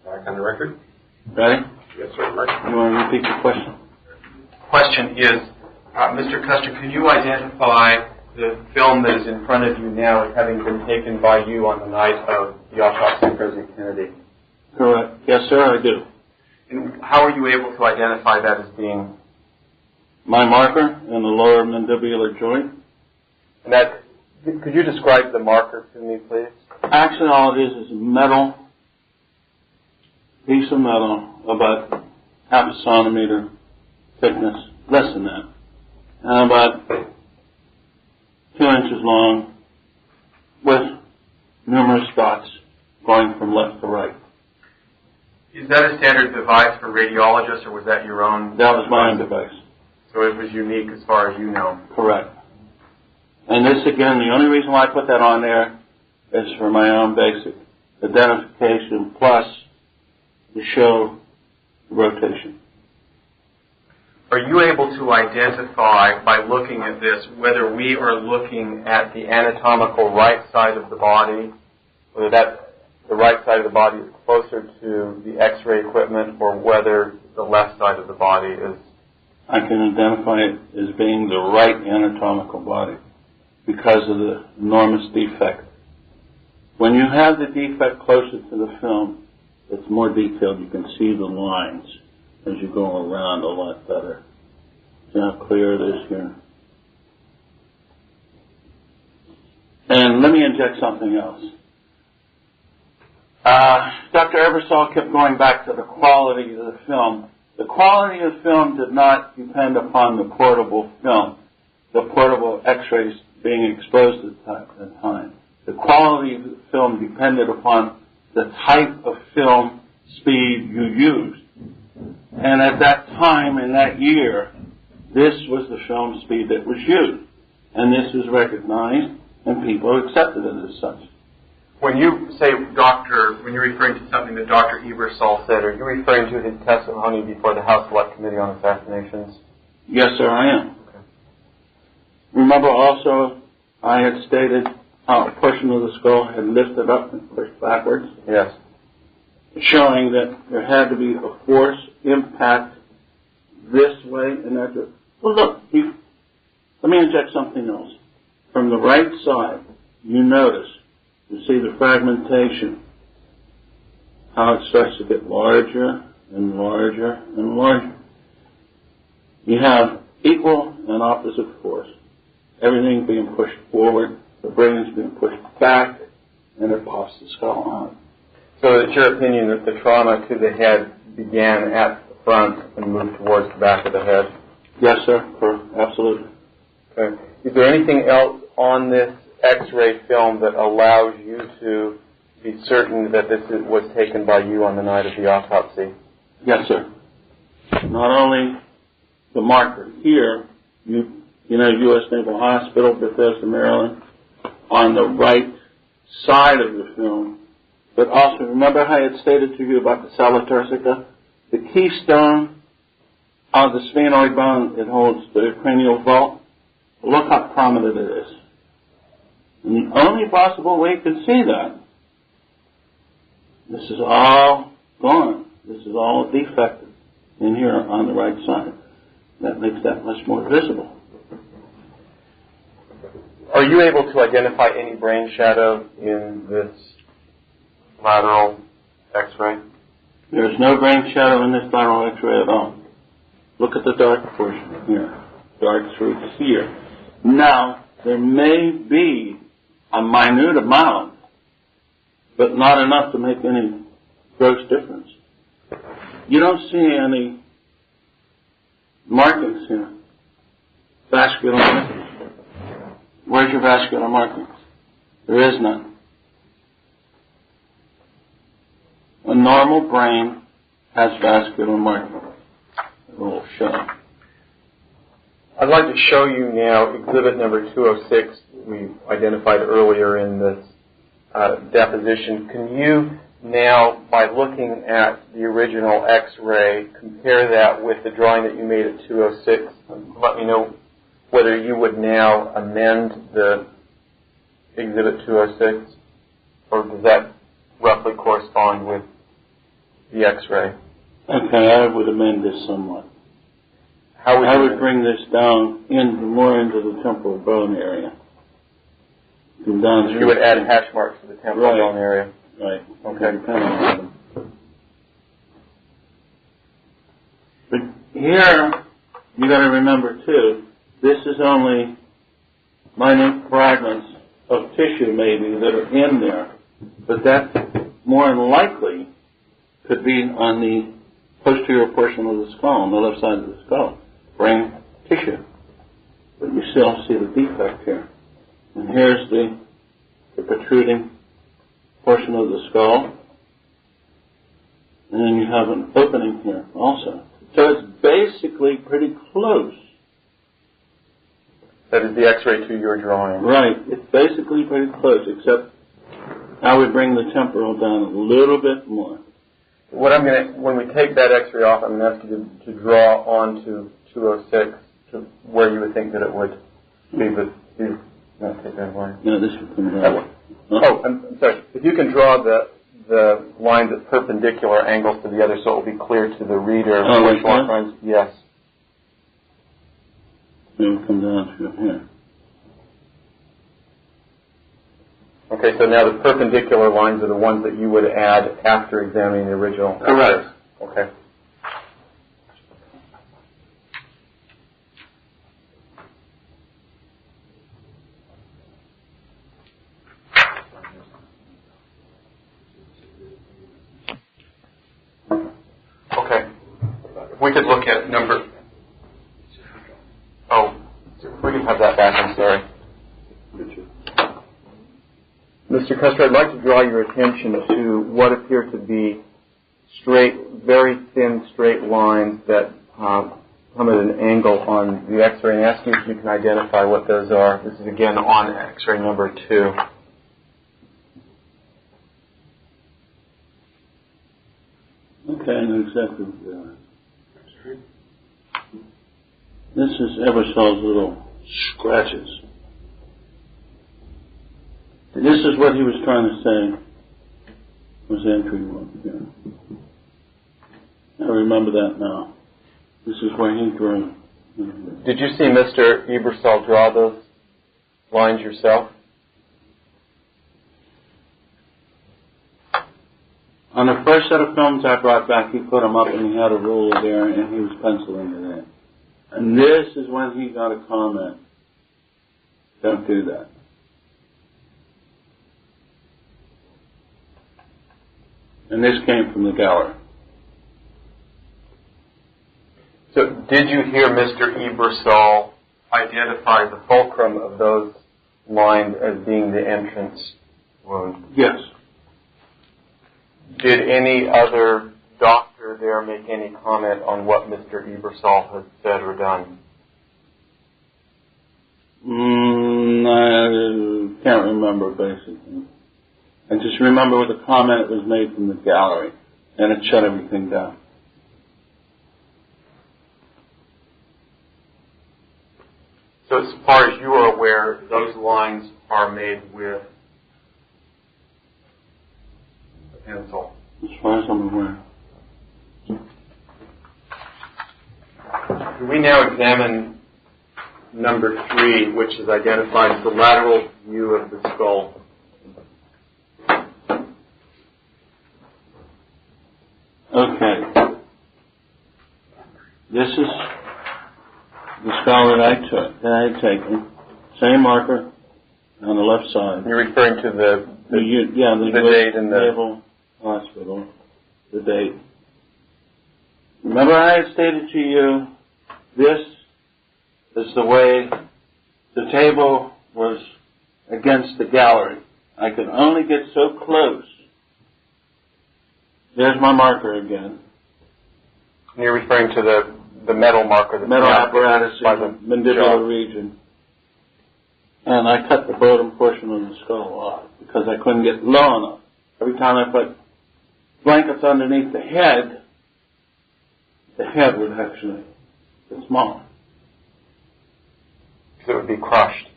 Back on the record. Ready? Yes, sir, Mark. You want to repeat the question? Question is, Mr. Custer, can you identify the film that is in front of you now as having been taken by you on the night of the autopsy of President Kennedy? Correct. Yes, sir, I do. And how are you able to identify that as being? My marker in the lower mandibular joint. And that, could you describe the marker to me, please? Actually, all it is a metal, piece of metal, about half a centimeter thickness, less than that, and about 2 inches long, with numerous dots going from left to right. Is that a standard device for radiologists, or was that your own? That was my own device. So it was unique as far as you know? Correct. And this, again, the only reason why I put that on there is for my own basic identification, plus to show rotation. Are you able to identify, by looking at this, whether we are looking at the anatomical right side of the body, whether that the right side of the body is closer to the X-ray equipment, or whether the left side of the body is? I can identify it as being the right anatomical body because of the enormous defect. When you have the defect closer to the film, it's more detailed. You can see the lines as you go around a lot better. See how clear it is here? And let me inject something else. Dr. Ebersol kept going back to the quality of the film. The quality of film did not depend upon the portable film, the portable X-rays being exposed at the time. The quality of the film depended upon the type of film speed you used. And at that time, in that year, this was the film speed that was used. And this was recognized, and people accepted it as such. When you say doctor, when you're referring to something that Dr. Ebersol said, are you referring to his testimony before the House Select Committee on Assassinations? Yes, sir, I am. Okay. Remember also, I had stated how a portion of the skull had lifted up and pushed backwards? Yes. Showing that there had to be a force impact this way and that way. Well, look, let me inject something else. From the right side, you notice, you see the fragmentation, how it starts to get larger and larger and larger. You have equal and opposite force. Everything being pushed forward, the brain is being pushed back, and it pops the skull out. So it's your opinion that the trauma to the head began at the front and moved towards the back of the head? Yes, sir, absolutely. Okay. Is there anything else on this X-ray film that allows you to be certain that this was taken by you on the night of the autopsy? Yes, sir. Not only the marker here, you know, U.S. Naval Hospital, Bethesda, Maryland, on the right side of the film, but also remember how I had stated to you about the sala turcica? The keystone of the sphenoid bone that holds the cranial vault. Look how prominent it is. And the only possible way you can see that, this is all gone. This is all defective in here on the right side. That makes that much more visible. Are you able to identify any brain shadow in this lateral X-ray? There's no brain shadow in this lateral X-ray at all. Look at the dark portion here. Dark through here. Now, there may be a minute amount, but not enough to make any gross difference. You don't see any markings here. Vascular markings. Where's your vascular markings? There is none. A normal brain has vascular markings. It will show. I'd like to show you now exhibit number 206 we identified earlier in this deposition. Can you now, by looking at the original X-ray, compare that with the drawing that you made at 206? Let me know whether you would now amend the exhibit 206, or does that roughly correspond with the X-ray? Okay, I would amend this somewhat. I would bring this down more into the temporal bone area. You would add hash marks to the temporal bone area. Right. Okay. But here, you got to remember too, this is only minute fragments of tissue maybe that are in there, but that more than likely could be on the posterior portion of the skull, on the left side of the skull, brain tissue. But you still see the defect here. And here's the protruding portion of the skull. And then you have an opening here also. So it's basically pretty close. That is the X-ray to your drawing. Right. It's basically pretty close, except I would bring the temporal down a little bit more. When we take that X-ray off, I'm going to ask you to draw onto 206 to where you would think that it would be. But you not take that line. No, this would come down. Oh, I'm sorry. If you can draw the lines at perpendicular angles to the other, so it will be clear to the reader which lines. Yes. It will come down to here. Okay, so now the perpendicular lines are the ones that you would add after examining the original. Correct. Okay. Okay. If we could look at number... Oh, we can have that back, I'm sorry. Mr. Custer, I'd like to draw your attention to what appear to be straight, very thin, straight lines that come at an angle on the X-ray, and ask you if you can identify what those are. This is again on X-ray number 2. Okay, I know exactly what they are. This is Ebersol's little scratches. This is what he was trying to say was entry one. Yeah. I remember that now. This is where he drew. Did you see Mr. Ebersol draw those lines yourself? On the first set of films I brought back, he put them up and he had a ruler there and he was penciling it in. And this is when he got a comment. Don't do that. And this came from the gallery. So did you hear Mr. Ebersol identify the fulcrum of those lines as being the entrance wound? Yes. Did any other doctor there make any comment on what Mr. Ebersol had said or done? I can't remember, basically. I just remember with the comment was made from the gallery, and it shut everything down. So as far as you are aware, those lines are made with a pencil? As far as I'm aware. Do we now examine number 3, which is identified as the lateral view of the skull. Okay. This is the skull that I had taken. Same marker on the left side. You're referring to the date in the Naval Hospital. The date. Remember, I had stated to you, this is the way the table was against the gallery. I could only get so close. There's my marker again. And you're referring to the metal marker. The metal apparatus in the mandibular region. And I cut the bottom portion of the skull off because I couldn't get low enough. Every time I put blankets underneath the head would actually get smaller. So it would be crushed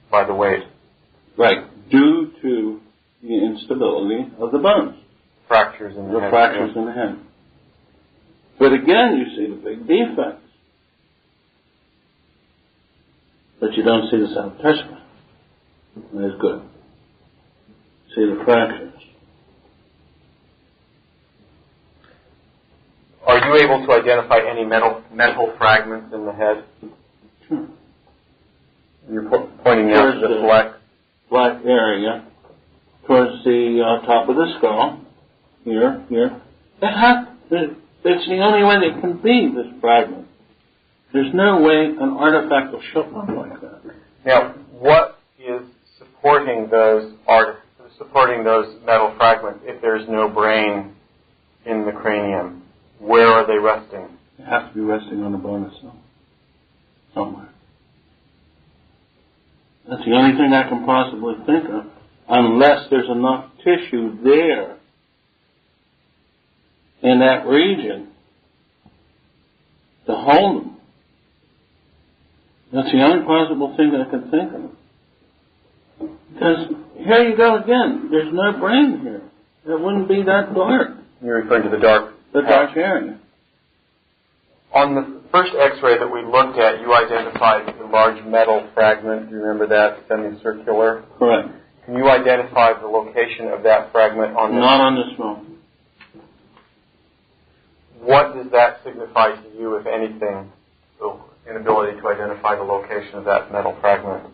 by the weight. Right, due to the instability of the bones. Fractures in the head. Fractures in the head. But again, you see the big defects. But you don't see the subtestimony. That's good. See the fractures. Are you able to identify any metal fragments in the head? Sure. You're pointing now to the black area towards the top of the skull. Here. It's the only way that can be this fragment. There's no way an artifact will show up like that. Now, what is supporting those metal fragments if there's no brain in the cranium? Where are they resting? They have to be resting on the bone itself. Somewhere. That's the only thing I can possibly think of, unless there's enough tissue there in that region to hold them. That's the only possible thing that I can think of. Because here you go again. There's no brain here. It wouldn't be that dark. You're referring to the dark area. On the first X-ray that we looked at, you identified a large metal fragment. Do you remember that? Semicircular? Correct. Can you identify the location of that fragment on this? Not on this one. What does that signify to you, if anything, the inability to identify the location of that metal fragment?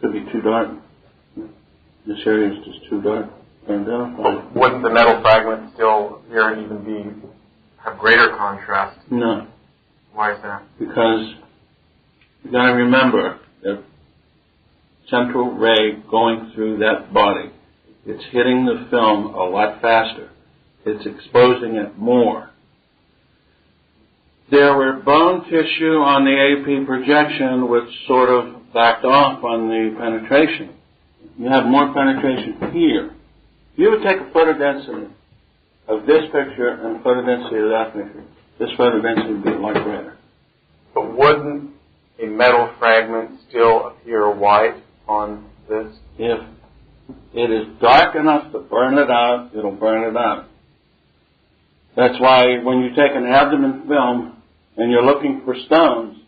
Could be too dark. This area is just too dark. Wouldn't the metal fragment still appear and even have greater contrast? No. Why is that? Because you got to remember the central ray going through that body. It's hitting the film a lot faster. It's exposing it more. There were bone tissue on the AP projection which sort of backed off on the penetration. You have more penetration here. If you would take a photodensity of this picture and a photodensity of that picture, this photodensity would be a lot greater. But wouldn't a metal fragment still appear white on this? If it is dark enough to burn it out, it'll burn it out. That's why when you take an abdomen film and you're looking for stones,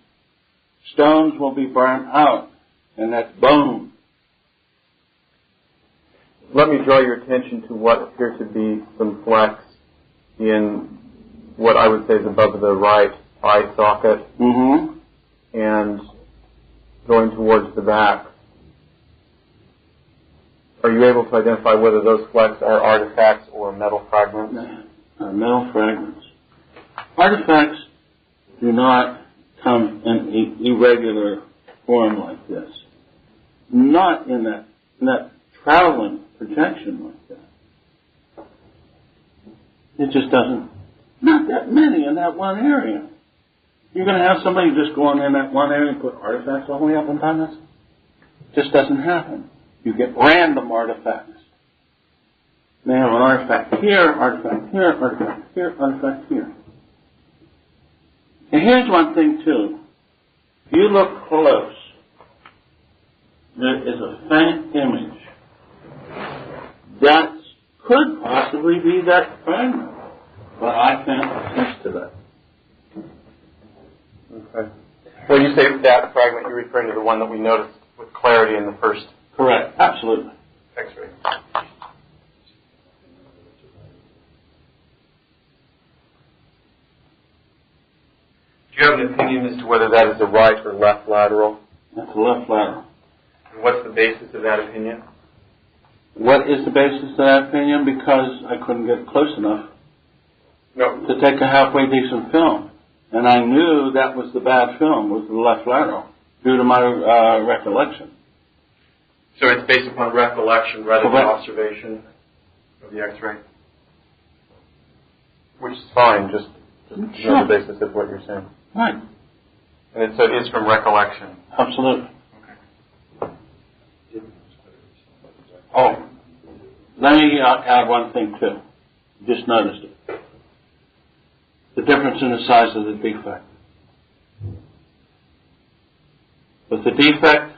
stones will be burnt out, and that's bone. Let me draw your attention to what appear to be some flecks in what I would say is above the right eye socket and going towards the back. Are you able to identify whether those flecks are artifacts or metal fragments? Metal fragments. Artifacts do not come in irregular form like this. Not in that traveling projection like that. It just doesn't. Not that many in that one area. You're going to have somebody just go in that one area and put artifacts all the way up and down this? It just doesn't happen. You get random artifacts. They have an artifact here, artifact here, artifact here, artifact here. And here's one thing too. If you look close, there is a faint image. That could possibly be that fragment. but I can't attest to that. Okay. When you say that fragment, you're referring to the one that we noticed with clarity in the first. Correct. Absolutely. X-ray. Do you have an opinion as to whether that is a right or left lateral? That's a left lateral. And what's the basis of that opinion? What is the basis of that opinion? Because I couldn't get close enough to take a halfway decent film. And I knew that was the bad film, was the left lateral, due to my recollection. So it's based upon recollection rather than observation of the X-ray? Which is fine, just sure. The basis of what you're saying. Right. And so it is from recollection? Absolutely. Okay. Oh, let me add one thing too. Just noticed it. The difference in the size of the defect. With the defect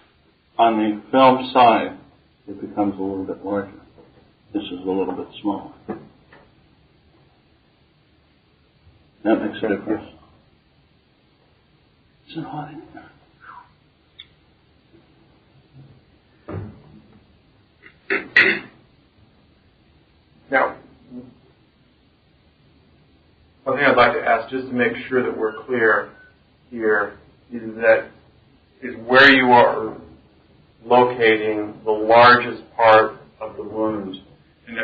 on the film side, it becomes a little bit larger. This is a little bit smaller. That makes a difference. Is it hot in here? Now, one thing I'd like to ask, just to make sure that we're clear here, is where you are locating the largest part of the wound. And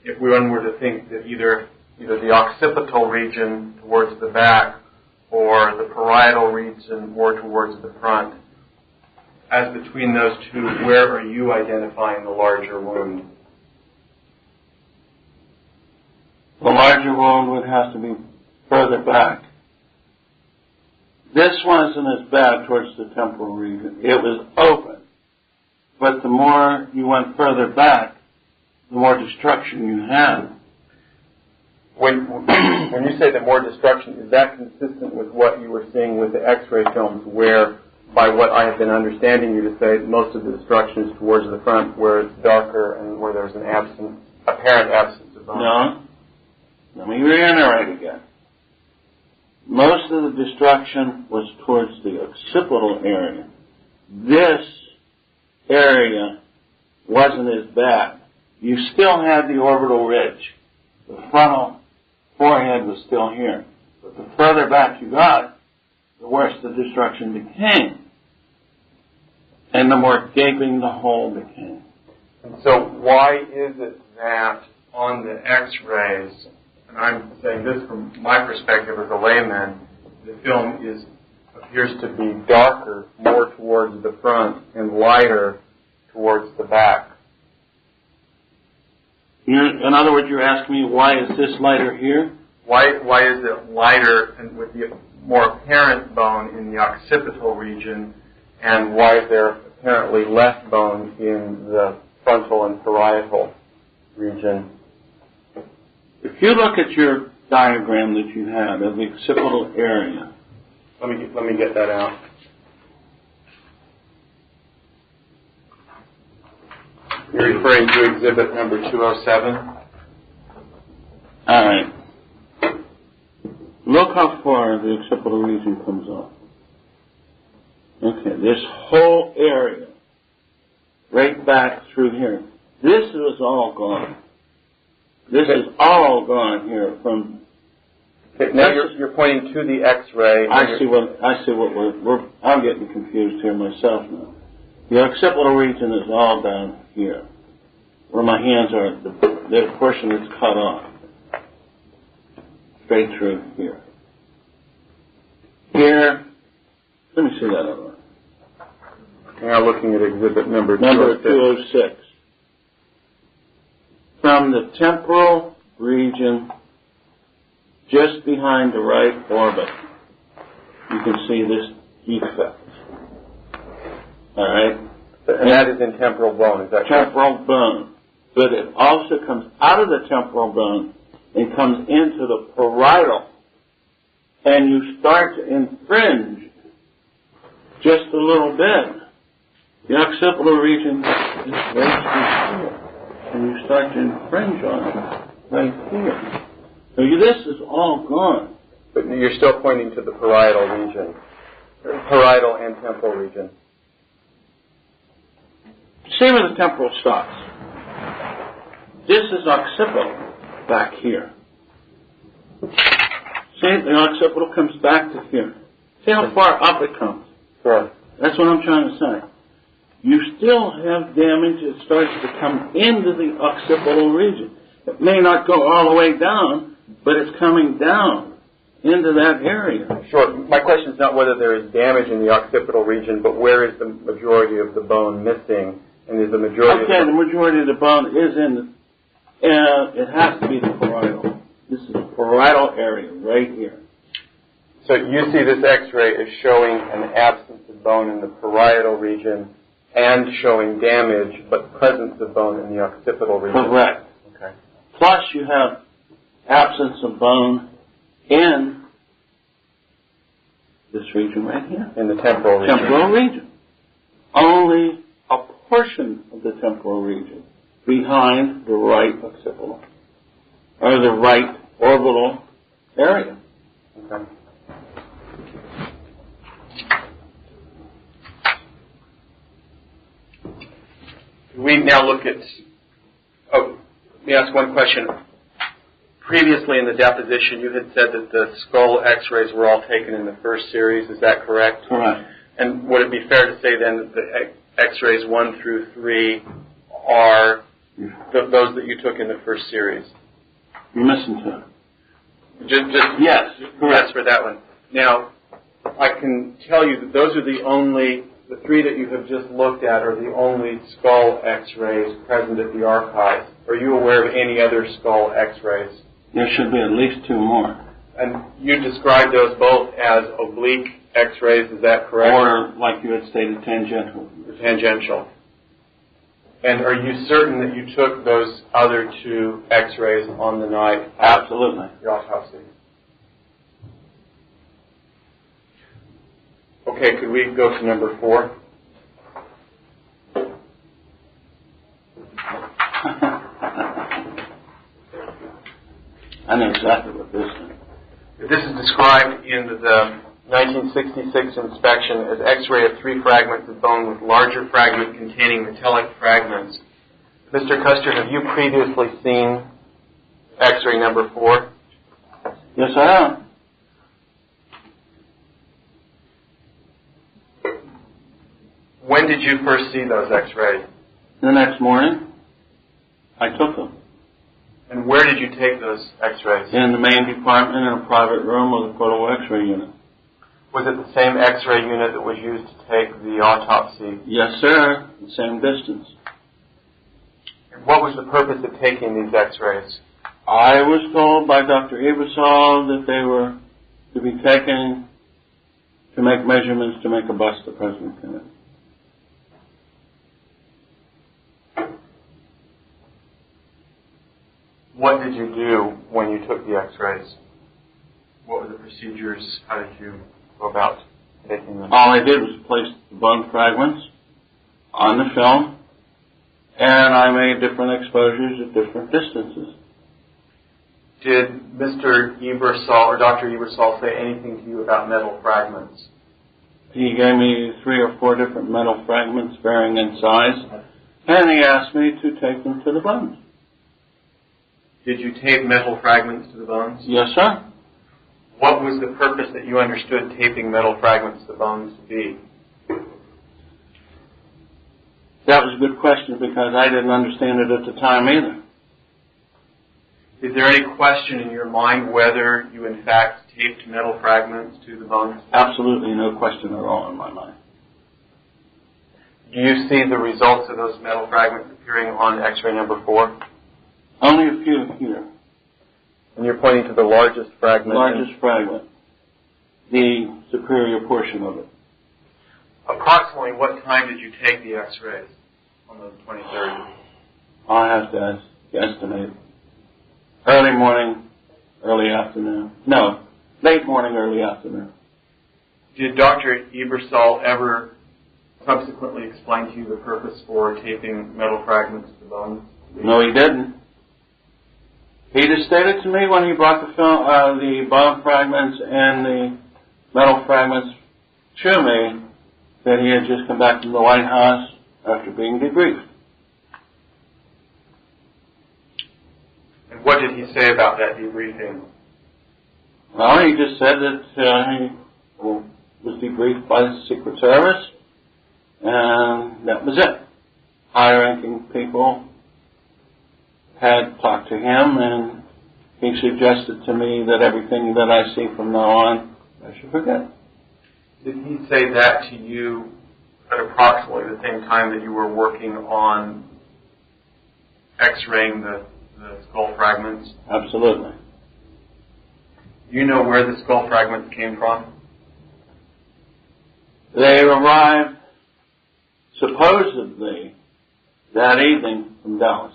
if one were to think that either the occipital region towards the back or the parietal region more towards the front, as between those two, where are you identifying the larger wound? The larger wound would have to be further back. This wasn't as bad towards the temporal region. It was open. But the more you went further back, the more destruction you had. When you say the more destruction, is that consistent with what you were seeing with the X-ray films, where, by what I have been understanding you to say, most of the destruction is towards the front, where it's darker and where there's an apparent absence of bone? No. Let me reiterate again. Most of the destruction was towards the occipital area. This area wasn't as bad. You still had the orbital ridge. The frontal forehead was still here. But the further back you got, the worse the destruction became. And the more gaping the hole became. And so why is it that on the X-rays, and I'm saying this from my perspective as a layman, the film appears to be darker, more towards the front, and lighter towards the back? In other words, you're asking me, why is this lighter here? Why is it lighter and with the more apparent bone in the occipital region, and why is there apparently less bone in the frontal and parietal region? If you look at your diagram that you have of the occipital area. Let me get that out. You're referring to exhibit number 207? All right. Look how far the occipital region comes off. Okay, this whole area, right back through here, this is all gone. This is all gone here from. Okay, now you're pointing to the X-ray. I see what we're. I'm getting confused here myself now. The occipital region is all down here, where my hands are. The portion that's cut off, straight through here. Here, let me see that over. Now looking at exhibit number 206. From the temporal region, just behind the right orbit, you can see this defect. All right? And that is in temporal bone, is that correct? Temporal bone. But it also comes out of the temporal bone and comes into the parietal. And you start to infringe just a little bit. The occipital region is right through here. And you start to infringe on it right here. So this is all gone. But you're still pointing to the parietal region, parietal and temporal region. See where the temporal stops. This is occipital back here. See, the occipital comes back to here. See how far up it comes? Sure. That's what I'm trying to say. You still have damage that starts to come into the occipital region. It may not go all the way down, but it's coming down into that area. Sure. My question is not whether there is damage in the occipital region, but where is the majority of the bone missing, and is the majority the majority of the bone is in it has to be the parietal. This is the parietal area right here. So you see this X-ray as showing an absence of bone in the parietal region and showing damage, but presence of bone in the occipital region. Correct. Okay. Plus you have absence of bone in this region right here. In the temporal region. Temporal region. Only a portion of the temporal region behind the right occipital, or the right orbital area. Okay. We now look at, let me ask one question. Previously in the deposition, you had said that the skull X-rays were all taken in the first series. Is that correct? Correct. And would it be fair to say then that the X-rays 1 through 3 are those that you took in the first series? You're missing two. Just yes, correct. Yes, for that one. Now, I can tell you that those are the 3 that you have just looked at are the only skull X-rays present at the archives. Are you aware of any other skull X-rays? There should be at least 2 more. And you described those both as oblique X-rays, is that correct? Or, like you had stated, tangential. Tangential. And are you certain that you took those other 2 X-rays on the night? Absolutely. Your autopsy. Okay, could we go to number 4? I know exactly what this is. This is described in the 1966 inspection as X-ray of 3 fragments of bone with larger fragment containing metallic fragments. Mr. Custer, have you previously seen X-ray number 4? Yes, I have. When did you first see those X-rays? The next morning, I took them. And where did you take those X-rays? In the main department in a private room with a portable X-ray unit. Was it the same X-ray unit that was used to take the autopsy? Yes, sir. The same distance. And what was the purpose of taking these X-rays? I was told by Dr. Ebersol that they were to be taken to make measurements to make a bust of President Kennedy. What did you do when you took the X-rays? What were the procedures? How did you go about taking them? All I did was place the bone fragments on the film, and I made different exposures at different distances. Did Mr. Ebersol or Dr. Ebersol say anything to you about metal fragments? He gave me 3 or 4 different metal fragments varying in size, and he asked me to take them to the bones. Did you tape metal fragments to the bones? Yes, sir. What was the purpose that you understood taping metal fragments to the bones to be? That was a good question because I didn't understand it at the time either. Is there any question in your mind whether you in fact taped metal fragments to the bones? Absolutely no question at all in my mind. Do you see the results of those metal fragments appearing on X-ray number 4? Only a few here. And you're pointing to the largest fragment? Largest fragment. The superior portion of it. Approximately what time did you take the X-rays on the 23rd? I'll have to estimate. Early morning, early afternoon. No, late morning, early afternoon. Did Dr. Ebersol ever subsequently explain to you the purpose for taping metal fragments to the bones? No, he didn't. He just stated to me when he brought the bone fragments and the metal fragments to me that he had just come back from the White House after being debriefed. And what did he say about that debriefing? Well, he just said that he was debriefed by the Secret Service, and that was it. High-ranking people had talked to him, and he suggested to me that everything that I see from now on, I should forget. Did he say that to you at approximately the same time that you were working on X-raying the skull fragments? Absolutely. Do you know where the skull fragments came from? They arrived supposedly that evening from Dallas.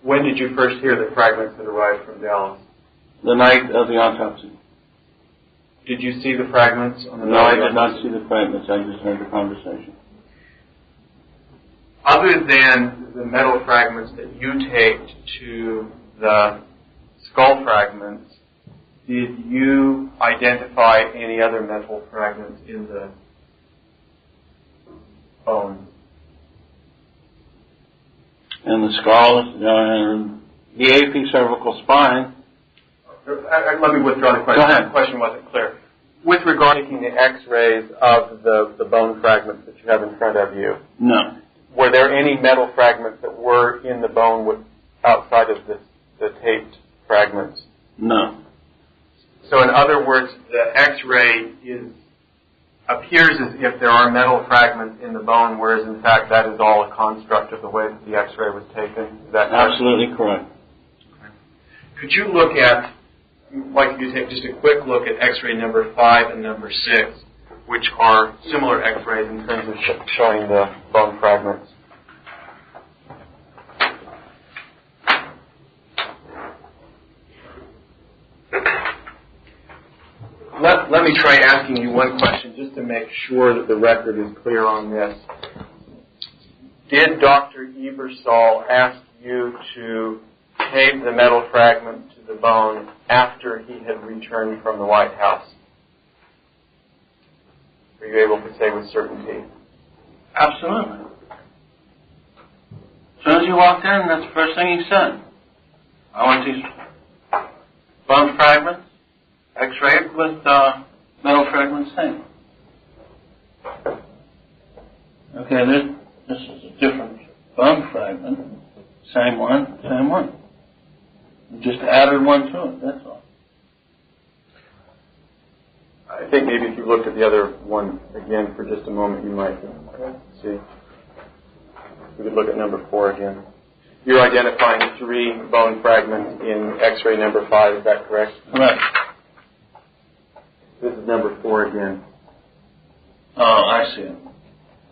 When did you first hear the fragments that arrived from Dallas? The night of the autopsy. Did you see the fragments on the No, I did not see the fragments. I just heard the conversation. Other than the metal fragments that you taped to the skull fragments, did you identify any other metal fragments in the bone? And the skull, the apicervical spine. Let me withdraw the question. Go ahead. The question wasn't clear. With regard to taking the X-rays of the bone fragments that you have in front of you, No. were there any metal fragments that were in the bone outside of the taped fragments? No. So in other words, the X-ray appears as if there are metal fragments in the bone, whereas in fact that is all a construct of the way that the X-ray was taken. Is that correct? Absolutely correct. Okay. Could you look at, like you take just a quick look at X-ray number 5 and number 6, which are similar X-rays in terms of showing the bone fragments? Let me try asking you one question just to make sure that the record is clear on this. Did Dr. Ebersol ask you to tape the metal fragment to the bone after he had returned from the White House? Are you able to say with certainty? Absolutely. As soon as you walked in, that's the first thing he said. I want these bone fragments X-rayed with metal fragments taped. Okay, this is a different bone fragment. Same one. We just added one to it, that's all. I think maybe if you looked at the other one again for just a moment, you might see. We could look at number 4 again. You're identifying 3 bone fragments in X-ray number 5, is that correct? Correct. This is number 4 again. Oh, I see it.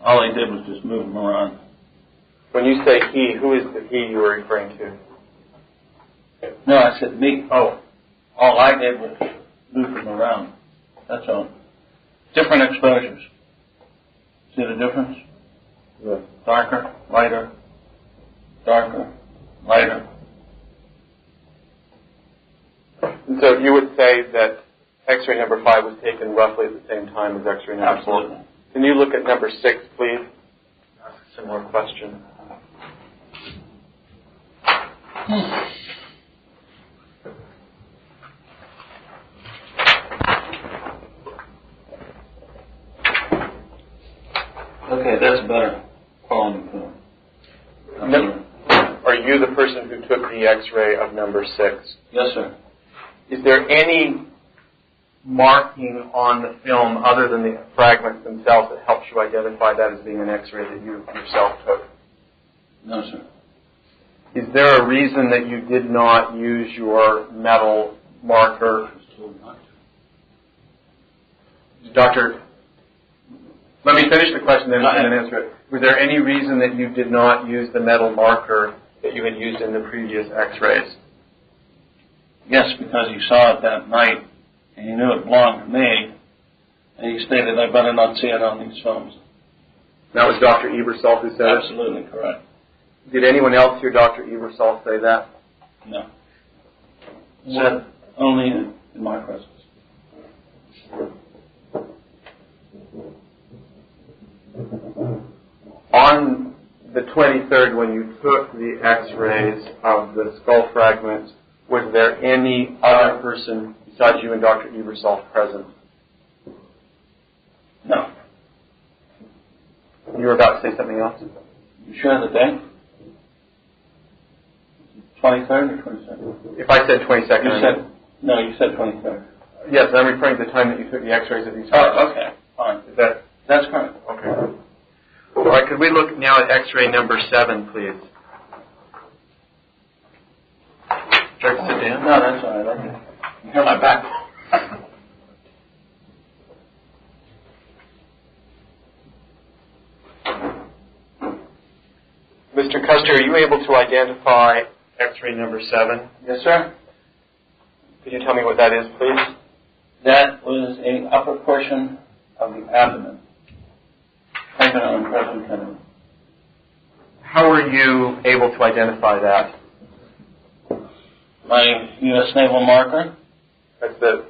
All he did was just move them around. When you say he, who is the he you were referring to? No, I said me. Oh, all I did was move them around. That's all. Different exposures. See the difference? Yes. Darker, lighter, darker, lighter. And so you would say that X-ray number 5 was taken roughly at the same time as X-ray number 4? Absolutely. Can you look at number 6, please? Ask a similar question. Okay, that's better quality film. Are you the person who took the X-ray of number 6? Yes, sir. Is there any marking on the film other than the fragments themselves that helps you identify that as being an X-ray that you yourself took? No, sir. Is there a reason that you did not use your metal marker? Doctor, let me finish the question and then answer it. Was there any reason that you did not use the metal marker that you had used in the previous X-rays? Yes, because he saw it that night, and he knew it belonged to me, and he stated, I better not see it on these films. That was Dr. Ebersol who said it? Absolutely correct. Did anyone else hear Dr. Ebersol say that? No. Said only in my presence. On the 23rd, when you took the x-rays of the skull fragments, was there any other person besides you and Dr. Ebersol present? No. You were about to say something else? You sure the day? 23rd or 22nd? If I said 22nd, you said 23rd. Yes, I'm referring to the time that you took the x-rays of these fragments. Oh, okay, fine. That's correct. Okay. All right, could we look now at x-ray number 7, please? Should I sit down? No, that's all right. You hear my back? Mr. Custer, are you able to identify x-ray number 7? Yes, sir. Could you tell me what that is, please? That was an upper portion of the abdomen. Taken on President Kennedy. How were you able to identify that? My U.S. naval marker. That's the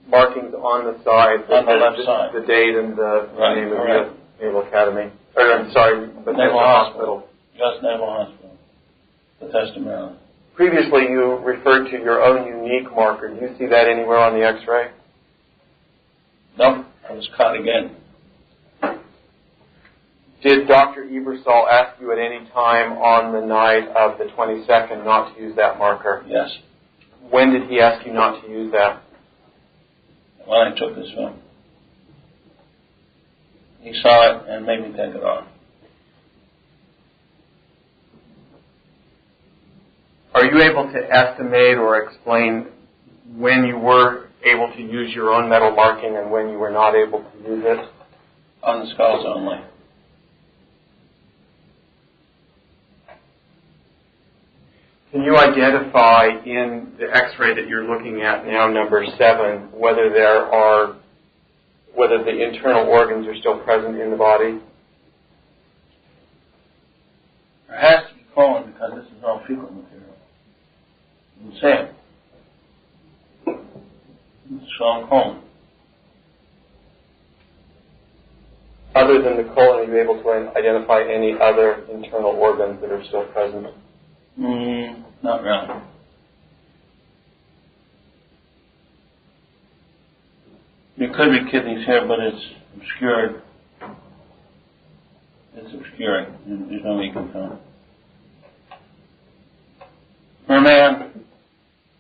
markings on the side. On the left side. The date and the name of the Naval Academy. Or, I'm sorry, the Naval Hospital. U.S. Naval Hospital. Bethesda, Maryland. Previously, you referred to your own unique marker. Do you see that anywhere on the x-ray? Nope. I was caught again. Did Dr. Ebersol ask you at any time on the night of the 22nd not to use that marker? Yes. When did he ask you not to use that? When I took this film. He saw it and made me take it off. Are you able to estimate or explain when you were able to use your own metal marking and when you were not able to use it? On the skulls only. Can you identify in the x-ray that you're looking at now, number 7, whether the internal organs are still present in the body? There has to be colon because this is all fecal material. You can say it. It's all colon. Other than the colon, are you able to identify any other internal organs that are still present? Not really. There could be kidneys here, but it's obscured. It's obscuring. There's no way you can tell. For a man,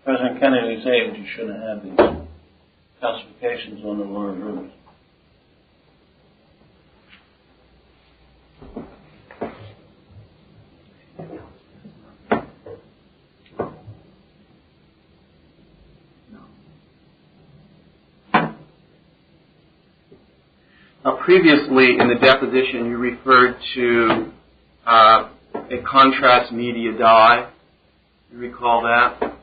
President Kennedy's age, you shouldn't have these calcifications on the lower ribs. Previously, in the deposition, you referred to a contrast media dye. You recall that?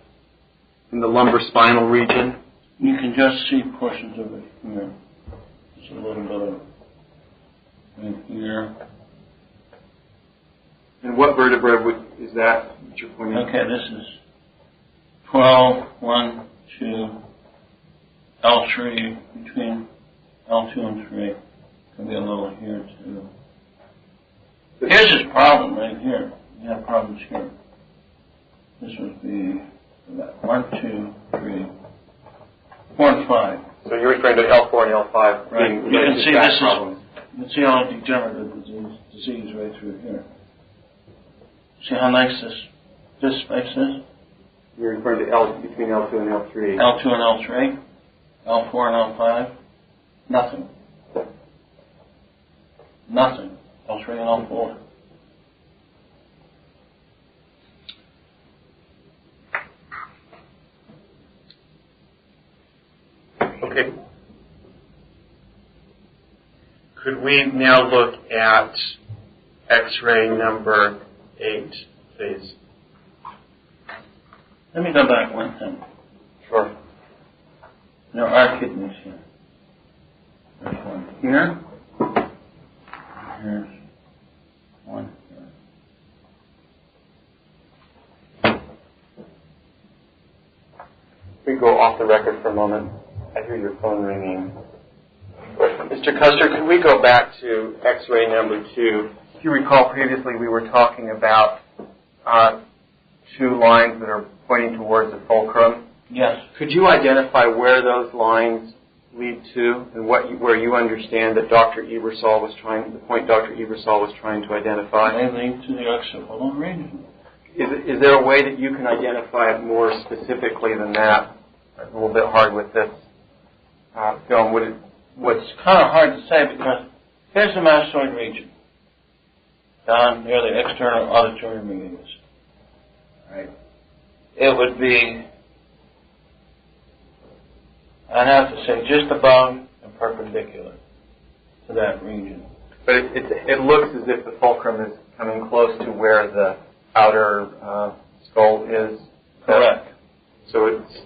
In the lumbar spinal region? You can just see portions of it here. Just a little bit of it right here. And what vertebra is that you're pointing at? Okay, this is 12, 1, 2, L3, between L2 and 3. Can be a little here too. Here's his problem right here. You have problems here. This would be 1, 2, 3, 4, and 5. So you're referring to L4 and L5. Right. You can see this problems. You can see all the degenerative disease right through here. See how nice this space is? You're referring to between L2 and L3. L2 and L3, L4 and L5, nothing. Nothing. L3 and L4. Okay. Could we now look at X-ray number 8, please? Let me go back one thing. Sure. There are kidneys here. There's one here. Here's one here. We go off the record for a moment. I hear your phone ringing. Mr. Custer, could we go back to X-ray number 2? If you recall, previously we were talking about 2 lines that are pointing towards the fulcrum. Yes. Could you identify where those lines lead to, and where you understand that Dr. Ebersol was trying, the point Dr. Ebersol was trying to identify? They lead to the occipital region. Is there a way that you can identify it more specifically than that? It's a little bit hard with this film. What's kind of hard to say because here's the mastoid region down near the external auditory medius. Right. It would be, I'd have to say, just above and perpendicular to that region. But it looks as if the fulcrum is coming close to where the outer skull is. Correct. So it's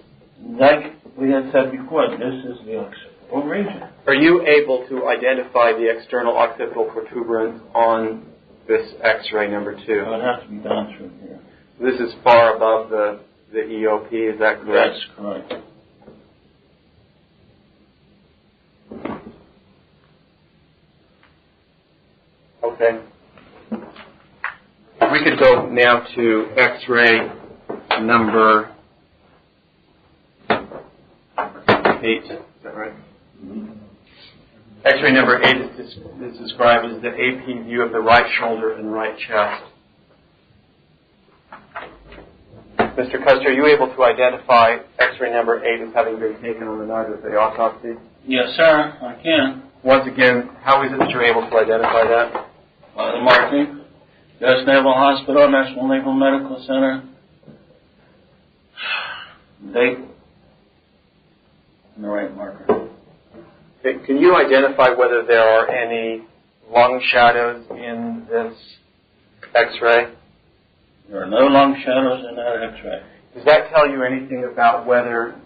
like we had said before, this is the occipital region. Are you able to identify the external occipital protuberance on this X-ray number 2? It would have to be done through here. This is far above the EOP, is that correct? That's correct. Okay. We could go now to X-ray number 8. Is that right? Mm-hmm. X-ray number 8 is described as the AP view of the right shoulder and right chest. Mr. Custer, are you able to identify X-ray number 8 as having been taken on the night of the autopsy? Yes, sir, I can. Once again, how is it that you're able to identify that? The marking. U.S. Naval Hospital, National Naval Medical Center. Date. And the right marker. Okay, can you identify whether there are any lung shadows in this X-ray? There are no lung shadows in that X-ray. Does that tell you anything about whether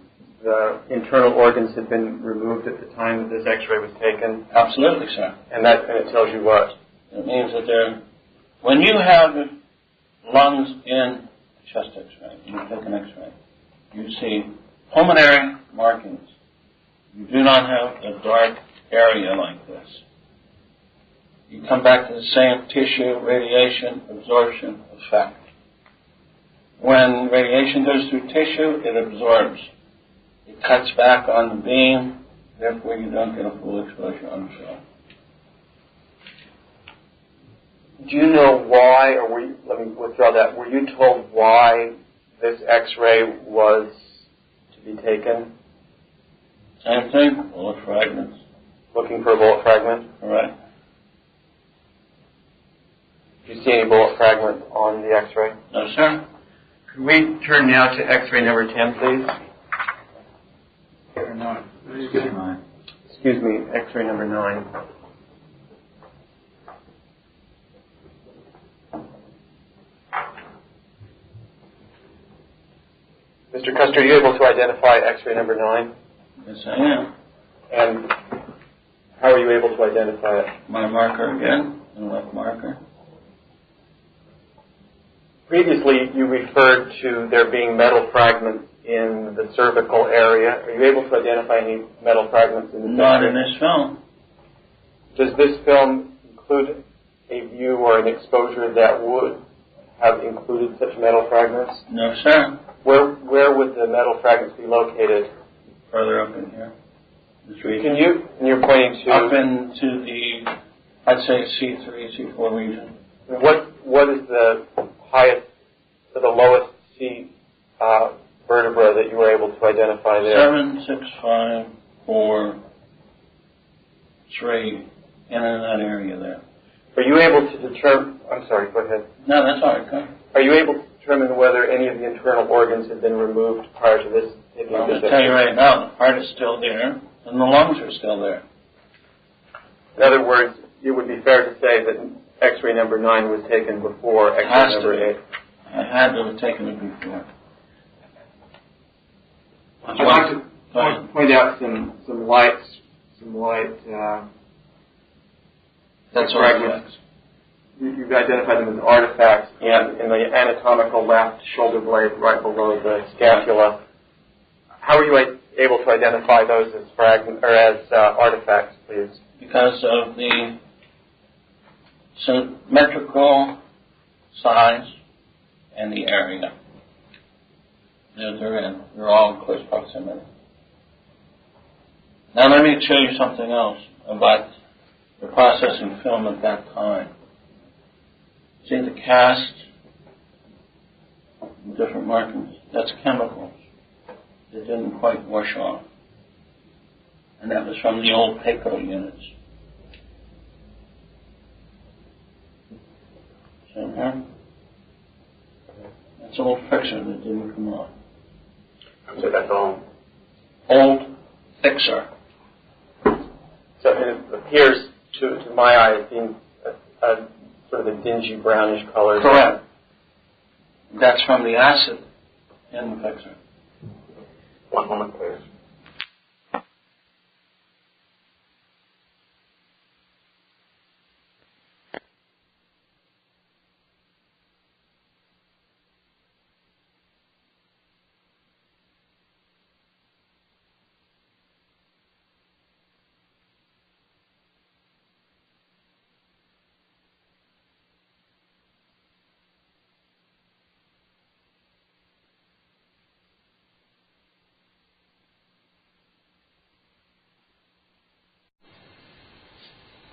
the internal organs had been removed at the time that this X-ray was taken? Absolutely, sir. And it tells you what? It means that when you have lungs in chest X-ray, you take an X-ray, you see pulmonary markings. You do not have a dark area like this. You come back to the same tissue, radiation, absorption effect. When radiation goes through tissue, it absorbs. It cuts back on the beam, therefore you don't get a full exposure on film. Do you know why, or let me withdraw that, were you told why this X-ray was to be taken? Same thing, bullet fragments. Looking for a bullet fragment? Correct. Do you see any bullet fragments on the X-ray? No, sir. Could we turn now to X-ray number 10, please? Or not. Excuse me, X-ray number 9. Mr. Custer, are you able to identify X-ray number 9? Yes, I am. And how are you able to identify it? My marker again, the left marker. Previously, you referred to there being metal fragments in the cervical area. Are you able to identify any metal fragments in the cervical? Not in this film. Does this film include a view or an exposure that would have included such metal fragments? No, sir. Where would the metal fragments be located? Further up in here. This region. You're pointing to... Up into the, I'd say C3, C4 region. What is the highest, or the lowest C vertebra that you were able to identify there? 7, 6, 5, 4, 3, in that area there. Are you able to determine... I'm sorry, go ahead. No, that's all right. Go ahead. Are you able to determine whether any of the internal organs had been removed prior to this? I'm going to tell you right now, the heart is still there, and the lungs are still there. In other words, it would be fair to say that X-ray number 9 was taken before X-ray number 8. I had to have taken it before. I'd like to point out some light That's fragments. You've identified them as artifacts in the anatomical left shoulder blade right below the scapula. How were you able to identify those as artifacts, please? Because of the symmetrical size and the area that they're in. They're all in close proximity. Now let me show you something else about the processing film at that time. See the cast, different markings, that's chemicals. It didn't quite wash off. And that was from the old PACO units. See here? That's old fixer that didn't come off. So that's all. Old fixer. So it appears to my eye as being a sort of a dingy brownish color. Correct. That's from the acid in the fixer. One moment, please.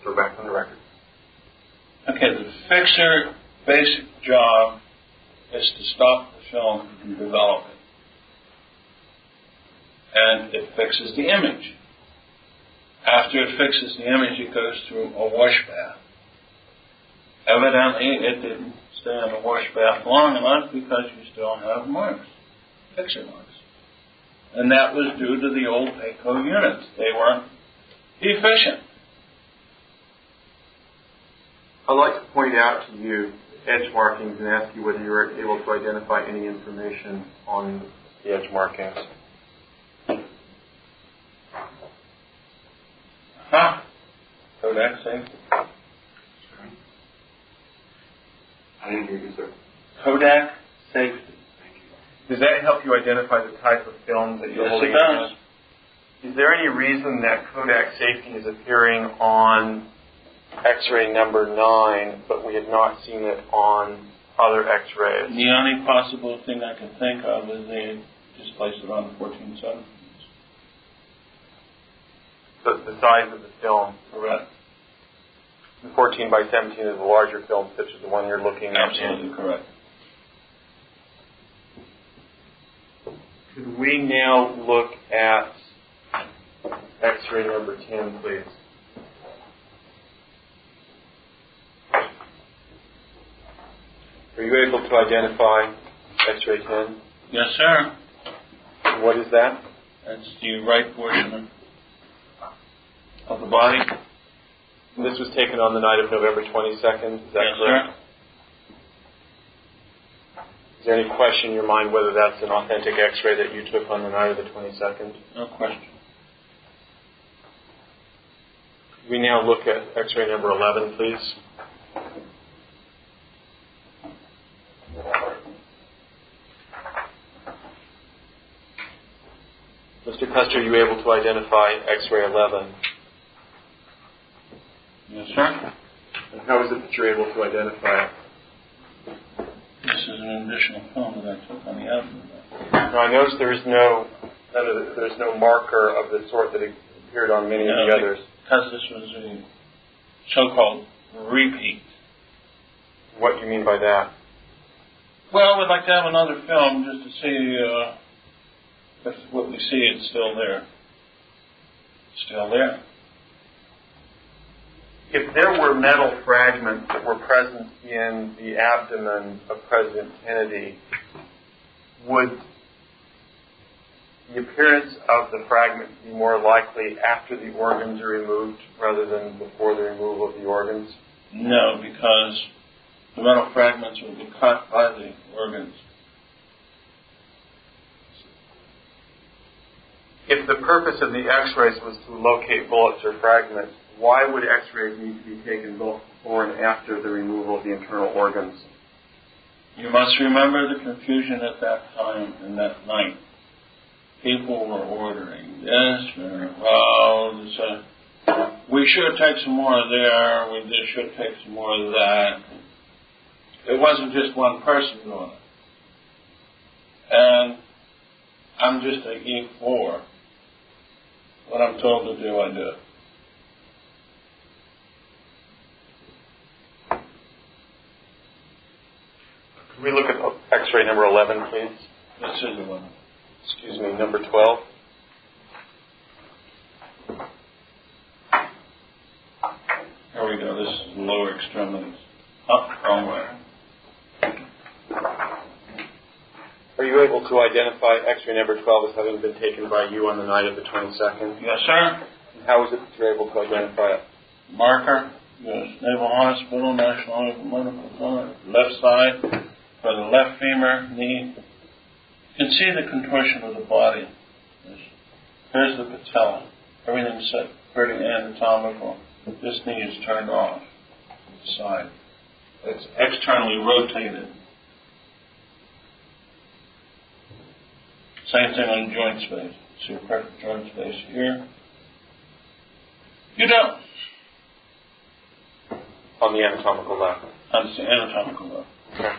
We're back on the record. Okay, the fixer basic job is to stop the film from developing. And it fixes the image. After it fixes the image, it goes through a wash bath. Evidently, it didn't stay in the wash bath long enough because you still have marks, fixer marks. And that was due to the old PACO units. They weren't efficient. I'd like to point out to you edge markings and ask you whether you were able to identify any information on the edge markings. Kodak safety. I didn't hear you, sir. Kodak safety. Thank you. Does that help you identify the type of film that you're holding? Yes, it does. Is there any reason that Kodak safety is appearing on X-ray number 9, but we have not seen it on other X-rays? The only possible thing I can think of is they just placed it on the 14-17. So it's the size of the film. Correct. The 14 by 17 is a larger film, such as the one you're looking at. Absolutely correct. Could we now look at X-ray number 10, please? Are you able to identify X-ray 10? Yes, sir. What is that? That's the right portion of the body. And this was taken on the night of November 22nd, is that correct? Sir. Is there any question in your mind whether that's an authentic X-ray that you took on the night of the 22nd? No question. We now look at X-ray number 11, please. Mr. Custer, are you able to identify X-ray 11? Yes, sir. And how is it that you're able to identify it? This is an additional film that I took on the abdomen. Now, I notice there's no marker of the sort that appeared on many of the others. Because this was a so-called repeat. What do you mean by that? Well, we'd like to have another film just to see if what we see is still there. Still there. If there were metal fragments that were present in the abdomen of President Kennedy, would the appearance of the fragment be more likely after the organs are removed rather than before the removal of the organs? No, because the metal fragments will be cut by the organs. If the purpose of the X-rays was to locate bullets or fragments, why would X-rays need to be taken both before and after the removal of the internal organs? You must remember the confusion at that time and that night. people were ordering this, we should take some more of there, we should take some more of that. It wasn't just one person doing it. And I'm just an E4. What I'm told to do, I do. Can we look at X-ray number 11, please? This is the one. Excuse me, number 12. Here we go. This is the lower extremities. Up, wrong way. Are you able to identify X-ray number 12 as having been taken by you on the night of the 22nd? Yes, sir. And how is it that you're able to identify it? Marker. Yes. Naval Hospital, National Medical Center. Left side. For the left femur, knee. You can see the contortion of the body. Here's the patella. Everything's set pretty anatomical. This knee is turned off to the side. It's externally rotated. Same thing on joint space. See a perfect joint space here. You don't. On the anatomical level. On the anatomical level. Okay.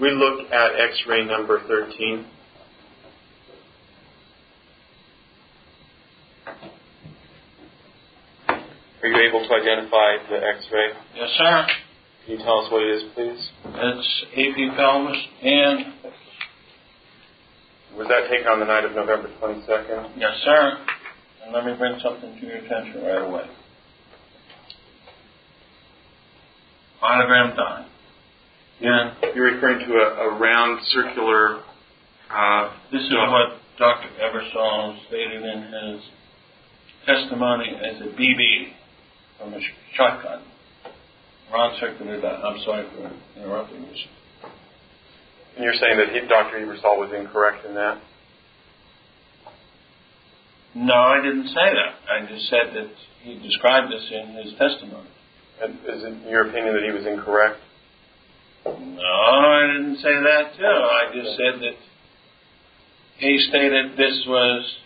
We look at X-ray number 13. Are you able to identify the X-ray? Yes, sir. Can you tell us what it is, please? It's AP pelvis and... Was that taken on the night of November 22nd? Yes, sir. And let me bring something to your attention right away. Monogram dye. Yeah. You're referring to a round circular... this is what Dr. Ebersol stated in his testimony as a BB from a shotgun. Round circular dye. I'm sorry for interrupting you. And you're saying that Dr. Ebersol was incorrect in that? No, I didn't say that. I just said that he described this in his testimony. And is it your opinion that he was incorrect? No, I didn't say that too. I just said that he stated this was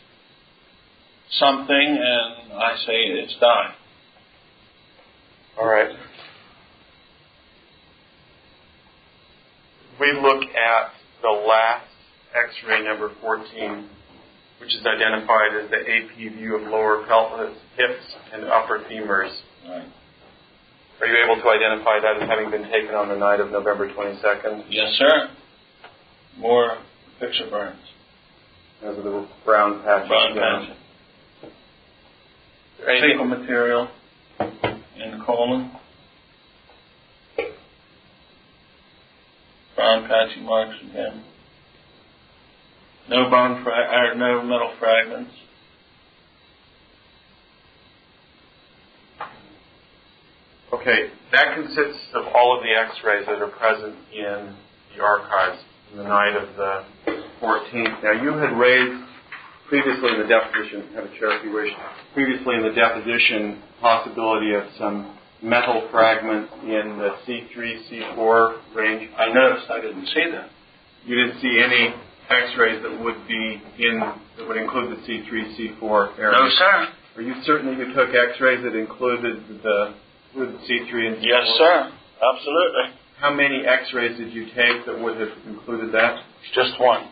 something, and I say it's dye. All right. We look at the last X-ray number 14, which is identified as the AP view of lower pelvis, hips, and upper femurs. Right. Are you able to identify that as having been taken on the night of November 22nd? Yes, sir. More picture burns. Those are the brown patches. Brown patches. Fecal material in the colon. Brown patchy marks again. No no metal fragments. Okay, that consists of all of the X-rays that are present in the archives on the night of the 14th. Now, you had raised previously in the deposition, have a chair if you wish, previously in the deposition possibility of some metal fragments in the C3, C4 range. I noticed. I didn't see that. You didn't see any X-rays that would include the C3, C4 area? No, sir. Are you certain that you took X-rays that included the C3 and C4? Yes, sir. Absolutely. How many X-rays did you take that would have included that? Just one.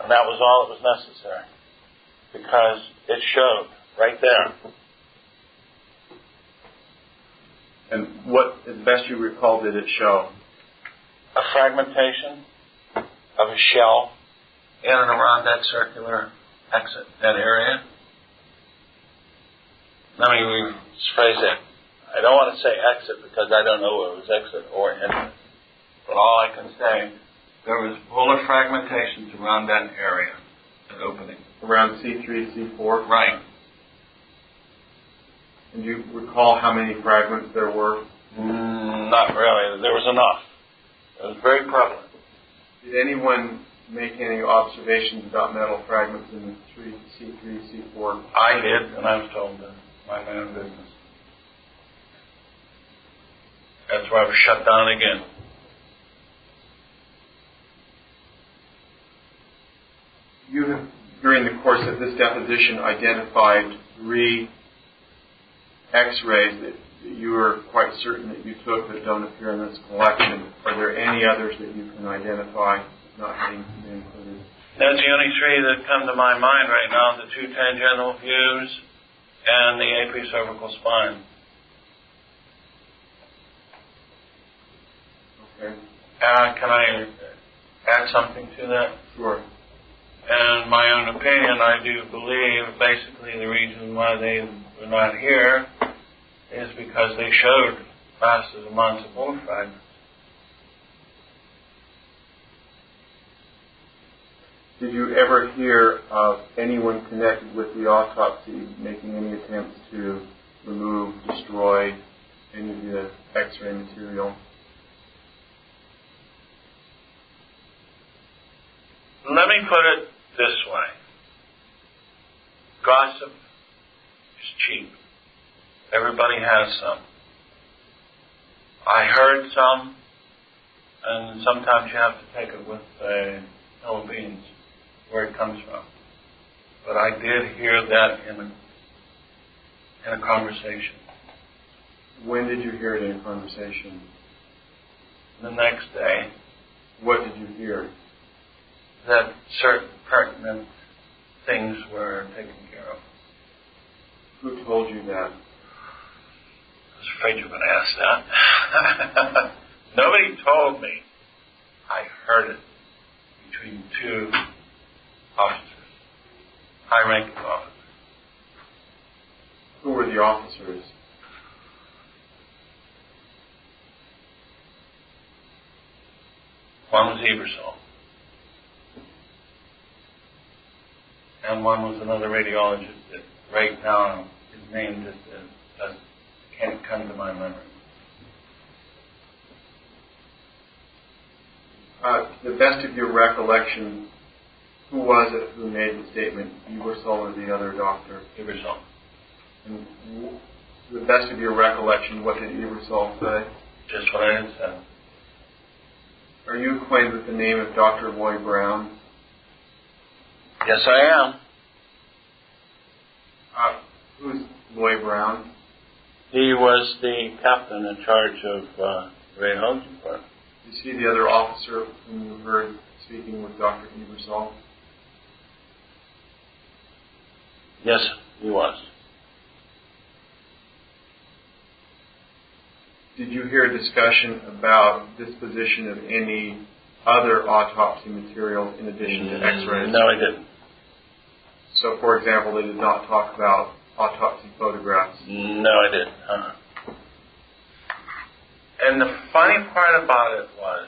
And that was all that was necessary. Because it showed right there. And what, as best you recall, did it show? A fragmentation of a shell in and around that circular exit, that area. Let me rephrase that. I don't want to say exit because I don't know whether it was exit or inlet. But all I can say, there was fuller fragmentations around that area, that opening. Around C3, C4? Right. And do you recall how many fragments there were? Not really. There was enough. It was very prevalent. Did anyone make any observations about metal fragments in the C3, C4? I did, and I was told to mind my own business. That's why I was shut down again. You have, during the course of this deposition, identified 3 X-rays that you are quite certain that you took that don't appear in this collection. Are there any others that you can identify not being included? That's the only 3 that come to my mind right now, the 2 tangential views and the apicervical spine. Okay. Can I add something to that? Sure. And my own opinion, I do believe basically the reason why they were not here is because they showed massive amounts of bone fragments. Did you ever hear of anyone connected with the autopsy making any attempts to remove, destroy any of the X-ray material? Let me put it this way. Gossip is cheap. Everybody has some. I heard some, and sometimes you have to take it with a hill of beans, where it comes from. But I did hear that in a conversation. When did you hear it in a conversation? The next day, What did you hear? that certain pertinent things were taken care of. Who told you that? I was afraid you were going to ask that. Nobody told me. I heard it between 2 officers, high-ranking officers. Who were the officers? One was Ebersol. And one was another radiologist that right now his name just can't come to my memory. To the best of your recollection, who was it who made the statement, Ebersol or the other doctor? Ebersol. And to the best of your recollection, what did Ebersol say? Just what I had said. Are you acquainted with the name of Dr. Loy Brown? Yes, I am. Who's Loy Brown? He was the captain in charge of radiology department. Is he the other officer whom you heard speaking with Dr. Ebersol? Yes, he was. Did you hear discussion about disposition of any other autopsy material in addition to X-rays? No, I didn't. So, for example, they did not talk about autopsy photographs? No, I didn't. And the funny part about it was,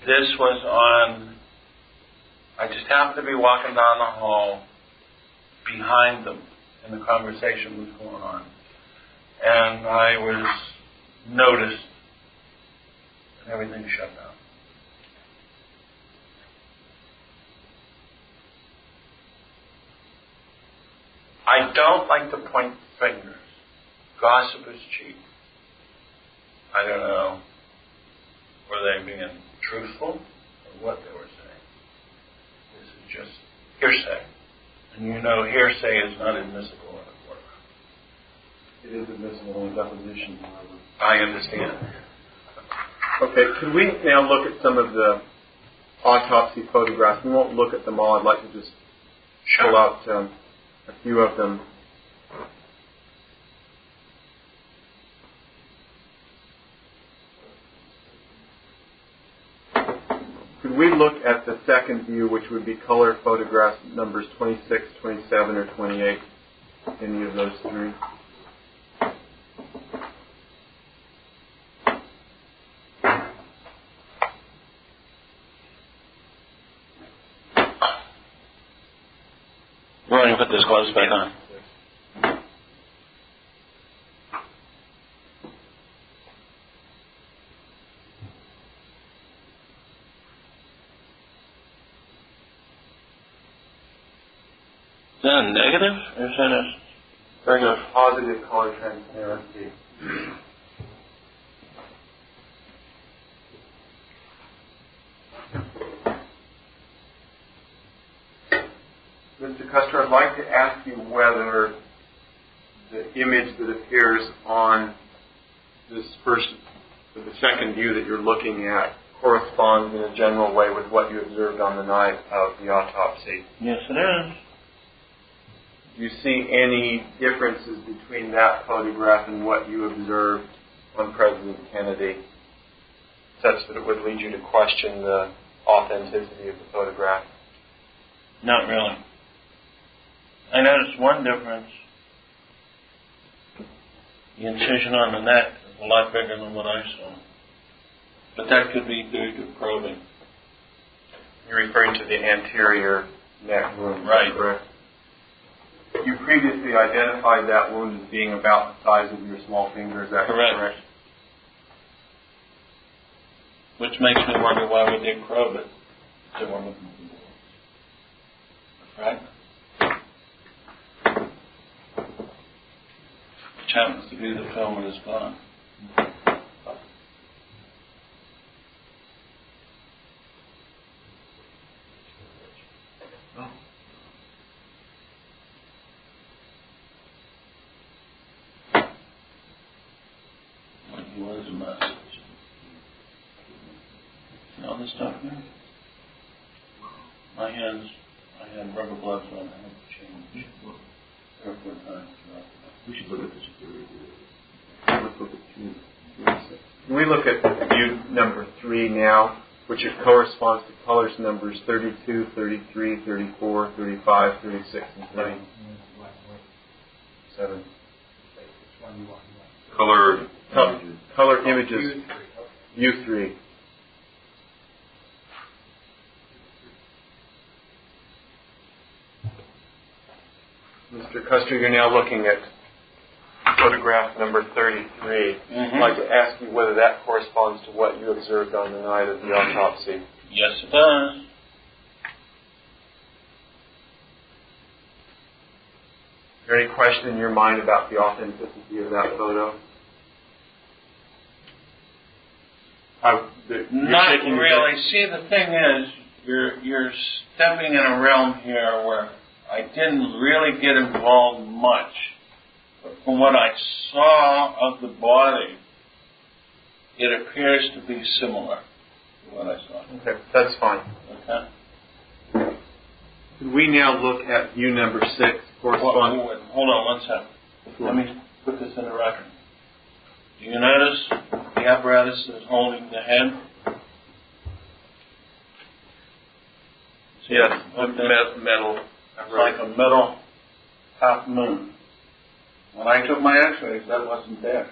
this was on, I just happened to be walking down the hall behind them, and the conversation was going on. And I was noticed, and everything shut down. I don't like to point fingers. Gossip is cheap. I don't know, were they being truthful or what they were saying. This is just hearsay. And you know hearsay is not admissible in a court. It is admissible in deposition, however. I understand. Okay, could we now look at some of the autopsy photographs? We won't look at them all. I'd like to just pull out a few of them. Could we look at the second view, which would be color photographs numbers 26, 27, or 28? Any of those 3? We're going to put this gloves back on. Is that a negative or is that a regular? Positive color transparency. Mr. Custer, I'd like to ask you whether the image that appears on the second view that you're looking at corresponds in a general way with what you observed on the night of the autopsy. Yes, it is. Do you see any differences between that photograph and what you observed on President Kennedy, such that it would lead you to question the authenticity of the photograph? Not really. I noticed one difference. The incision on the neck is a lot bigger than what I saw. But that could be due to probing. You're referring to the anterior neck wound, right? Correct. You previously identified that wound as being about the size of your small finger. Is that correct? Which makes me wonder why we did probe it. So we're looking for the fragment. Which happens to be the film that is gone. He was a message. See all this stuff here? I had rubber gloves on. I had to change. Airport time. We should look at this. Let's look at Can we look at view number 3 now, which corresponds to colors numbers 32, 33, 34, 35, 36, and 37. Color images. View 3. Mr. Custer, you're now looking at photograph number 33. I'd like to ask you whether that corresponds to what you observed on the night of the autopsy. Yes, it does. Is there any question in your mind about the authenticity of that photo? Not really. See, the thing is, you're stepping in a realm here where I didn't really get involved much. But from what I saw of the body, it appears to be similar to what I saw. Okay, that's fine. Okay. Can we now look at view number 6? Hold on 1 second. Let me put this in the record. Do you notice the apparatus that's holding the head? Yes, metal. It's like a metal half moon. When I took my x-rays, that wasn't there.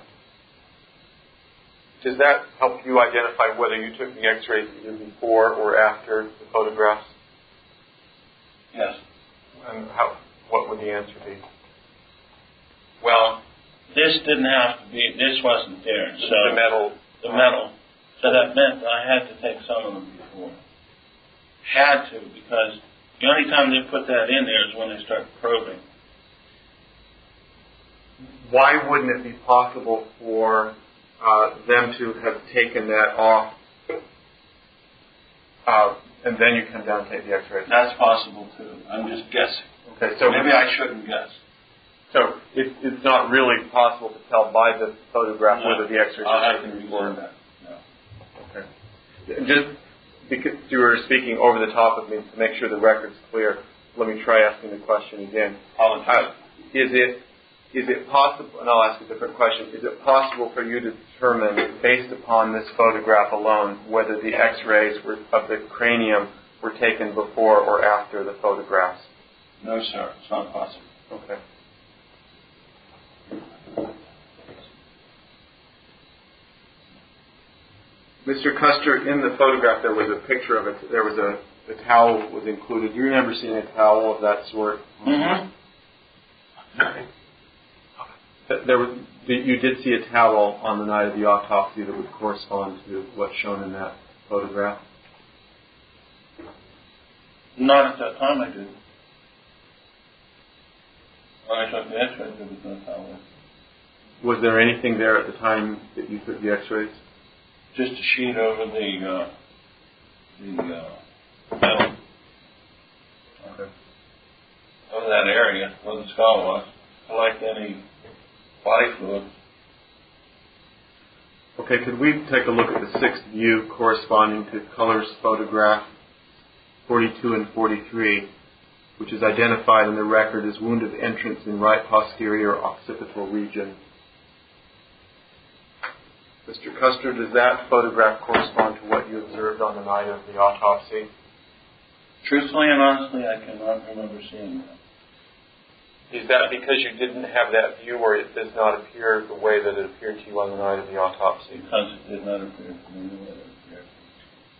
Does that help you identify whether you took the x-rays either before or after the photographs? Yes. And what would the answer be? Well, this didn't have to be, this wasn't there. So the metal. The metal. So that meant I had to take some of them before. Had to, because the only time they put that in there is when they start probing. Why wouldn't it be possible for them to have taken that off and then you come down and take the x-rays? That's possible too. I'm just guessing. Okay, so maybe I shouldn't guess. So it's not really possible to tell by the photograph whether the x-rays are taken before. That. No. Okay. Just because you were speaking over the top of me to make sure the record's clear, let me try asking the question again. Is it possible, and I'll ask a different question, is it possible for you to determine, based upon this photograph alone, whether the x-rays of the cranium were taken before or after the photographs? No, sir. It's not possible. Okay. Mr. Custer, in the photograph there was a picture of it. There was a towel was included. Do you remember seeing a towel of that sort? Mm-hmm. You did see a towel on the night of the autopsy that would correspond to what's shown in that photograph? Not at that time I did. When I took the x-rays, there was no towel. Was there anything there at the time that you took the x-rays? Just a sheet over the metal. Okay. of that area where the skull was, collect any body fluid. Okay, could we take a look at the sixth view corresponding to colors photograph 42 and 43, which is identified in the record as wound of entrance in right posterior occipital region. Mr. Custer, does that photograph correspond to what you observed on the night of the autopsy? Truthfully and honestly, I cannot remember seeing that. Is that because you didn't have that view, or it does not appear the way that it appeared to you on the night of the autopsy? Because it did not appear to me the way it appeared.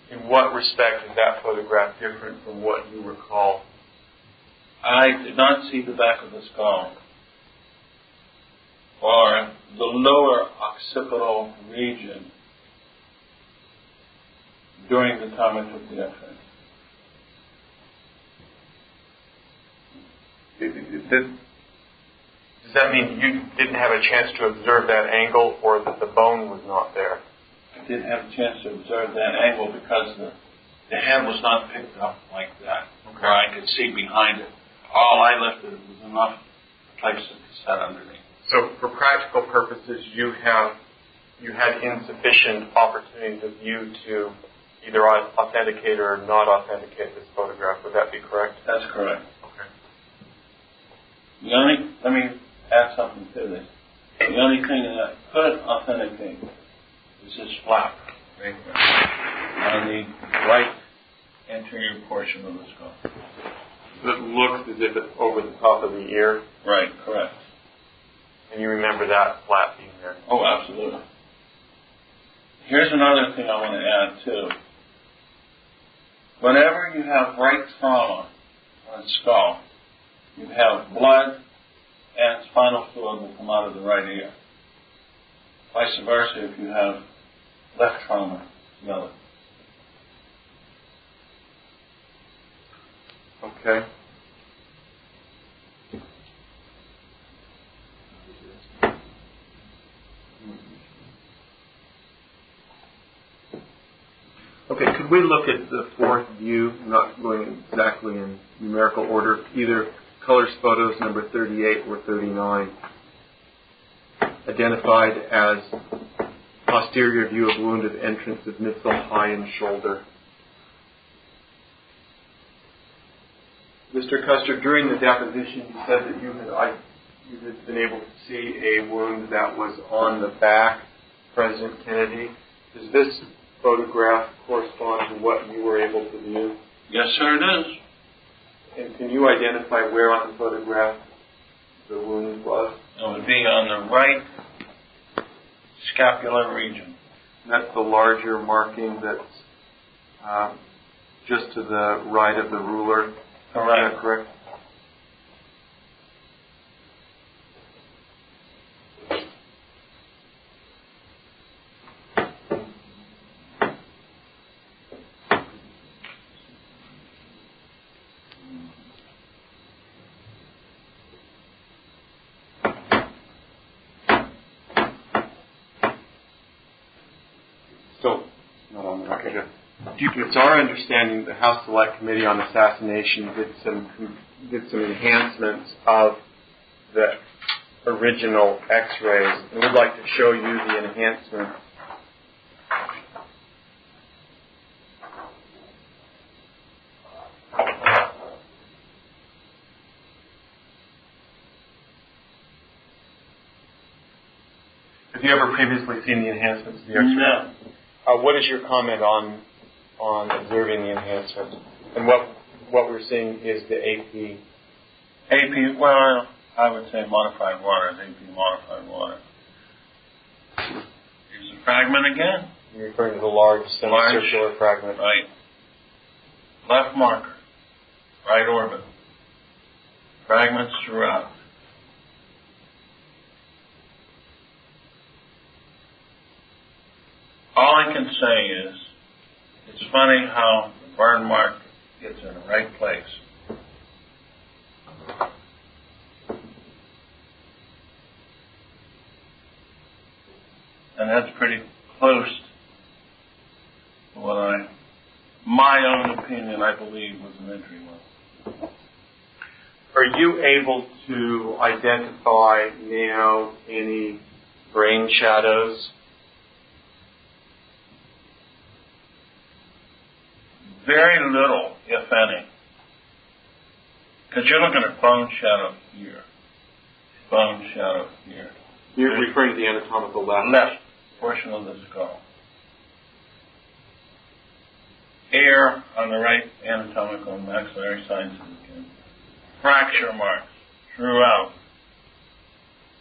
In what respect is that photograph different from what you recall? I did not see the back of the skull or the lower occipital region during the time I took the X-ray. Does that mean you didn't have a chance to observe that angle, or that the bone was not there? I didn't have a chance to observe that angle because the head was not picked up like that, where I could see behind it. All I lifted was enough to place the cassette underneath. So, for practical purposes, you had insufficient opportunity of view to either authenticate or not authenticate this photograph. Would that be correct? That's correct. Okay. Let me add something to this. The only thing that I could authenticate is this flap right there on the right anterior portion of the skull. It looks as if it's over the top of the ear. Right, correct. And you remember that flap being there? Oh, absolutely. Here's another thing I want to add, too. Whenever you have right trauma on a skull, you have blood and spinal fluid will come out of the right ear. Vice versa if you have left trauma, the other. Okay. Okay, could we look at the fourth view, not going exactly in numerical order, either colors photos number 38 or 39, identified as posterior view of wound of entrance of midsole high and shoulder. Mr. Custer, during the deposition, you said that you had been able to see a wound that was on the back, President Kennedy. Does this photograph correspond to what you were able to view? Yes, sir, it is. And can you identify where on the photograph the wound was? It would be on the right scapular region. That's the larger marking that's just to the right of the ruler. Correct. Is that correct? Still not on the record. Okay. It's our understanding the House Select Committee on Assassination did some enhancements of the original X-rays, and we'd like to show you the enhancement. Have you ever previously seen the enhancements of the X-ray? No. What is your comment on observing the enhancement? And what we're seeing is the AP. AP, well, I would say modified water is AP modified water. Here's the fragment again. You're referring to the large semicircular fragment. Right. Left marker. Right orbit. Fragments throughout. All I can say is, it's funny how the burn mark gets in the right place. And that's pretty close to what my own opinion, I believe, was an entry wound. Are Are you able to identify now any brain shadows? Very little, if any. Because you're looking at bone shadow here. Bone shadow here. You're referring to the anatomical left? Left portion of the skull. Hair on the right, anatomical and maxillary sides of the skin. Fracture marks throughout.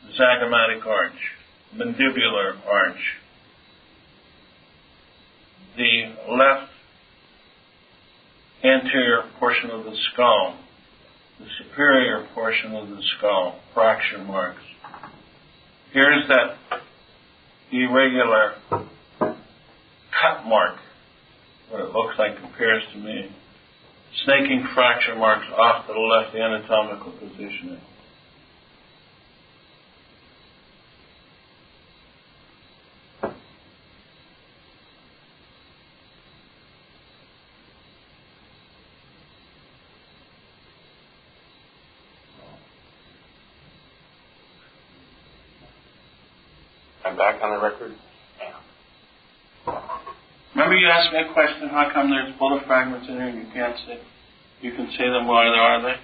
The zygomatic arch. Mandibular arch. The left anterior portion of the skull. The superior portion of the skull. Fracture marks. Here's that irregular cut mark. What it looks like appears to me. Snaking fracture marks off to the left anatomical positioning. I'm back on the record. Remember you asked me a question, how come there's bullet fragments in here and you can't see? You can see them, why are they?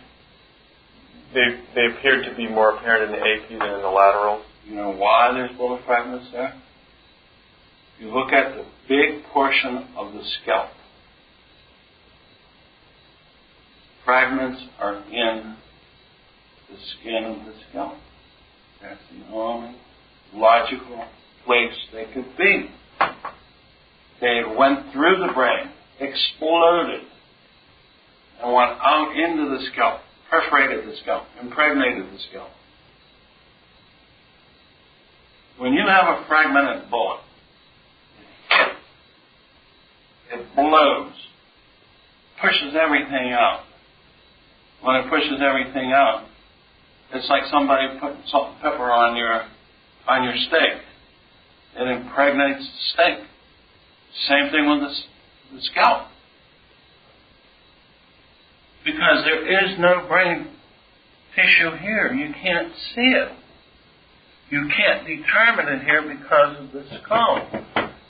They appeared to be more apparent in the AP than in the lateral. You know why there's bullet fragments there? You look at the big portion of the scalp. Fragments are in the skin of the scalp. That's the only logical place they could be. They went through the brain, exploded, and went out into the scalp, perforated the scalp, impregnated the scalp. When you have a fragmented bullet, it blows, pushes everything out. When it pushes everything out, it's like somebody putting salt and pepper on your steak. It impregnates the steak. Same thing with the scalp. Because there is no brain tissue here. You can't see it. You can't determine it here because of the skull,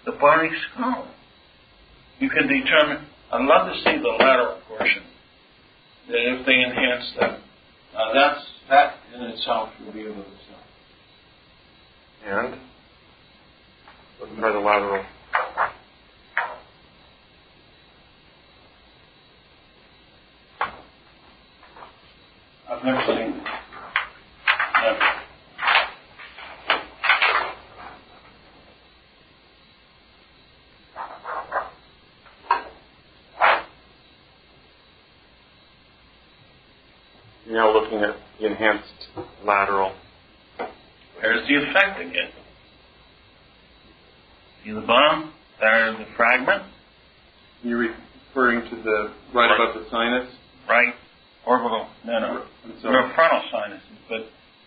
the bony skull. You can determine, I'd love to see the lateral portion, if they enhance that. That in itself reveals itself. And? Looking for the lateral. I've never seen it. Never. You're now looking at the enhanced lateral. There's the effect again. See the bone? There's the fragment. You're referring to the right above the sinus? Right. Orbital, no, frontal sinuses, but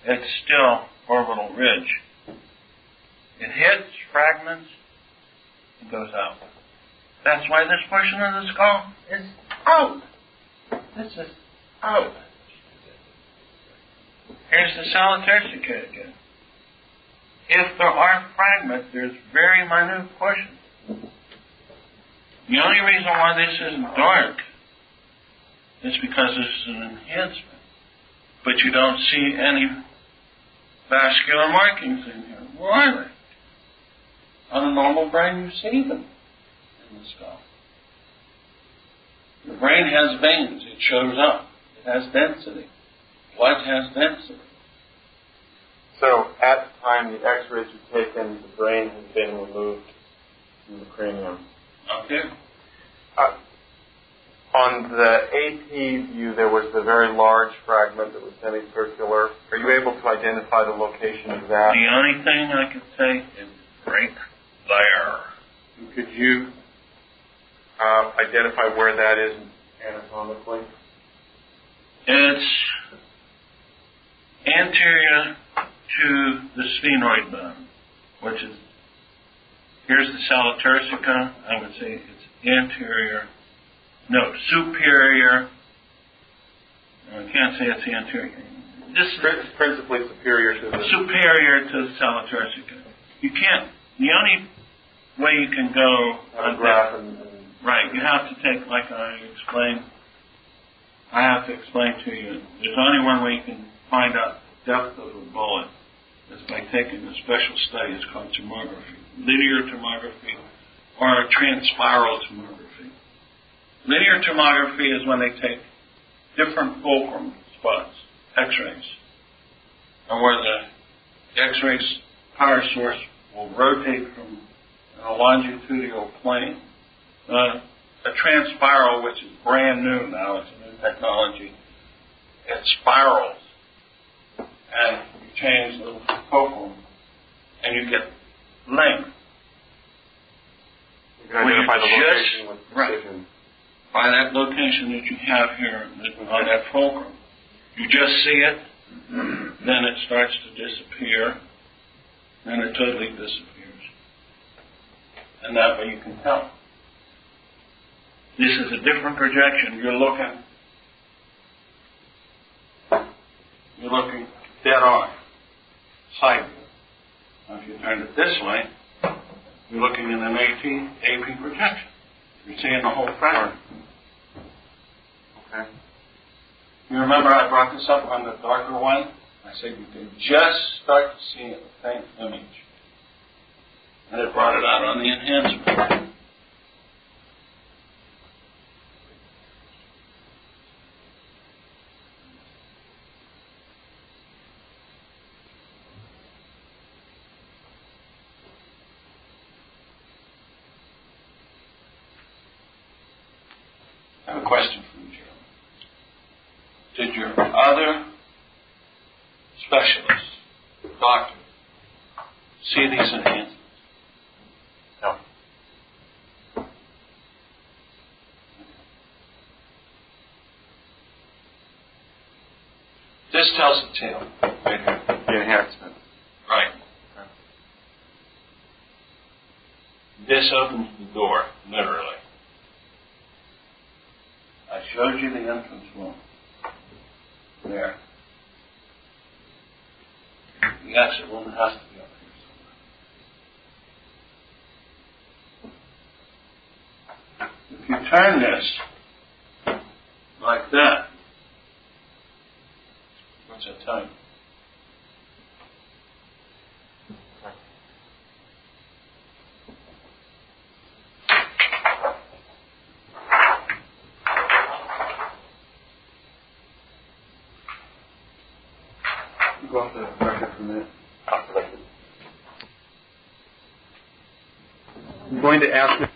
it's still orbital ridge. It hits fragments, it goes out. That's why this portion of the skull is out. This is out. Here's the solitary again. If there are fragments, there's very minute portions. The only reason why this isn't dark is because this is an enhancement. But you don't see any vascular markings in here. Where are they? On a normal brain, you see them in the skull. The brain has veins. It shows up. It has density. Blood has density. So, at the time the x-rays were taken, the brain has been removed from the cranium. Okay. On the AP view, there was the very large fragment that was semicircular. Are you able to identify the location of that? The only thing I can say is right there. Could you identify where that is anatomically? It's anterior to the sphenoid bone, which is, here's the sala-turcica. I would say it's anterior. No, superior. I can't say it's the anterior. This is principally superior to the superior to the sala-thoracica. You can't. The only way you can go on graph and right, you have to take, like I explained. I have to explain to you. There's only one way you can find out the depth of a bullet is by taking a special study. It's called tomography, linear tomography, or transpiral tomography. Linear tomography is when they take different fulcrum spots, X-rays, and where the X-rays power source will rotate from a longitudinal plane. A transpiral, which is brand new now, it's a new technology, it spirals, and you change the fulcrum, and you get length. You can identify the location with precision. Right. By that location that you have here on that fulcrum. You just see it, then it starts to disappear, and it totally disappears. And that way you can tell. This is a different projection. You're looking dead on, side view. Now if you turn it this way, you're looking in an AP projection. You're seeing the whole fragment. Okay. You remember I brought this up on the darker one? I said you can just start to see a faint image. And it brought it out on the enhancement. I have a question for you, Jerramy. Did your other specialists, doctors, see these enhancements? No. This tells the tale. Right here. The enhancement. Right. This opens the door, literally. I showed you the entrance room. There. The exit room has to be up here somewhere. If you turn this like that, what's that tell you? Go off the record for a minute. I'm going to ask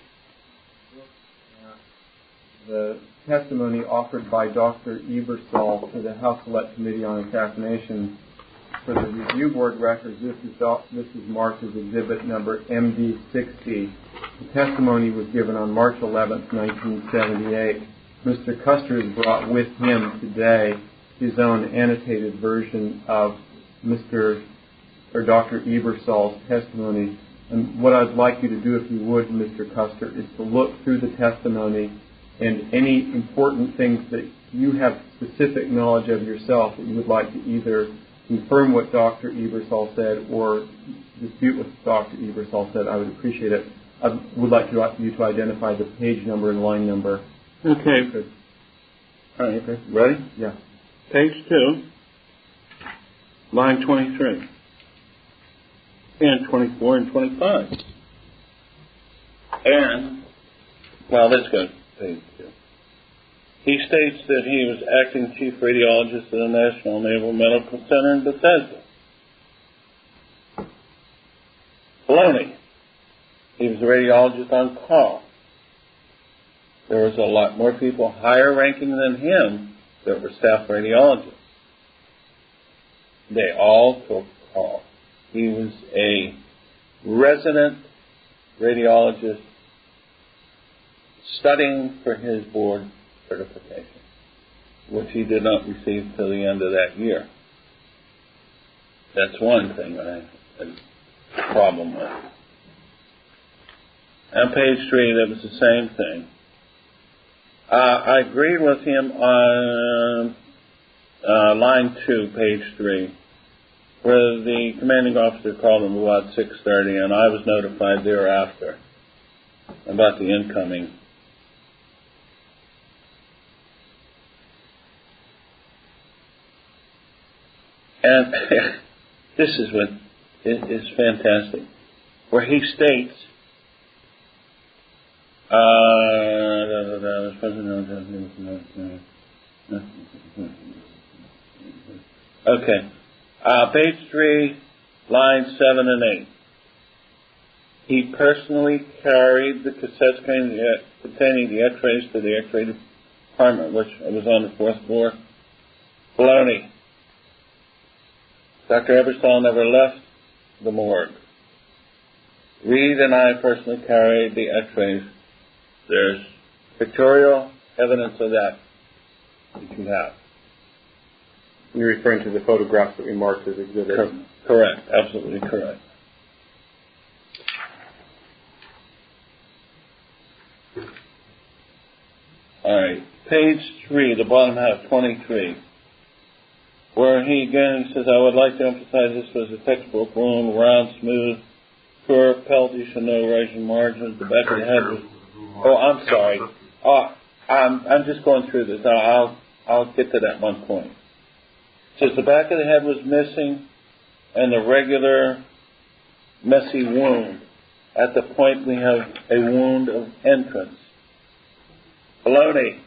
the testimony offered by Dr. Ebersol to the House Select Committee on Assassination. For the review board records, this is marked as exhibit number MD60. The testimony was given on March 11, 1978. Mr. Custer has brought with him today his own annotated version of Dr. Ebersol's testimony. And what I'd like you to do, if you would, Mr. Custer, is to look through the testimony and any important things that you have specific knowledge of yourself that you would like to either confirm what Dr. Ebersol said or dispute what Dr. Ebersol said. I would appreciate it. I would like you to identify the page number and line number. Okay. Good. All right. Okay. Ready? Yeah. Page 2, line 23, and 24 and 25. And, well, let's go to page 2. He states that he was acting chief radiologist at the National Naval Medical Center in Bethesda. Baloney. He was a radiologist on call. There was a lot more people higher ranking than him that were staff radiologists. They all took call. He was a resident radiologist studying for his board certification, which he did not receive till the end of that year. That's one thing I have a problem with. On page 3, that was the same thing. I agreed with him on line 2, page 3, where the commanding officer called him about 6:30, and I was notified thereafter about the incoming. And this is what is fantastic, where he states, okay, page 3, lines 7 and 8. He personally carried the cassettes containing the X-rays to the X-ray department, which was on the 4th floor. Baloney. Dr. Ebersol never left the morgue. Reed and I personally carried the X-rays. There's pictorial evidence of that you have. You're referring to the photographs that we marked as exhibits? Correct, absolutely correct. All right, page 3, the bottom half, 23, where he again says, I would like to emphasize this was a textbook wound, round, smooth, pure, peltish, and no rising margins. The back of the head was... Oh, I'm sorry. I'm just going through this. I'll get to that one point. It says the back of the head was missing and the regular messy wound. At the point we have a wound of entrance. Baloney.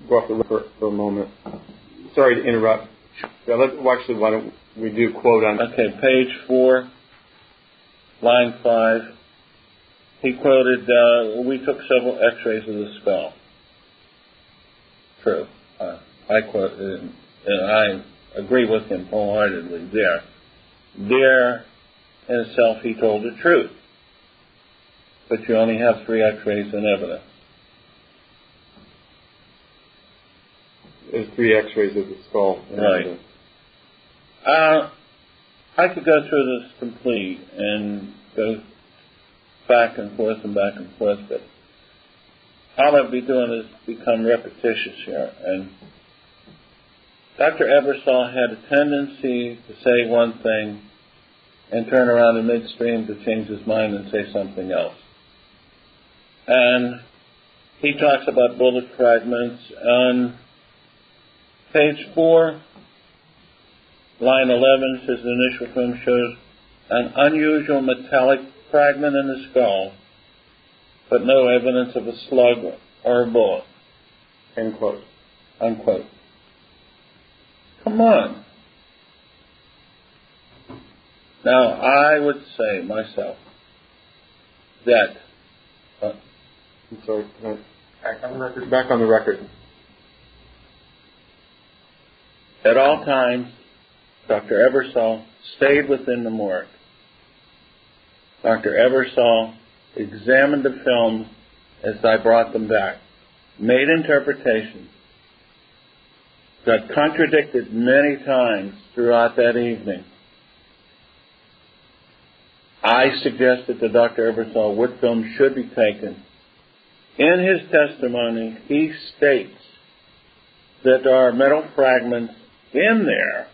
Go off the list for a moment. Sorry to interrupt. Yeah, actually, why don't we do quote on... Okay, page 4, line 5. He quoted, we took several x-rays of the skull. True. I quoted, and I agree with him wholeheartedly there. There, in itself, he told the truth. But you only have 3 x-rays in evidence. There's 3 x-rays of the skull. Right. I could go through this complete and go back and forth, but all I'd be doing is become repetitious here. And Dr. Ebersol had a tendency to say one thing and turn around in midstream to change his mind and say something else. And he talks about bullet fragments. On page 4, line 11, says the initial film shows an unusual metallic fragment in the skull, but no evidence of a slug or a bullet. End quote. Unquote. Come on. Now, I would say myself that... I'm sorry. Back on the record. Back on the record. At all times, Dr. Ebersol stayed within the morgue. Dr. Ebersol examined the films as I brought them back, made interpretations, got contradicted many times throughout that evening. I suggested to Dr. Ebersol what film should be taken. In his testimony, he states that there are metal fragments in there,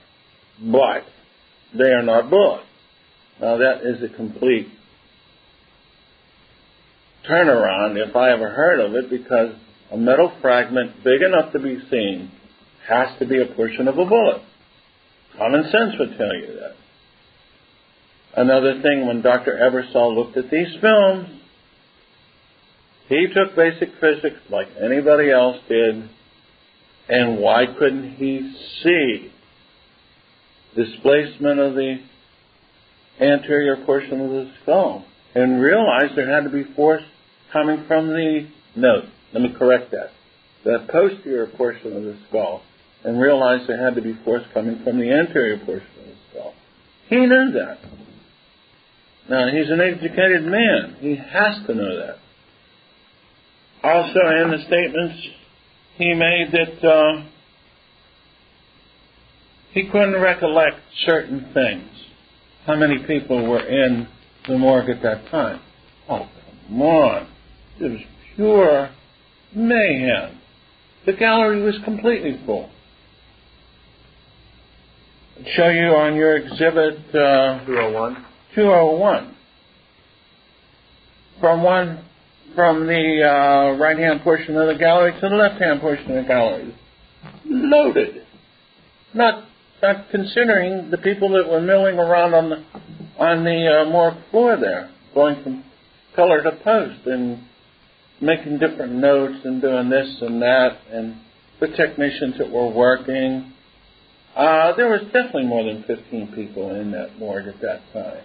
but they are not bullets. Now that is a complete turnaround if I ever heard of it, because a metal fragment big enough to be seen has to be a portion of a bullet. Common sense would tell you that. Another thing, when Dr. Ebersol looked at these films, he took basic physics like anybody else did, and why couldn't he see displacement of the anterior portion of the skull and realize there had to be force coming from the, no, let me correct that, the posterior portion of the skull, and realize there had to be force coming from the anterior portion of the skull. He knew that. Now, he's an educated man. He has to know that. Also, in the statements he made that he couldn't recollect certain things. How many people were in the morgue at that time? Oh, come on. It was pure mayhem. The gallery was completely full. I'll show you on your exhibit 201. 201. From the right-hand portion of the gallery to the left-hand portion of the gallery. Loaded. Not considering the people that were milling around on the morgue floor there, going from pillar to post and making different notes and doing this and that, and the technicians that were working. There was definitely more than 15 people in that morgue at that time.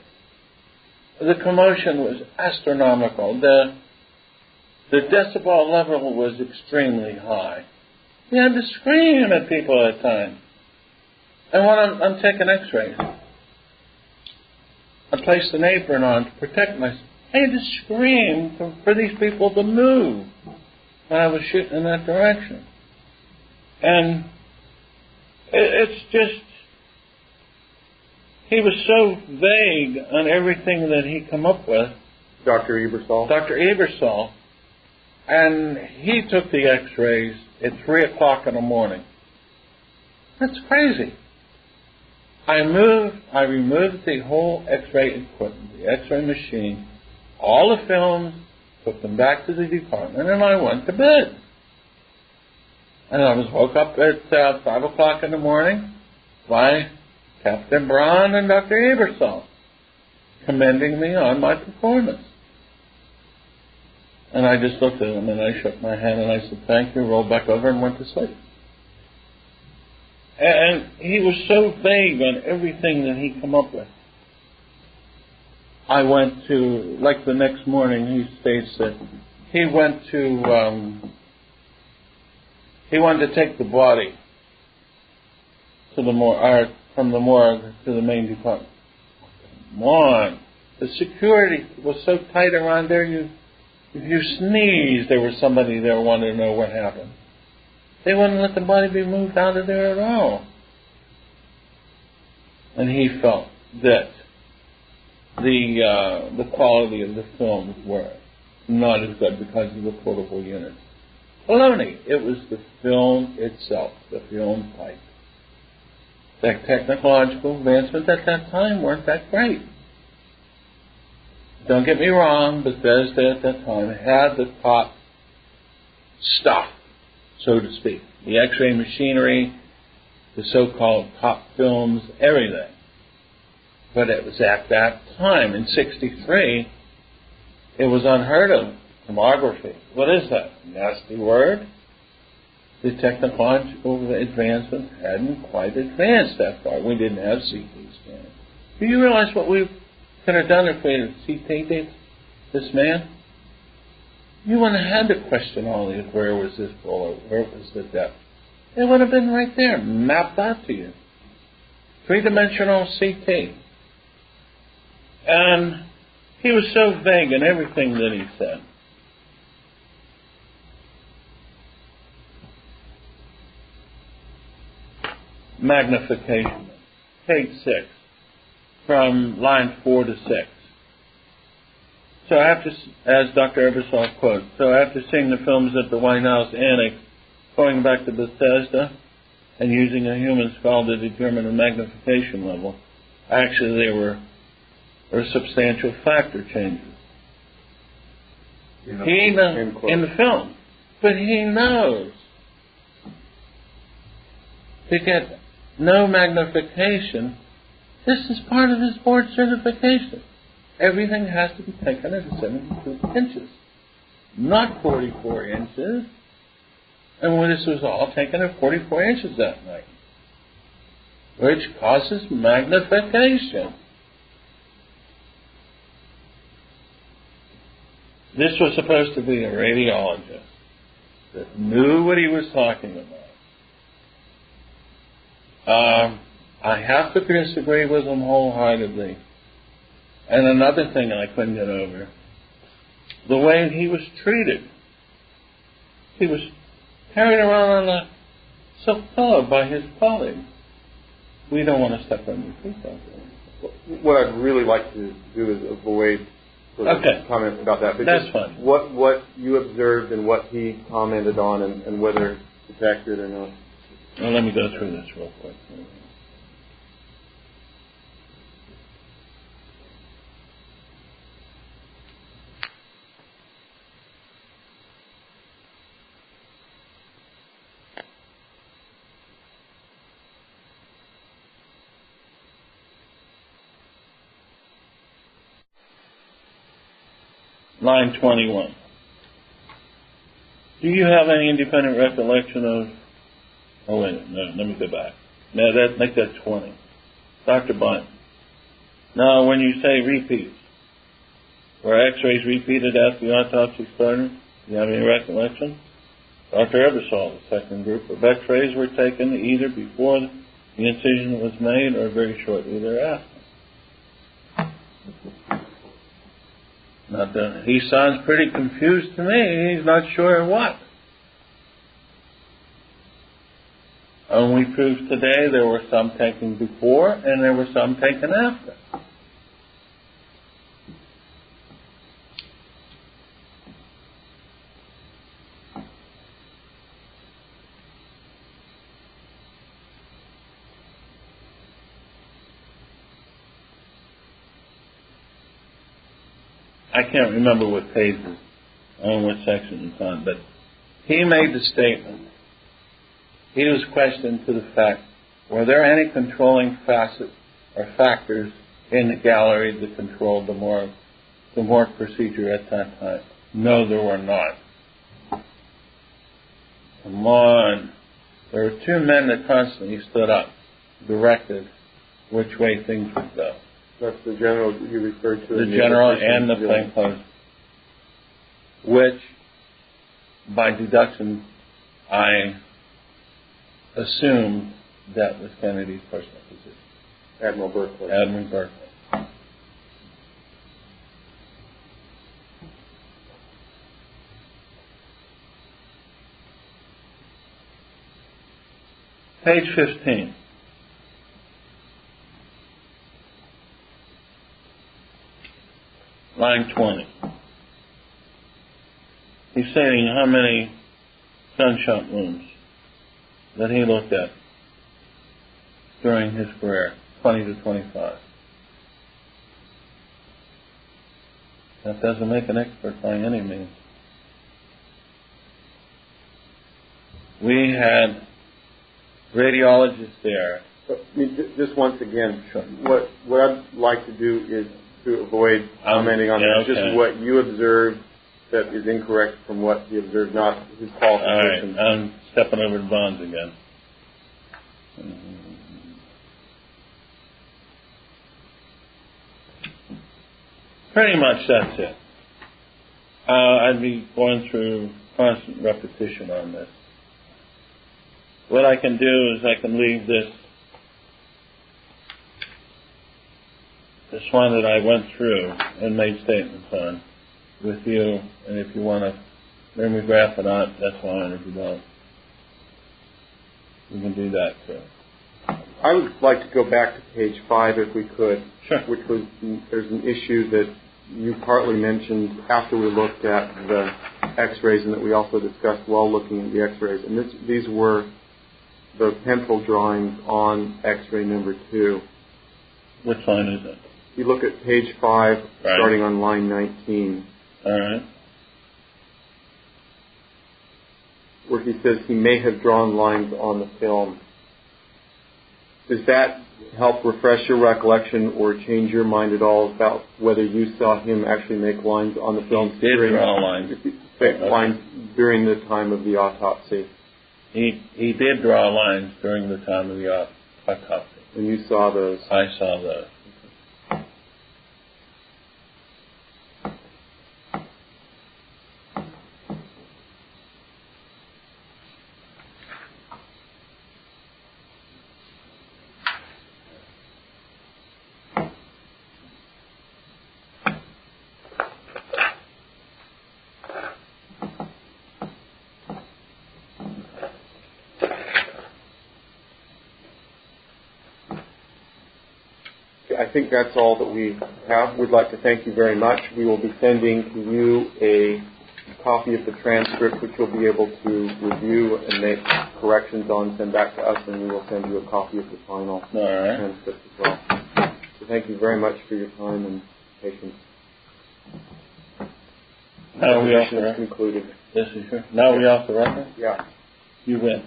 The commotion was astronomical. The decibel level was extremely high. You had to scream at people at times. And when I'm taking x-rays, I placed an apron on to protect myself. I had to scream for these people to move when I was shooting in that direction. And it's just, he was so vague on everything that he come up with. Dr. Ebersol. Dr. Ebersol. And he took the x-rays at 3 o'clock in the morning. That's crazy. I removed the whole x-ray equipment, the x-ray machine, all the films, took them back to the department, and I went to bed. And I was woke up at 5 o'clock in the morning by Captain Braun and Dr. Ebersol commending me on my performance. And I just looked at him and I shook my hand and I said, thank you, rolled back over and went to sleep. And he was so vague on everything that he come up with. I went to, like the next morning, he states that he wanted to take the body to the morgue, from the morgue to the main department. Come on. The security was so tight around there, if you sneezed, there was somebody there wanting to know what happened. They wouldn't let the body be moved out of there at all. And he felt that the quality of the films were not as good because of the portable units. Baloney. It was the film itself, the film type. The technological advancements at that time weren't that great. Don't get me wrong, Bethesda at that time had the top stuff, so to speak. The x-ray machinery, the so-called top films, everything. But it was at that time, in '63, it was unheard of, tomography. What is that? A nasty word? The technological advancement hadn't quite advanced that far. We didn't have CT scans. Do you realize what we could have done if we had CT'd this man? You wouldn't have had to question all these, where was this bullet, where was the depth. It would have been right there, mapped out to you. Three-dimensional CT. And he was so vague in everything that he said. Magnification. Page 6. From line 4 to 6. So after, as Dr. Ebersol quotes, so after seeing the films at the White House Annex, going back to Bethesda, and using a human skull to determine the magnification level, actually there were substantial factor changes. He knows, in the film, but he knows to get no magnification. This is part of his board certification. Everything has to be taken at 72 inches, not 44 inches. And when this was all taken at 44 inches that night, which causes magnification. This was supposed to be a radiologist that knew what he was talking about. I have to disagree with him wholeheartedly. And another thing I couldn't get over, the way he was treated. He was carried around on a silk pillow by his colleagues. We don't want to step on your feet out there. What I'd really like to do is avoid comments about that. But that's fine. What you observed and what he commented on, and whether the it's accurate or not. Well, let me go through this real quick. Line 21. Do you have any independent recollection of... Oh, wait, no, let me go back. No, make that 20. Dr. Bunt. Now, when you say repeats, were x-rays repeated after the autopsy started? Do you have any recollection? Dr. Ebersol, the second group of x-rays were taken either before the incision was made or very shortly thereafter. He sounds pretty confused to me. He's not sure what. And we proved today there were some taken before and there were some taken after. I can't remember what pages on what section it's on, but he made the statement. He was questioned to the fact, were there any controlling facets or factors in the gallery that controlled the morgue procedure at that time? No, there were not. Come on. There were two men that constantly stood up, directed which way things would go. That's the general you referred to. The general and the plainclothes, which, by deduction, I assumed that was Kennedy's personal position. Admiral Berkeley. Admiral Berkeley. Page 15. Line 20. He's saying how many gunshot wounds that he looked at during his career, 20 to 25. That doesn't make an expert by any means. We had radiologists there. Just once again, sure. What I'd like to do is to avoid commenting on that. Okay. Just what you observed that is incorrect from what he observed, not his qualifications. All right, I'm stepping over the bonds again. Pretty much that's it. I'd be going through constant repetition on this. What I can do is I can leave this one that I went through and made statements on with you, and if you want to mimeograph it out, that's fine. If you don't, you can do that too. I would like to go back to page 5 if we could, sure. Which was, there's an issue that you partly mentioned after we looked at the x-rays and that we also discussed while looking at the x-rays. And these were the pencil drawings on x-ray number 2. Which line is it? You look at page 5, right, starting on line 19. All right. Where he says he may have drawn lines on the film. Does that help refresh your recollection or change your mind at all about whether you saw him actually make lines on the film? He did draw lines. Lines during the time of the autopsy. He did draw lines during the time of the autopsy. And you saw those? I saw those. I think that's all that we have. We'd like to thank you very much. We will be sending to you a copy of the transcript, which you'll be able to review and make corrections on, send back to us, and we will send you a copy of the final transcript as well. So thank you very much for your time and patience. Now we off the record. Concluded. This is sure. Now we off the record? Yeah. You win.